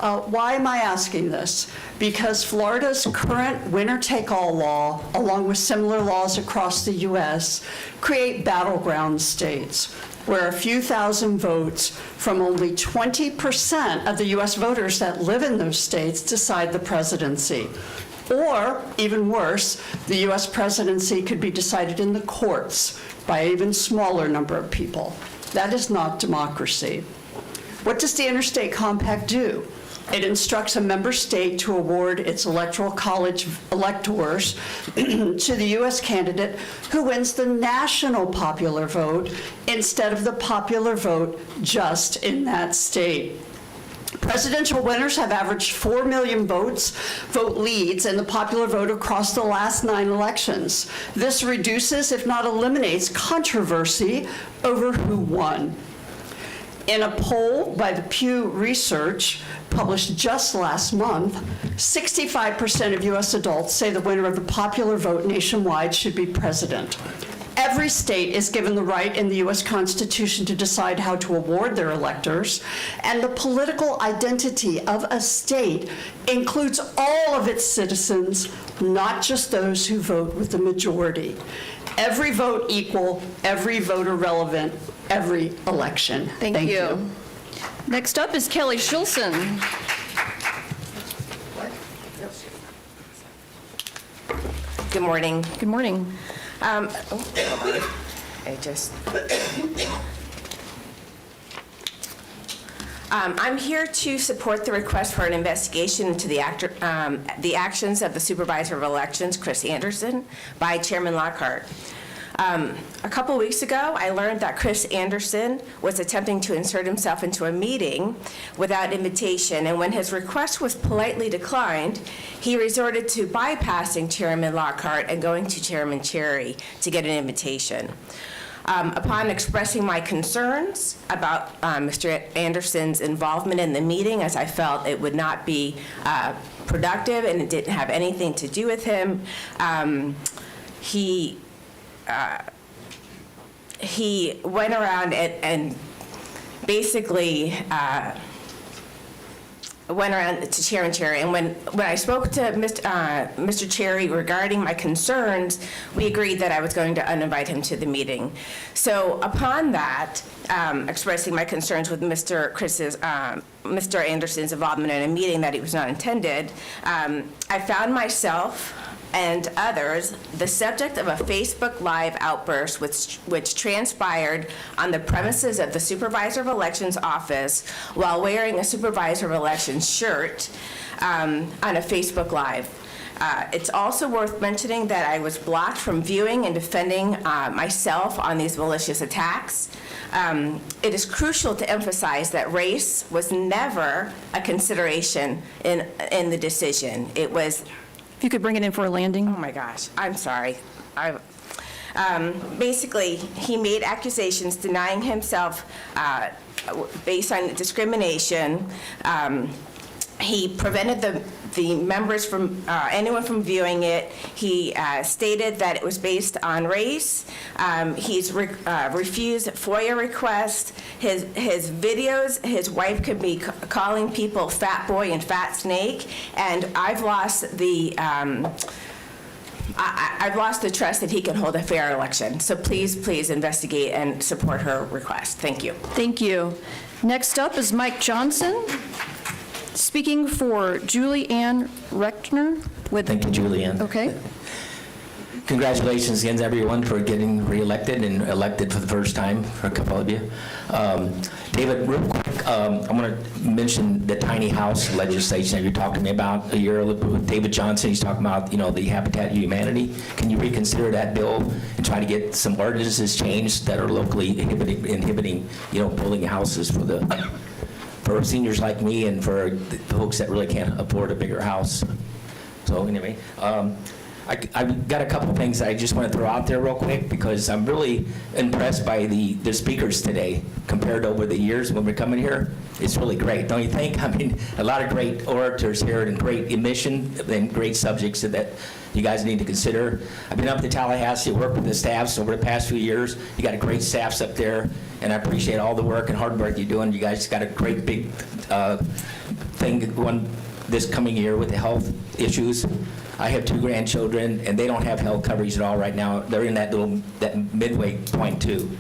Why am I asking this? Because Florida's current winner-take-all law, along with similar laws across the U.S., create battleground states where a few thousand votes from only 20% of the U.S. voters that live in those states decide the presidency. Or, even worse, the U.S. presidency could be decided in the courts by an even smaller number of people. That is not democracy. What does the Interstate Compact do? It instructs a member state to award its electoral college electors to the U.S. candidate who wins the national popular vote instead of the popular vote just in that state. Presidential winners have averaged 4 million vote leads in the popular vote across the last 9 elections. This reduces, if not eliminates, controversy over who won. In a poll by the Pew Research, published just last month, 65% of U.S. adults say the winner of the popular vote nationwide should be president. Every state is given the right in the U.S. Constitution to decide how to award their electors, and the political identity of a state includes all of its citizens, not just those who vote with the majority. Every vote equal, every voter relevant, every election. Thank you. Next up is Kelly Shulson. Good morning. Good morning. I'm here to support the request for an investigation into the actions of the Supervisor of Elections, Chris Anderson, by Chairman Lockhart. A couple weeks ago, I learned that Chris Anderson was attempting to insert himself into a meeting without invitation, and when his request was politely declined, he resorted to bypassing Chairman Lockhart and going to Chairman Cherry to get an invitation. Upon expressing my concerns about Mr. Anderson's involvement in the meeting, as I felt it would not be productive and it didn't have anything to do with him, he went around and basically went around to Chairman Cherry, and when I spoke to Mr. Cherry regarding my concerns, we agreed that I was going to uninvite him to the meeting. So upon that, expressing my concerns with Mr. Anderson's involvement in a meeting that he was not intended, I found myself and others the subject of a Facebook Live outburst which transpired on the premises of the Supervisor of Elections office while wearing a Supervisor of Elections shirt on a Facebook Live. It's also worth mentioning that I was blocked from viewing and defending myself on these malicious attacks. It is crucial to emphasize that race was never a consideration in the decision. It was. If you could bring it in for a landing. Oh my gosh, I'm sorry. Basically, he made accusations denying himself based on discrimination. He prevented the members from, anyone from viewing it. He stated that it was based on race. He's refused FOIA requests. His videos, his wife could be calling people fat boy and fat snake, and I've lost the I've lost the trust that he can hold a fair election. So please investigate and support her request. Thank you. Thank you. Next up is Mike Johnson, speaking for Julie Ann Rechtner. Thank you, Julie Ann. Okay. Congratulations again, everyone, for getting reelected and elected for the first time for a couple of you. David, real quick, I want to mention the tiny house legislation that you talked to me about a year ago with David Johnson. He's talking about, the Habitat of Humanity. Can you reconsider that bill and try to get some ordinances changed that are locally inhibiting building houses for seniors like me and for the folks that really can't afford a bigger house? So anyway, I've got a couple of things I just want to throw out there real quick because I'm really impressed by the speakers today compared to over the years when we're coming here. It's really great, don't you think? I mean, a lot of great orators here and great emission and great subjects that you guys need to consider. I've been up to Tallahassee, worked with the staffs over the past few years. You got a great staffs up there, and I appreciate all the work and hard work you're doing. You guys got a great big thing going this coming year with the health issues. I have 2 grandchildren, and they don't have health coverage at all right now. They're in that midway point, too.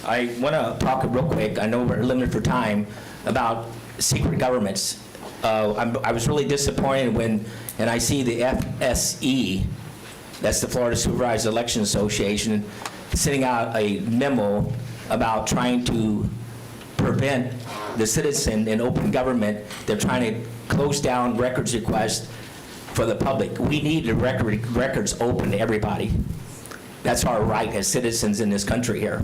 I want to talk real quick, I know we're limited for time, about secret governments. I was really disappointed and I see the FSE, that's the Florida Supervisors Election Association, sending out a memo about trying to prevent the citizen in open government. They're trying to close down records requests for the public. We need the records open to everybody. That's our right as citizens in this country here.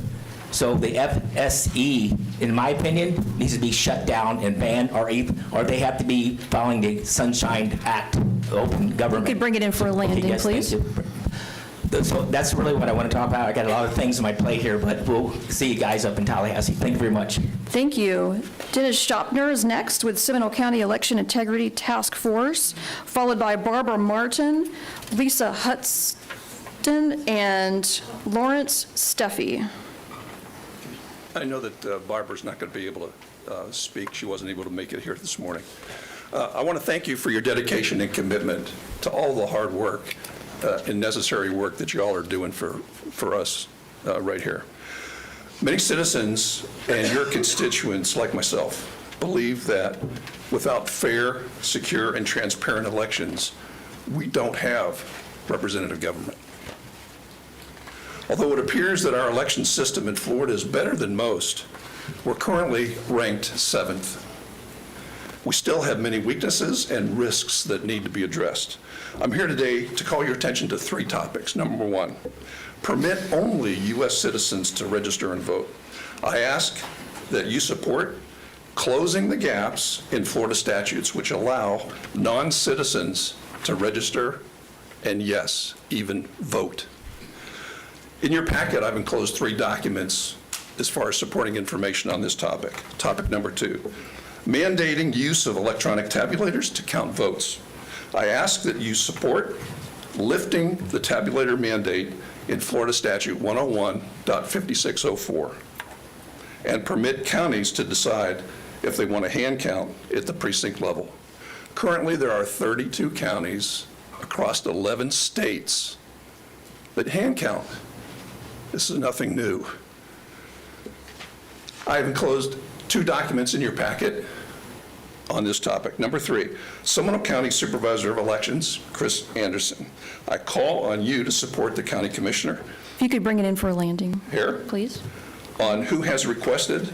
So the FSE, in my opinion, needs to be shut down and banned, or they have to be following the Sunshine Act, open government. You could bring it in for a landing, yes, please. thank you. So that's really what I want to talk about. I got a lot of things on my plate here, but we'll see you guys up in Tallahassee. Thank you very much. Thank you. Dennis Shopner is next with Seminole County Election Integrity Task Force, followed by Barbara Martin, Lisa Houston, and Lawrence Steffi. I know that Barbara's not going to be able to speak. She wasn't able to make it here this morning. I want to thank you for your dedication and commitment to all the hard work and necessary work that you all are doing for us right here. Many citizens and your constituents, like myself, believe that without fair, secure, and transparent elections, we don't have representative government. Although it appears that our election system in Florida is better than most, we're currently ranked 7th. We still have many weaknesses and risks that need to be addressed. I'm here today to call your attention to 3 topics. Number 1, permit only U.S. citizens to register and vote. I ask that you support closing the gaps in Florida statutes which allow non-citizens to register and, yes, even vote. In your packet, I've enclosed 3 documents as far as supporting information on this topic. Topic number 2, mandating use of electronic tabulators to count votes. I ask that you support lifting the tabulator mandate in Florida Statute 101.5604 and permit counties to decide if they want to hand count at the precinct level. Currently, there are 32 counties across 11 states that hand count. This is nothing new. I have enclosed 2 documents in your packet on this topic. Number 3, Seminole County Supervisor of Elections, Chris Anderson. I call on you to support the county commissioner. If you could bring it in for a landing. Here. Please. On who has requested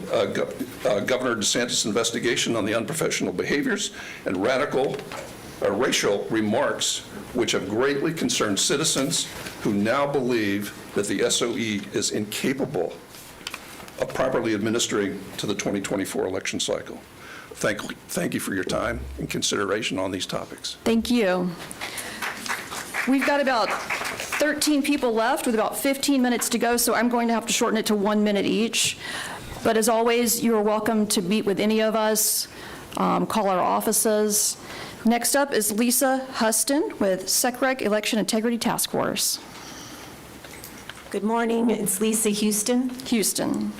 Governor DeSantis' investigation on the unprofessional behaviors and racial remarks which have greatly concerned citizens who now believe that the SOE is incapable of properly administering to the 2024 election cycle. Thank you for your time and consideration on these topics. Thank you. We've got about 13 people left with about 15 minutes to go, so I'm going to have to shorten it to 1 minute each. But as always, you are welcome to meet with any of us, call our offices. Next up is Lisa Huston with SecRec Election Integrity Task Force. Good morning, it's Lisa Houston. Houston.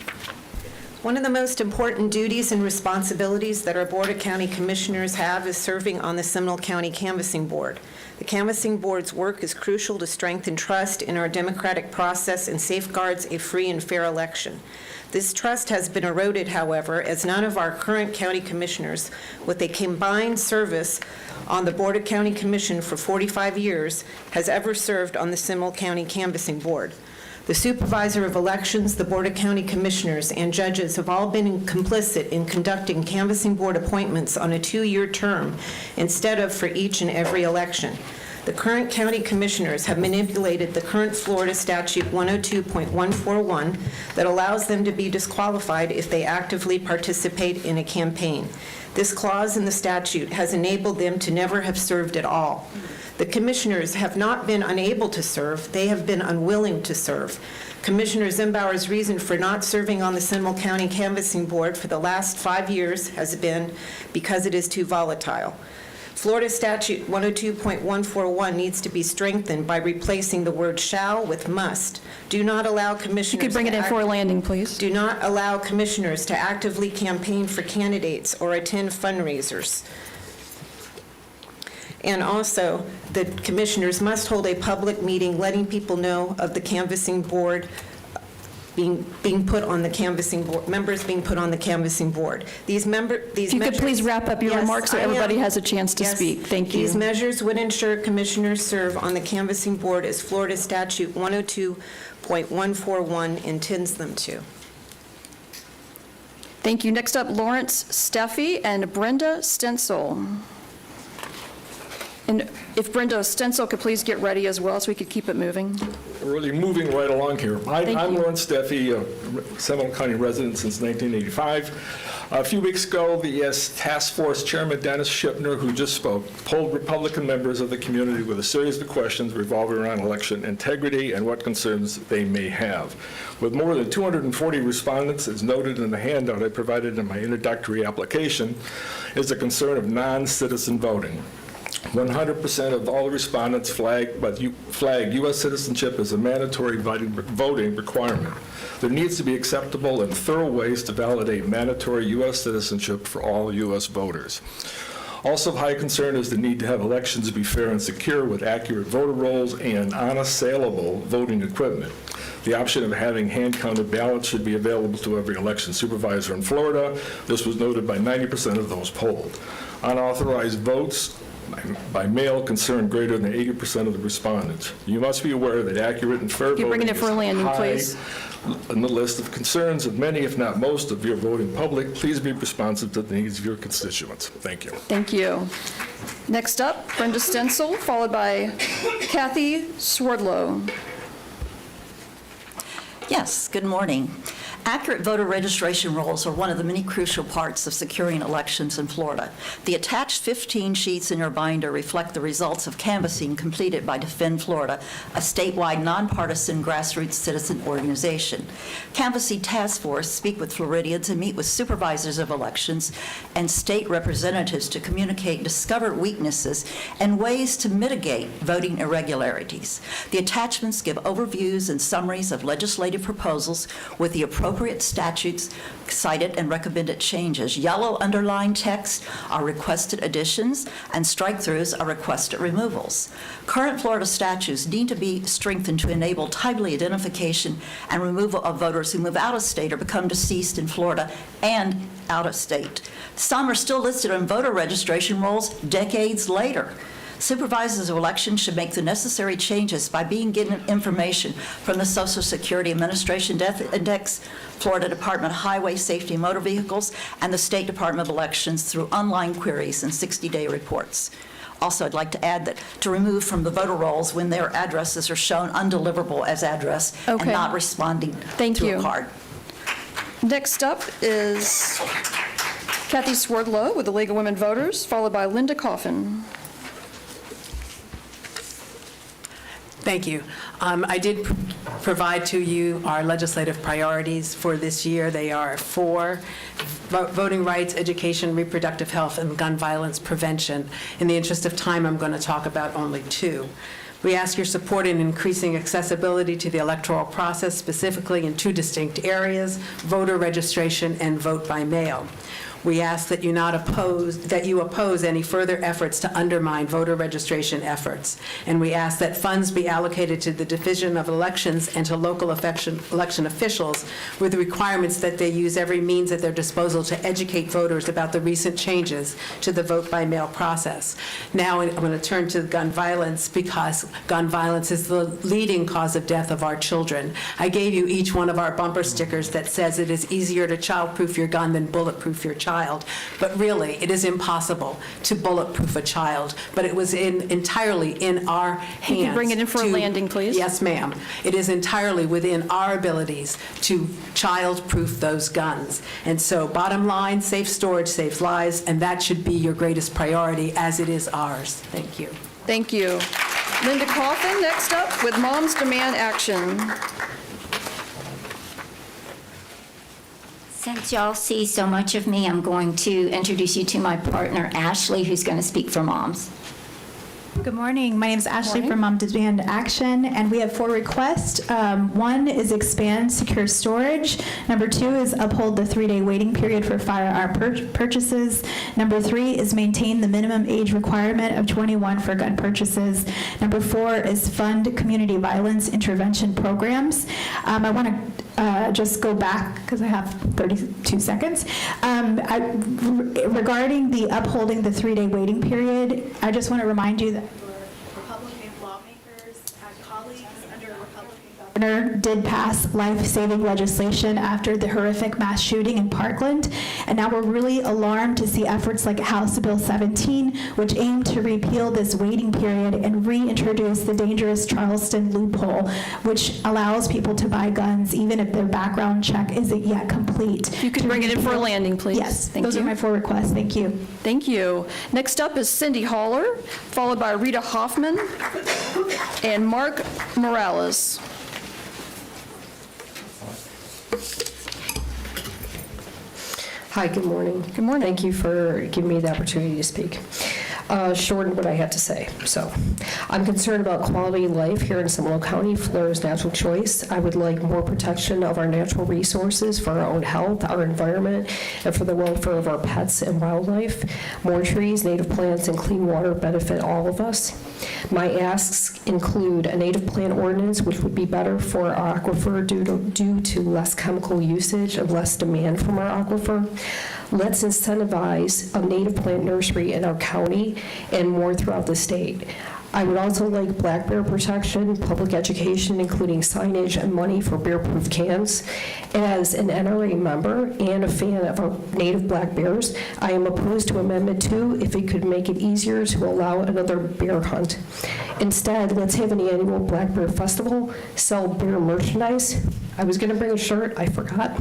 One of the most important duties and responsibilities that our Board of County Commissioners have is serving on the Seminole County Canvassing Board. The Canvassing Board's work is crucial to strengthen trust in our democratic process and safeguards a free and fair election. This trust has been eroded, however, as none of our current county commissioners, with a combined service on the Board of County Commission for 45 years, has ever served on the Seminole County Canvassing Board. The Supervisor of Elections, the Board of County Commissioners, and judges have all been complicit in conducting canvassing board appointments on a 2-year term instead of for each and every election. The current county commissioners have manipulated the current Florida Statute 102.141 that allows them to be disqualified if they actively participate in a campaign. This clause in the statute has enabled them to never have served at all. The commissioners have not been unable to serve, they have been unwilling to serve. Commissioner Zimbauer's reason for not serving on the Seminole County Canvassing Board for the last 5 years has been because it is too volatile. Florida Statute 102.141 needs to be strengthened by replacing the word shall with must. Do not allow commissioners. You could bring it in for a landing, please. Do not allow commissioners to actively campaign for candidates or attend fundraisers. And also, the commissioners must hold a public meeting letting people know of the canvassing board being put on the canvassing board, members being put on the canvassing board. If you could please wrap up your remarks so everybody has a chance to speak. Thank you. These measures would ensure commissioners serve on the canvassing board as Florida Statute 102.141 intends them to. Thank you. Next up, Lawrence Steffi and Brenda Stencil. And if Brenda Stencil could please get ready as well so we could keep it moving. We're really moving right along here. I'm you. Lawrence Steffi, a Seminole County resident since 1985. A few weeks ago, the task force chairman, Dennis Shipner, who just spoke, polled Republican members of the community with a series of questions revolving around election integrity and what concerns they may have. With more than 240 respondents, as noted in the handout I provided in my introductory application, is the concern of non-citizen voting. 100% of all the respondents flagged U.S. citizenship as a mandatory voting requirement. There needs to be acceptable and thorough ways to validate mandatory U.S. citizenship for all U.S. voters. Also of high concern is the need to have elections be fair and secure with accurate voter rolls and honest, saleable voting equipment. The option of having hand-counted ballots should be available to every election supervisor in Florida. This was noted by 90% of those polled. Unauthorized votes by mail concern greater than 80% of the respondents. You must be aware that accurate and fair You're bringing voting it for a landing, is please. high on the list of concerns of many, if not most, of your voting public. Please be responsive to the needs of your constituents. Thank you. Thank you. Next up, Brenda Stencil, followed by Kathy Swerdlow. Yes, good morning. Accurate voter registration rolls are one of the many crucial parts of securing elections in Florida. The attached 15 sheets in your binder reflect the results of canvassing completed by Defend Florida, a statewide nonpartisan grassroots citizen organization. Canvassing Task Force speak with Floridians and meet with supervisors of elections and state representatives to communicate discovered weaknesses and ways to mitigate voting irregularities. The attachments give overviews and summaries of legislative proposals with the appropriate statutes cited and recommended changes. Yellow underlined text are requested additions, and strike-throughs are requested removals. Current Florida statutes need to be strengthened to enable timely identification and removal of voters who move out of state or become deceased in Florida and out of state. Some are still listed on voter registration rolls decades later. Supervisors of elections should make the necessary changes by being given information from the Social Security Administration Death Index, Florida Department of Highway Safety and Motor Vehicles, and the State Department of Elections through online queries and 60-day reports. Also, I'd like to add that to remove from the voter rolls when their addresses are shown undeliverable as address and not responding to a card. Next up is Kathy Swerdlow with the League of Women Voters, followed by Linda Coffin. Thank you. I did provide to you our legislative priorities for this year. They are 4, voting rights, education, reproductive health, and gun violence prevention. In the interest of time, I'm going to talk about only 2. We ask your support in increasing accessibility to the electoral process, specifically in 2 distinct areas, voter registration and vote by mail. We ask that you oppose any further efforts to undermine voter registration efforts. And we ask that funds be allocated to the Division of Elections and to local election officials with the requirements that they use every means at their disposal to educate voters about the recent changes to the vote by mail process. Now I'm going to turn to gun violence, because gun violence is the leading cause of death of our children. I gave you each one of our bumper stickers that says it is easier to childproof your gun than bulletproof your child. But really, it is impossible to bulletproof a child. But it was entirely in our hands. You can bring it in for a landing, please. Yes, ma'am. It is entirely within our abilities to childproof those guns. And so, bottom line, safe storage saves lives, and that should be your greatest priority, as it is ours. Thank you. Thank you. Linda Coffin, next up with Moms Demand Action. Since y'all see so much of me, I'm going to introduce you to my partner, Ashley, who's going to speak for moms. Good morning. My name is Ashley from Mom Demand Action, and we have 4 requests. 1 is expand secure storage. Number 2 is uphold the 3-day waiting period for firearm purchases. Number 3 is maintain the minimum age requirement of 21 for gun purchases. Number 4 is fund community violence intervention programs. I want to just go back because I have 32 seconds. Regarding the upholding the 3-day waiting period, I just want to remind you that Republican lawmakers and colleagues under Republican governor did pass life-saving legislation after the horrific mass shooting in Parkland, and now we're really alarmed to see efforts like House Bill 17, which aim to repeal this waiting period and reintroduce the dangerous Charleston loophole, which allows people to buy guns even if their background check isn't yet complete. You can bring it in for a landing, please. Yes, Thank those you. are my 4 requests. Thank you. Thank you. Next up is Cindy Haller, followed by Rita Hoffman and Mark Morales. Hi, good morning. Good morning. Thank you for giving me the opportunity to speak. shortened what I had to say. So I'm concerned about quality of life here in Seminole County, Florida's natural choice. I would like more protection of our natural resources for our own health, our environment, and for the welfare of our pets and wildlife. More trees, native plants, and clean water benefit all of us. My asks include a native plant ordinance, which would be better for our aquifer due to less chemical usage and less demand from our aquifer. Let's incentivize a native plant nursery in our county and more throughout the state. I would also like black bear protection, public education, including signage and money for bear-proof cans. As an NRA member and a fan of our native black bears, I am opposed to Amendment 2 if it could make it easier to allow another bear hunt. Instead, let's have an annual Black Bear Festival, sell bear merchandise. I was going to bring a shirt, I forgot.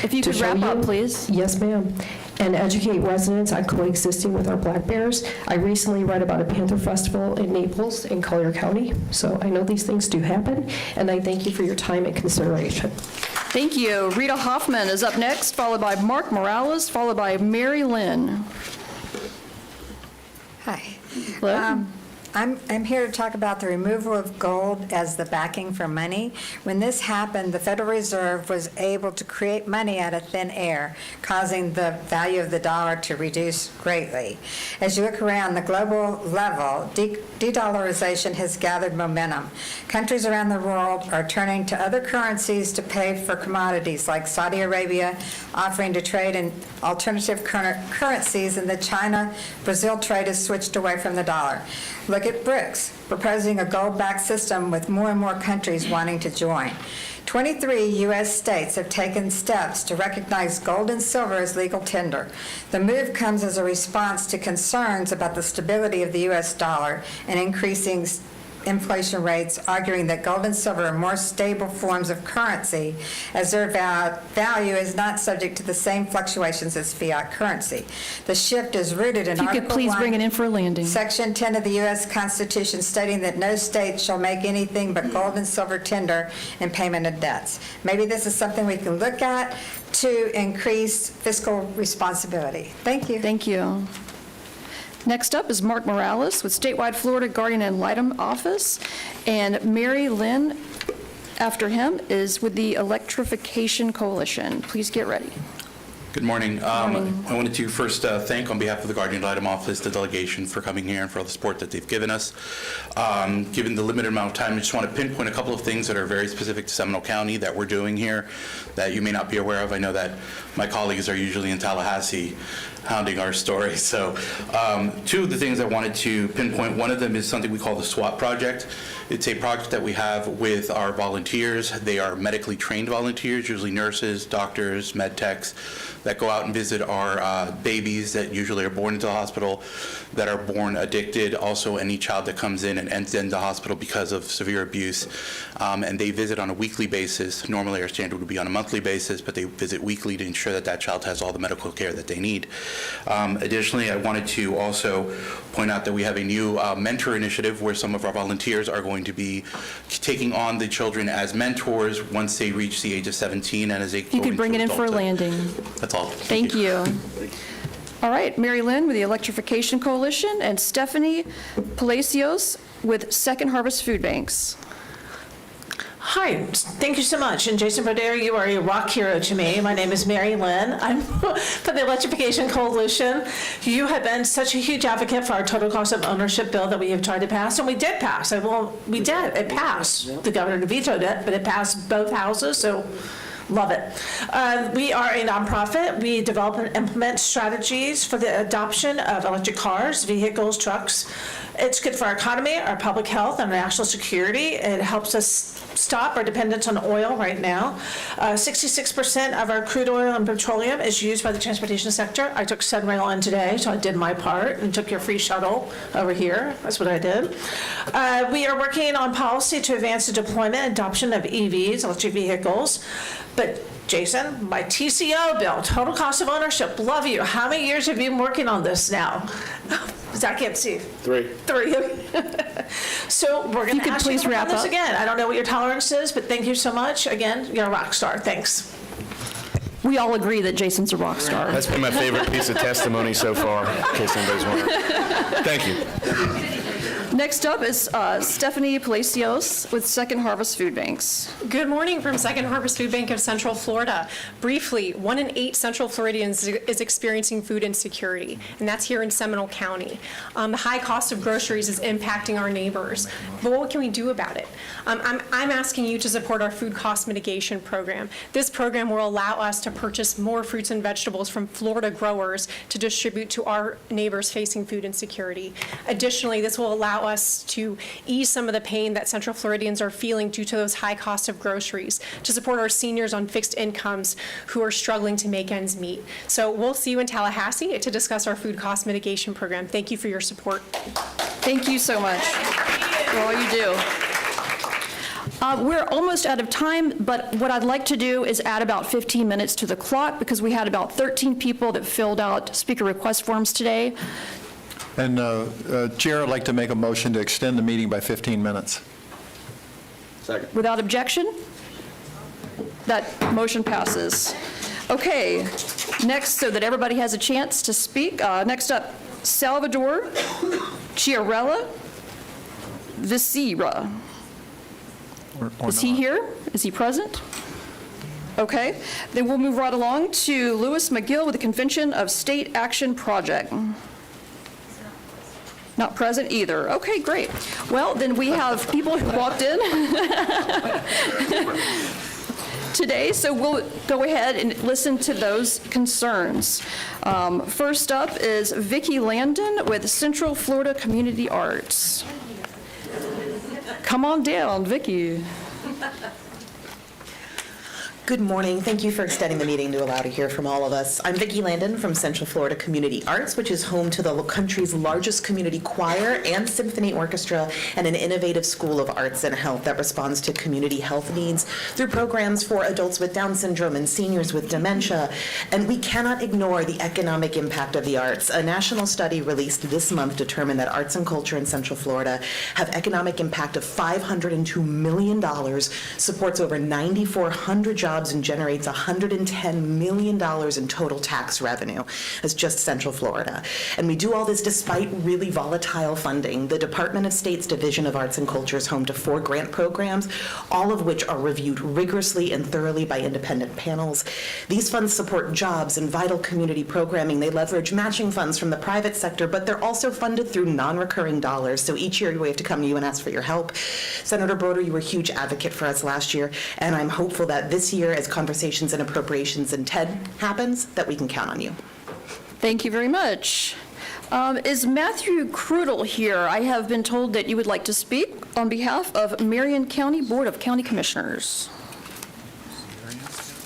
If you could wrap up, please. Yes, ma'am. And educate residents on coexisting with our black bears. I recently read about a Panther Festival in Naples in Collier County, so I know these things do happen, and I thank you for your time and consideration. Thank you. Rita Hoffman is up next, followed by Mark Morales, followed by Mary Lynn. Hi. Hello. I'm here to talk about the removal of gold as the backing for money. When this happened, the Federal Reserve was able to create money out of thin air, causing the value of the dollar to reduce greatly. As you look around the global level, de-dollarization has gathered momentum. Countries around the world are turning to other currencies to pay for commodities, like Saudi Arabia offering to trade in alternative currencies, and the China-Brazil trade has switched away from the dollar. Look at BRICS, proposing a gold-backed system with more and more countries wanting to join. 23 U.S. states have taken steps to recognize gold and silver as legal tender. The move comes as a response to concerns about the stability of the U.S. dollar and increasing inflation rates, arguing that gold and silver are more stable forms of currency as their value is not subject to the same fluctuations as fiat currency. The shift is rooted in If you could Article please 1, bring it in for a landing. Section 10 of the U.S. Constitution, stating that no state shall make anything but gold and silver tender in payment of debts. Maybe this is something we can look at to increase fiscal responsibility. Thank you. Thank you. Next up is Mark Morales with Statewide Florida Guardian Ad Litem Office, and Mary Lynn, after him, is with the Electrification Coalition. Please get ready. Good morning. I wanted to first thank, on behalf of the Guardian Ad Litem Office, the delegation for coming here and for all the support that they've given us. Given the limited amount of time, I just want to pinpoint a couple of things that are very specific to Seminole County that we're doing here that you may not be aware of. I know that my colleagues are usually in Tallahassee hounding our story. So two of the things I wanted to pinpoint, one of them is something we call the SWAT project. It's a project that we have with our volunteers. They are medically trained volunteers, usually nurses, doctors, med techs, that go out and visit our babies that usually are born into the hospital, that are born addicted, also any child that comes in and ends in the hospital because of severe abuse. And they visit on a weekly basis. Normally our standard would be on a monthly basis, but they visit weekly to ensure that that child has all the medical care that they need. Additionally, I wanted to also point out that we have a new mentor initiative where some of our volunteers are going to be taking on the children as mentors once they reach the age of 17 and as they You could bring it in for a landing. That's all. Thank you. All right, Mary Lynn with the Electrification Coalition, and Stephanie Palacios with Second Harvest Food Banks. Hi, thank you so much. And Jason Brodero, you are a rock hero to me. My name is Mary Lynn. I'm from the Electrification Coalition. You have been such a huge advocate for our total cost of ownership bill that we have tried to pass, and we did pass. Well, we did. It passed. The governor vetoed it, but it passed both houses, so love it. We are a nonprofit. We develop and implement strategies for the adoption of electric cars, vehicles, trucks. It's good for our economy, our public health, and our national security. It helps us stop our dependence on oil right now. 66% of our crude oil and petroleum is used by the transportation sector. I took Sunrail on today, so I did my part and took your free shuttle over here. That's what I did. We are working on policy to advance the deployment and adoption of EVs, electric vehicles. But Jason, my TCO bill, total cost of ownership, love you. How many years have you been working on this now? I can't see. 3. So we're going to ask you to work on this up. again. I don't know what your tolerance is, but thank you so much. Again, you're a rock star. Thanks. We all agree that Jason's a rock star. That's been my favorite piece of testimony so far, in case anybody's wondering. Thank you. Next up is Stephanie Palacios with Second Harvest Food Banks. Good morning from Second Harvest Food Bank of Central Florida. Briefly, 1 in 8 Central Floridians is experiencing food insecurity, and that's here in Seminole County. The high cost of groceries is impacting our neighbors, but what can we do about it? I'm asking you to support our food cost mitigation program. This program will allow us to purchase more fruits and vegetables from Florida growers to distribute to our neighbors facing food insecurity. Additionally, this will allow us to ease some of the pain that Central Floridians are feeling due to those high costs of groceries, to support our seniors on fixed incomes who are struggling to make ends meet. So we'll see you in Tallahassee to discuss our food cost mitigation program. Thank you for your support. Thank you so much for all you do. We're almost out of time, but what I'd like to do is add about 15 minutes to the clock because we had about 13 people that filled out speaker request forms today. And Chair, I'd like to make a motion to extend the meeting by 15 minutes. Second. Without objection? That motion passes. Okay, next, so that everybody has a chance to speak, next up, Salvador Chiarella Visera. Is he here? Is he present? Okay, then we'll move right along to Louis McGill with the Convention of State Action Project. Not present either. Okay, great. Well, then we have people who walked in today, so we'll go ahead and listen to those concerns. First up is Vicki Landon with Central Florida Community Arts. Come on down, Vicki. Good morning. Thank you for extending the meeting to allow to hear from all of us. I'm Vicki Landon from Central Florida Community Arts, which is home to the country's largest community choir and symphony orchestra and an innovative school of arts and health that responds to community health needs through programs for adults with Down syndrome and seniors with dementia. And we cannot ignore the economic impact of the arts. A national study released this month determined that arts and culture in Central Florida have economic impact of $502 million, supports over 9,400 jobs, and generates $110 million in total tax revenue as just Central Florida. And we do all this despite really volatile funding. The Department of State's Division of Arts and Culture is home to 4 grant programs, all of which are reviewed rigorously and thoroughly by independent panels. These funds support jobs and vital community programming. They leverage matching funds from the private sector, but they're also funded through non-recurring dollars. So each year we have to come to you and ask for your help. Senator Broder, you were a huge advocate for us last year, and I'm hopeful that this year, as conversations and appropriations and TED happens, that we can count on you. Thank you very much. Is Matthew Krudel here? I have been told that you would like to speak on behalf of Marion County Board of County Commissioners.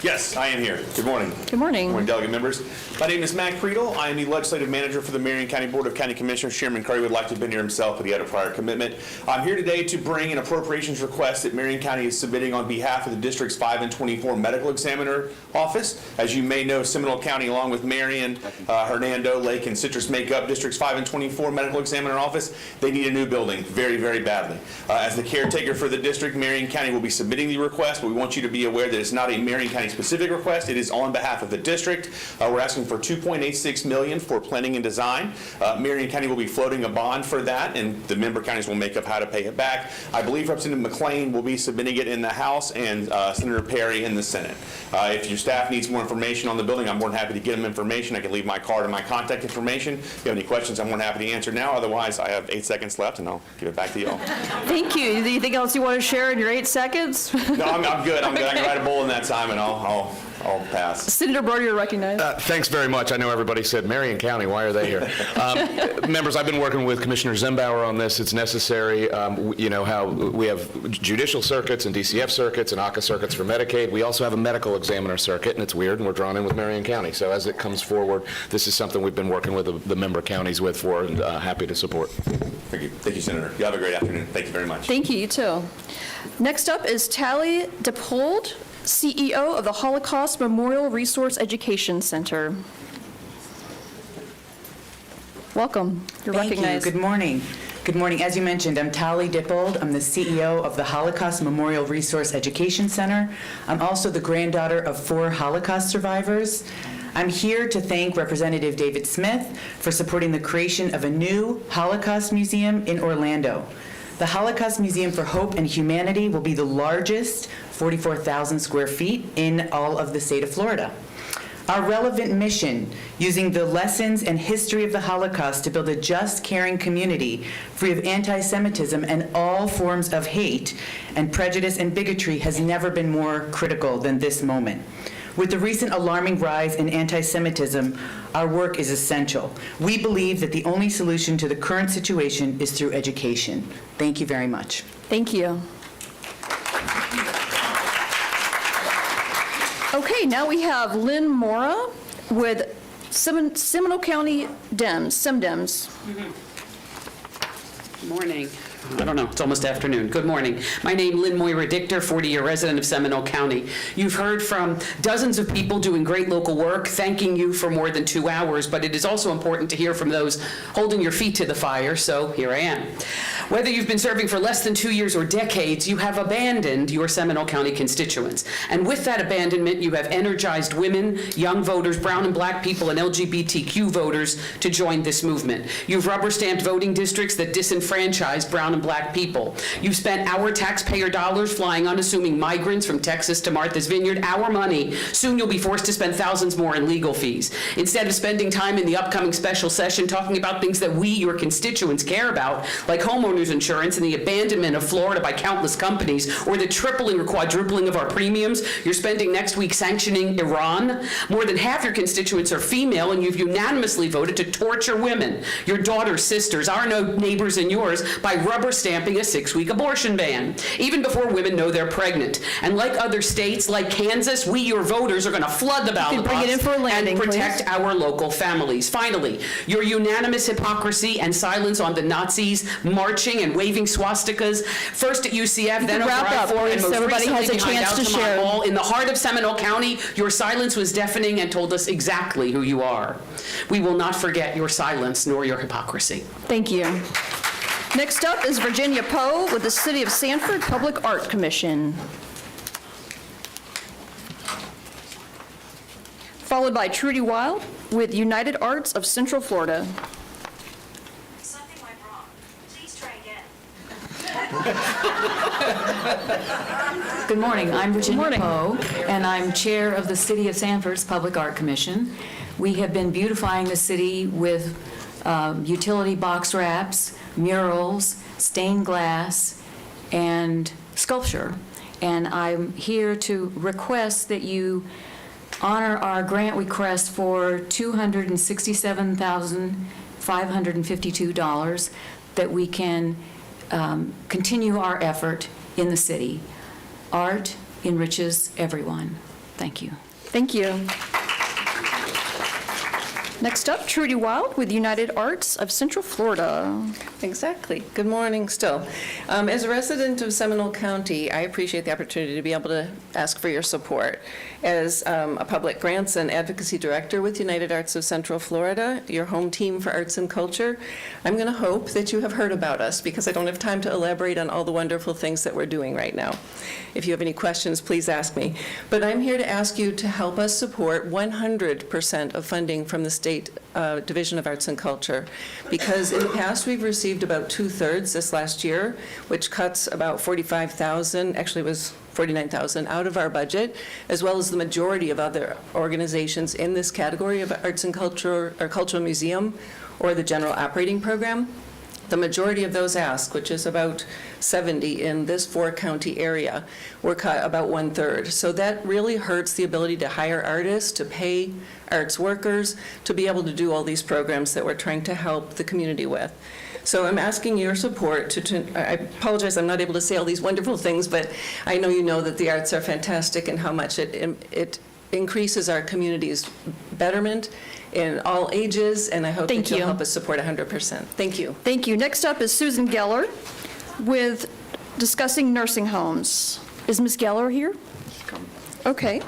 Yes, I am here. Good morning. Good morning. Good morning, delegate members. My name is Matt Creedle. I am the legislative manager for the Marion County Board of County Commissioners. Chairman Curry would like to have been here himself, but he had a prior commitment. I'm here today to bring an appropriations request that Marion County is submitting on behalf of the District's 5 and 24 Medical Examiner Office. As you may know, Seminole County, along with Marion, Hernando, Lake, and Citrus, make up District's 5 and 24 Medical Examiner Office. They need a new building very, very badly. As the caretaker for the district, Marion County will be submitting the request, but we want you to be aware that it's not a Marion County specific request. It is on behalf of the district. We're asking for $2.86 million for planning and design. Marion County will be floating a bond for that, and the member counties will make up how to pay it back. I believe Representative McClain will be submitting it in the House and Senator Perry in the Senate. If your staff needs more information on the building, I'm more than happy to get them information. I can leave my card and my contact information. If you have any questions, I'm more than happy to answer now. Otherwise, I have 8 seconds left, and I'll give it back to you all. Thank you. Anything else you want to share in your 8 seconds? No, I'm good. I'm good. I can write a bowl in that time, and I'll pass. Senator Broder, you're recognized. Thanks very much. I know everybody said Marion County. Why are they here? Members, I've been working with Commissioner Zembauer on this. It's necessary. You know how we have judicial circuits and DCF circuits and ACA circuits for Medicaid. We also have a medical examiner circuit, and it's weird, and we're drawn in with Marion County. So as it comes forward, this is something we've been working with the member counties with for, and happy to support. Thank you. Thank you, Senator. You have a great afternoon. Thank you very much. Thank you, you too. Next up is Tally DePold, CEO of the Holocaust Memorial Resource Education Center. Welcome. You're Thank recognized. you. Good morning. Good morning. As you mentioned, I'm Tali Dippold. I'm the CEO of the Holocaust Memorial Resource Education Center. I'm also the granddaughter of 4 Holocaust survivors. I'm here to thank Representative David Smith for supporting the creation of a new Holocaust Museum in Orlando. The Holocaust Museum for Hope and Humanity will be the largest, 44,000 square feet, in all of the state of Florida. Our relevant mission, using the lessons and history of the Holocaust to build a just, caring community free of anti-Semitism and all forms of hate and prejudice and bigotry, has never been more critical than this moment. With the recent alarming rise in anti-Semitism, our work is essential. We believe that the only solution to the current situation is through education. Thank you very much. Thank you. Okay, now we have Lynn Mora with Seminole County Dems, SimDems. Good morning. I don't know, it's almost afternoon. Good morning. My name, Lynn Moira Dichter, 40-year resident of Seminole County. You've heard from dozens of people doing great local work, thanking you for more than 2 hours, but it is also important to hear from those holding your feet to the fire, so here I am. Whether you've been serving for less than 2 years or decades, you have abandoned your Seminole County constituents. And with that abandonment, you have energized women, young voters, brown and black people, and LGBTQ voters to join this movement. You've rubber-stamped voting districts that disenfranchise brown and black people. You've spent our taxpayer dollars flying unassuming migrants from Texas to Martha's Vineyard, our money. Soon you'll be forced to spend thousands more in legal fees. Instead of spending time in the upcoming special session talking about things that we, your constituents, care about, like homeowners insurance and the abandonment of Florida by countless companies, or the tripling or quadrupling of our premiums, you're spending next week sanctioning Iran. More than half your constituents are female, and you've unanimously voted to torture women, your daughters, sisters, our neighbors and yours, by rubber stamping a 6-week abortion ban, even before women know they're pregnant. And like other states, like Kansas, we, your voters, are going to flood the ballot box and protect our local families. Finally, your unanimous hypocrisy and silence on the Nazis marching and waving swastikas, first at UCF, then over I-4, and most recently behind Altamont Mall. In the heart of Seminole County, your silence was deafening and told us exactly who you are. We will not forget your silence nor your hypocrisy. Thank you. Next up is Virginia Poe with the City of Sanford Public Art Commission. Followed by Trudy Wild with United Arts of Central Florida. Something went wrong. Please try again. Good morning. I'm Virginia Poe, and I'm chair of the City of Sanford's Public Art Commission. We have been beautifying the city with utility box wraps, murals, stained glass, and sculpture. And I'm here to request that you honor our grant request for $267,552 that we can continue our effort in the city. Art enriches everyone. Thank you. Thank you. Next up, Trudy Wild with United Arts of Central Florida. Exactly. Good morning still. As a resident of Seminole County, I appreciate the opportunity to be able to ask for your support. As a public grants and advocacy director with United Arts of Central Florida, your home team for arts and culture, I'm going to hope that you have heard about us because I don't have time to elaborate on all the wonderful things that we're doing right now. If you have any questions, please ask me. But I'm here to ask you to help us support 100% of funding from the State Division of Arts and Culture, because in the past we've received about 2/3 this last year, which cuts about $45,000, actually it was $49,000 out of our budget, as well as the majority of other organizations in this category of arts and culture or cultural museum or the general operating program. The majority of those asked, which is about 70 in this 4-county area, were cut about 1/3. So that really hurts the ability to hire artists, to pay arts workers, to be able to do all these programs that we're trying to help the community with. So I'm asking your support I apologize I'm not able to say all these wonderful things, but I know you know that the arts are fantastic and how much it increases our community's betterment in all ages, and I hope that you'll help us support 100%. Thank you. Thank you. Next up is Susan Geller with discussing nursing homes. Is Ms. Geller here? Okay.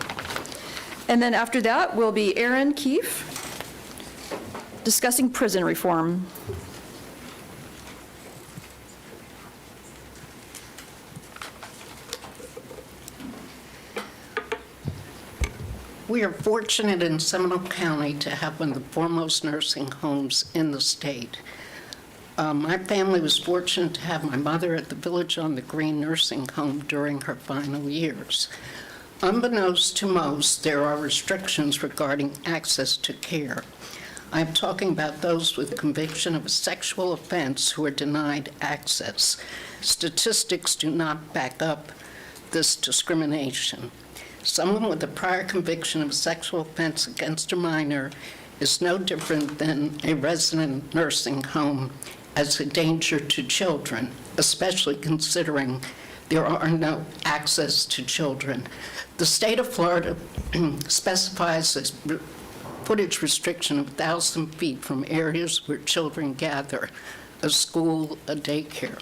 And then after that will be Aaron Keefe discussing prison reform. We are fortunate in Seminole County to have one of the foremost nursing homes in the state. My family was fortunate to have my mother at the Village on the Green nursing home during her final years. Unbeknownst to most, there are restrictions regarding access to care. I'm talking about those with conviction of a sexual offense who are denied access. Statistics do not back up this discrimination. Someone with a prior conviction of a sexual offense against a minor is no different than a resident nursing home as a danger to children, especially considering there are no access to children. The state of Florida specifies a footage restriction of 1,000 feet from areas where children gather, a school, a daycare.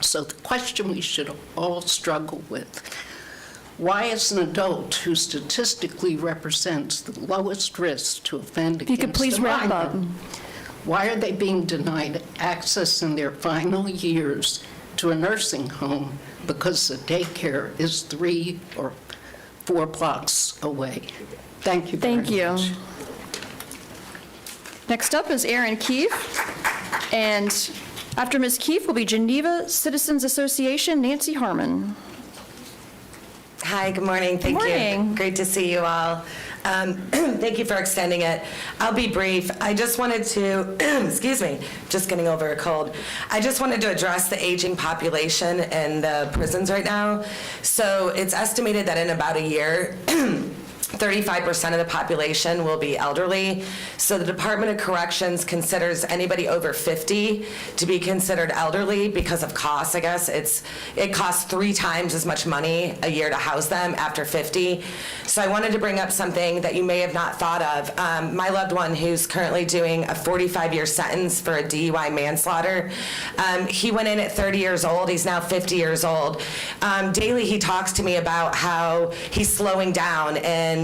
So the question we should all struggle with, why is an adult who statistically represents the lowest risk to offend If you could against please a wrap minor, up. why are they being denied access in their final years to a nursing home because the daycare is 3 or 4 blocks away? Thank you very much. Thank you. Next up is Erin Keefe, and after Ms. Keefe will be Geneva Citizens Association, Nancy Harmon. Hi, good morning. Thank you. Great to see you all. Thank you for extending it. I'll be brief. I just wanted to, excuse me, just getting over a cold. I just wanted to address the aging population in the prisons right now. So it's estimated that in about a year, 35% of the population will be elderly. So the Department of Corrections considers anybody over 50 to be considered elderly because of cost, I guess. It costs 3 times as much money a year to house them after 50. So I wanted to bring up something that you may have not thought of. My loved one who's currently doing a 45-year sentence for a DUI manslaughter, he went in at 30 years old. He's now 50 years old. Daily he talks to me about how he's slowing down, and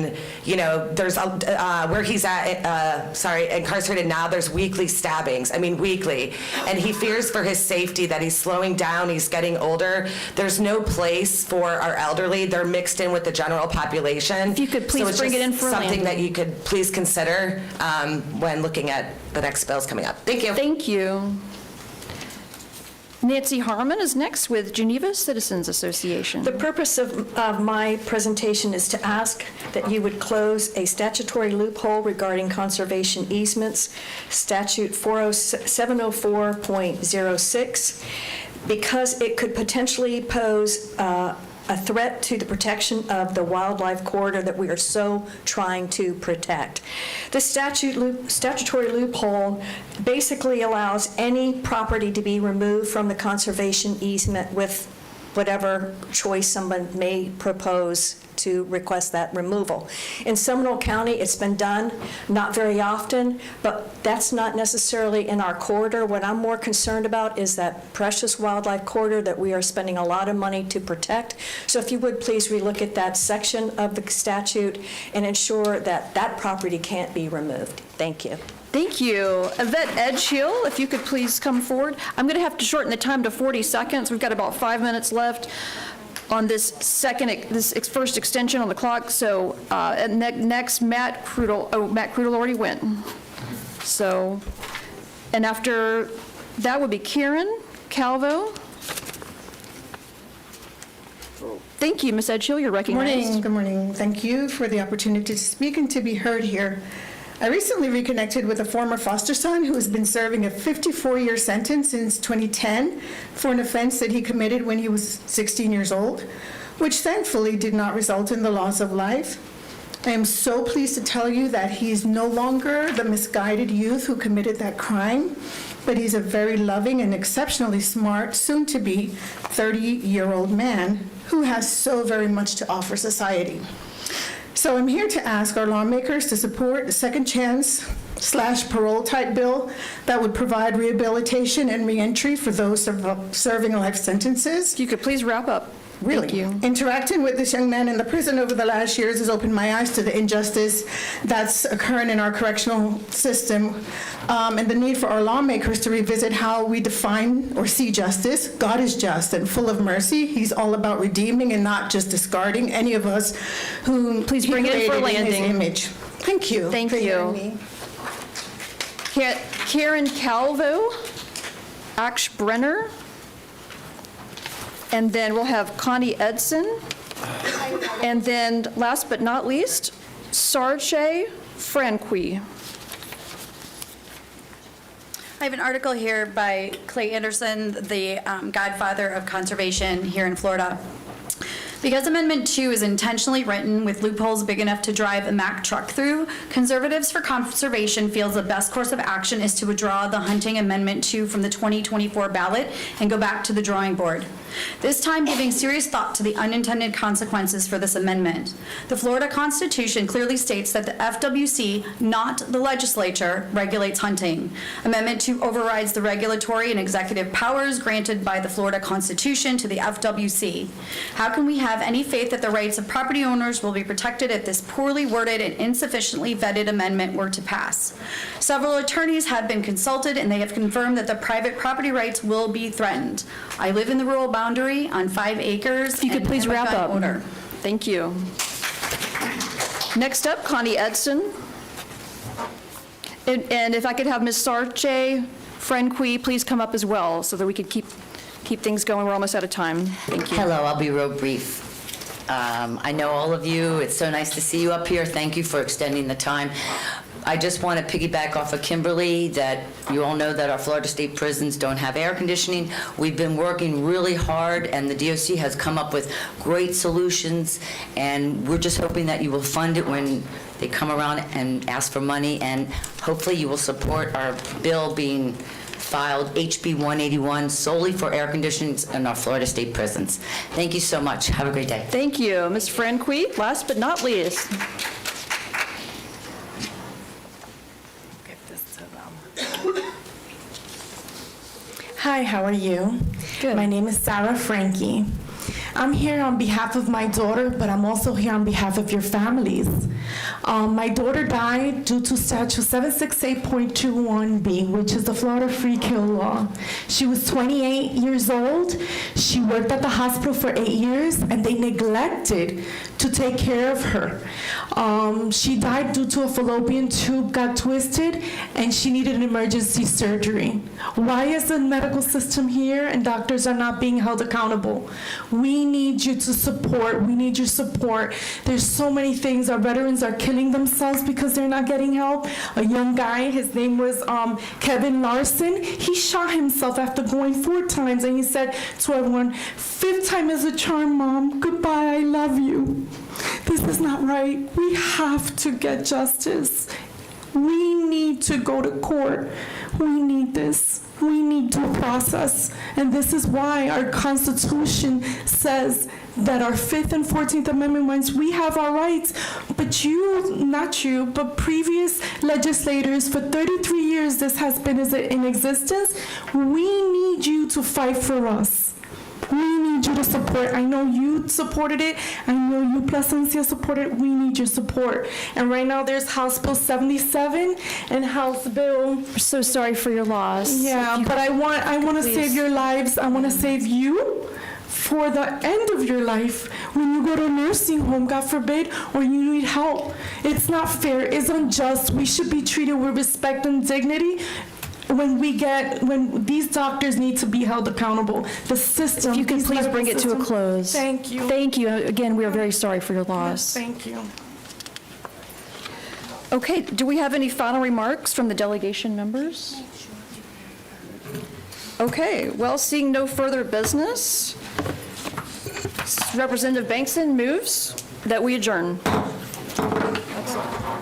you know, there's where he's incarcerated now, there's weekly stabbings. I mean, weekly. And he fears for his safety that he's slowing down, he's getting older. There's no place for our elderly. They're mixed in with the general population. If you could please bring it in for something Landon. that you could please consider when looking at the next bills coming up. Thank you. Thank you. Nancy Harmon is next with Geneva Citizens Association. The purpose of my presentation is to ask that you would close a statutory loophole regarding conservation easements, statute 704.06, because it could potentially pose a threat to the protection of the wildlife corridor that we are so trying to protect. The statutory loophole basically allows any property to be removed from the conservation easement with whatever choice someone may propose to request that removal. In Seminole County, it's been done, not very often, but that's not necessarily in our corridor. What I'm more concerned about is that precious wildlife corridor that we are spending a lot of money to protect. So if you would please relook at that section of the statute and ensure that that property can't be removed. Thank you. Thank you. Yvette Edgehill, if you could please come forward. I'm going to have to shorten the time to 40 seconds. We've got about 5 minutes left on this first extension on the clock. So next, Matt Krudel. Oh, Matt Krudel already went. So, and after that would be Karen Calvo. Thank you, Ms. Edgehill. You're recognized. Good morning. Thank you for the opportunity to speak and to be heard here. I recently reconnected with a former foster son who has been serving a 54-year sentence since 2010 for an offense that he committed when he was 16 years old, which thankfully did not result in the loss of life. I am so pleased to tell you that he is no longer the misguided youth who committed that crime, but he's a very loving and exceptionally smart, soon-to-be 30-year-old man who has so very much to offer society. So I'm here to ask our lawmakers to support the second chance / parole type bill that would provide rehabilitation and reentry for those serving life sentences. If you could please wrap up. really. Thank you. Interacting with this young man in the prison over the last years has opened my eyes to the injustice that's occurring in our correctional system, and the need for our lawmakers to revisit how we define or see justice. God is just and full of mercy. He's all about redeeming and not just discarding any of us whom Please He bring it in for created in His landing. image. Thank you. Thank for hearing you. me. Karen Calvo, Ash Brenner, and then we'll have Connie Edson, and then last but not least, Sarche Franqui. I have an article here by Clay Anderson, the godfather of conservation here in Florida. Because Amendment 2 is intentionally written with loopholes big enough to drive a Mack truck through, Conservatives for Conservation feels the best course of action is to withdraw the Hunting Amendment 2 from the 2024 ballot and go back to the drawing board. This time giving serious thought to the unintended consequences for this amendment. The Florida Constitution clearly states that the FWC, not the legislature, regulates hunting. Amendment 2 overrides the regulatory and executive powers granted by the Florida Constitution to the FWC. How can we have any faith that the rights of property owners will be protected if this poorly worded and insufficiently vetted amendment were to pass? Several attorneys have been consulted and they have confirmed that the private property rights will be threatened. I live in the rural boundary on 5 acres. If you could and please have a wrap gun up. order. Thank you. Next up, Connie Edson. And if I could have Ms. Sarche Franqui please come up as well so that we could keep things going. We're almost out of time. Thank you. Hello, I'll be real brief. I know all of you. It's so nice to see you up here. Thank you for extending the time. I just want to piggyback off of Kimberly that you all know that our Florida State prisons don't have air conditioning. We've been working really hard and the DOC has come up with great solutions and we're just hoping that you will fund it when they come around and ask for money, and hopefully you will support our bill being filed, HB 181, solely for air conditionings in our Florida State prisons. Thank you so much. Have a great day. Thank you. Ms. Franqui, last but not least. Hi, how are you? Good. My name is Sarah Frankie. I'm here on behalf of my daughter, but I'm also here on behalf of your families. My daughter died due to statute 768.21B, which is the Florida free kill law. She was 28 years old. She worked at the hospital for 8 years, and they neglected to take care of her. She died due to a fallopian tube got twisted, and she needed an emergency surgery. Why is the medical system here and doctors are not being held accountable? We need you to support. We need your support. There's so many things. Our veterans are killing themselves because they're not getting help. A young guy, his name was Kevin Larson. He shot himself after going 4 times, and he said to everyone, 5th time is a charm, Mom. Goodbye, I love you. This is not right. We have to get justice. We need to go to court. We need this. We need due process. And this is why our Constitution says that our 5th and 14th Amendment rights, we have our rights. But you, not you, but previous legislators, for 33 years this has been in existence. We need you to fight for us. We need you to support. I know you supported it. I know you, Placencia, supported it. We need your support. And right now there's House Bill 77 and House Bill. We're so sorry for your loss. Yeah, but I want to please. save your lives. I want to save you for the end of your life when you go to a nursing home, God forbid, or you need help. It's not fair. It's unjust. We should be treated with respect and dignity. When these doctors need to be held accountable, the system. If you can please bring it to a close. Thank you. Thank you. Again, we are very sorry for your loss. Thank you. Okay, do we have any final remarks from the delegation members? Okay, well, seeing no further business, Representative Bankson moves that we adjourn. Excellent.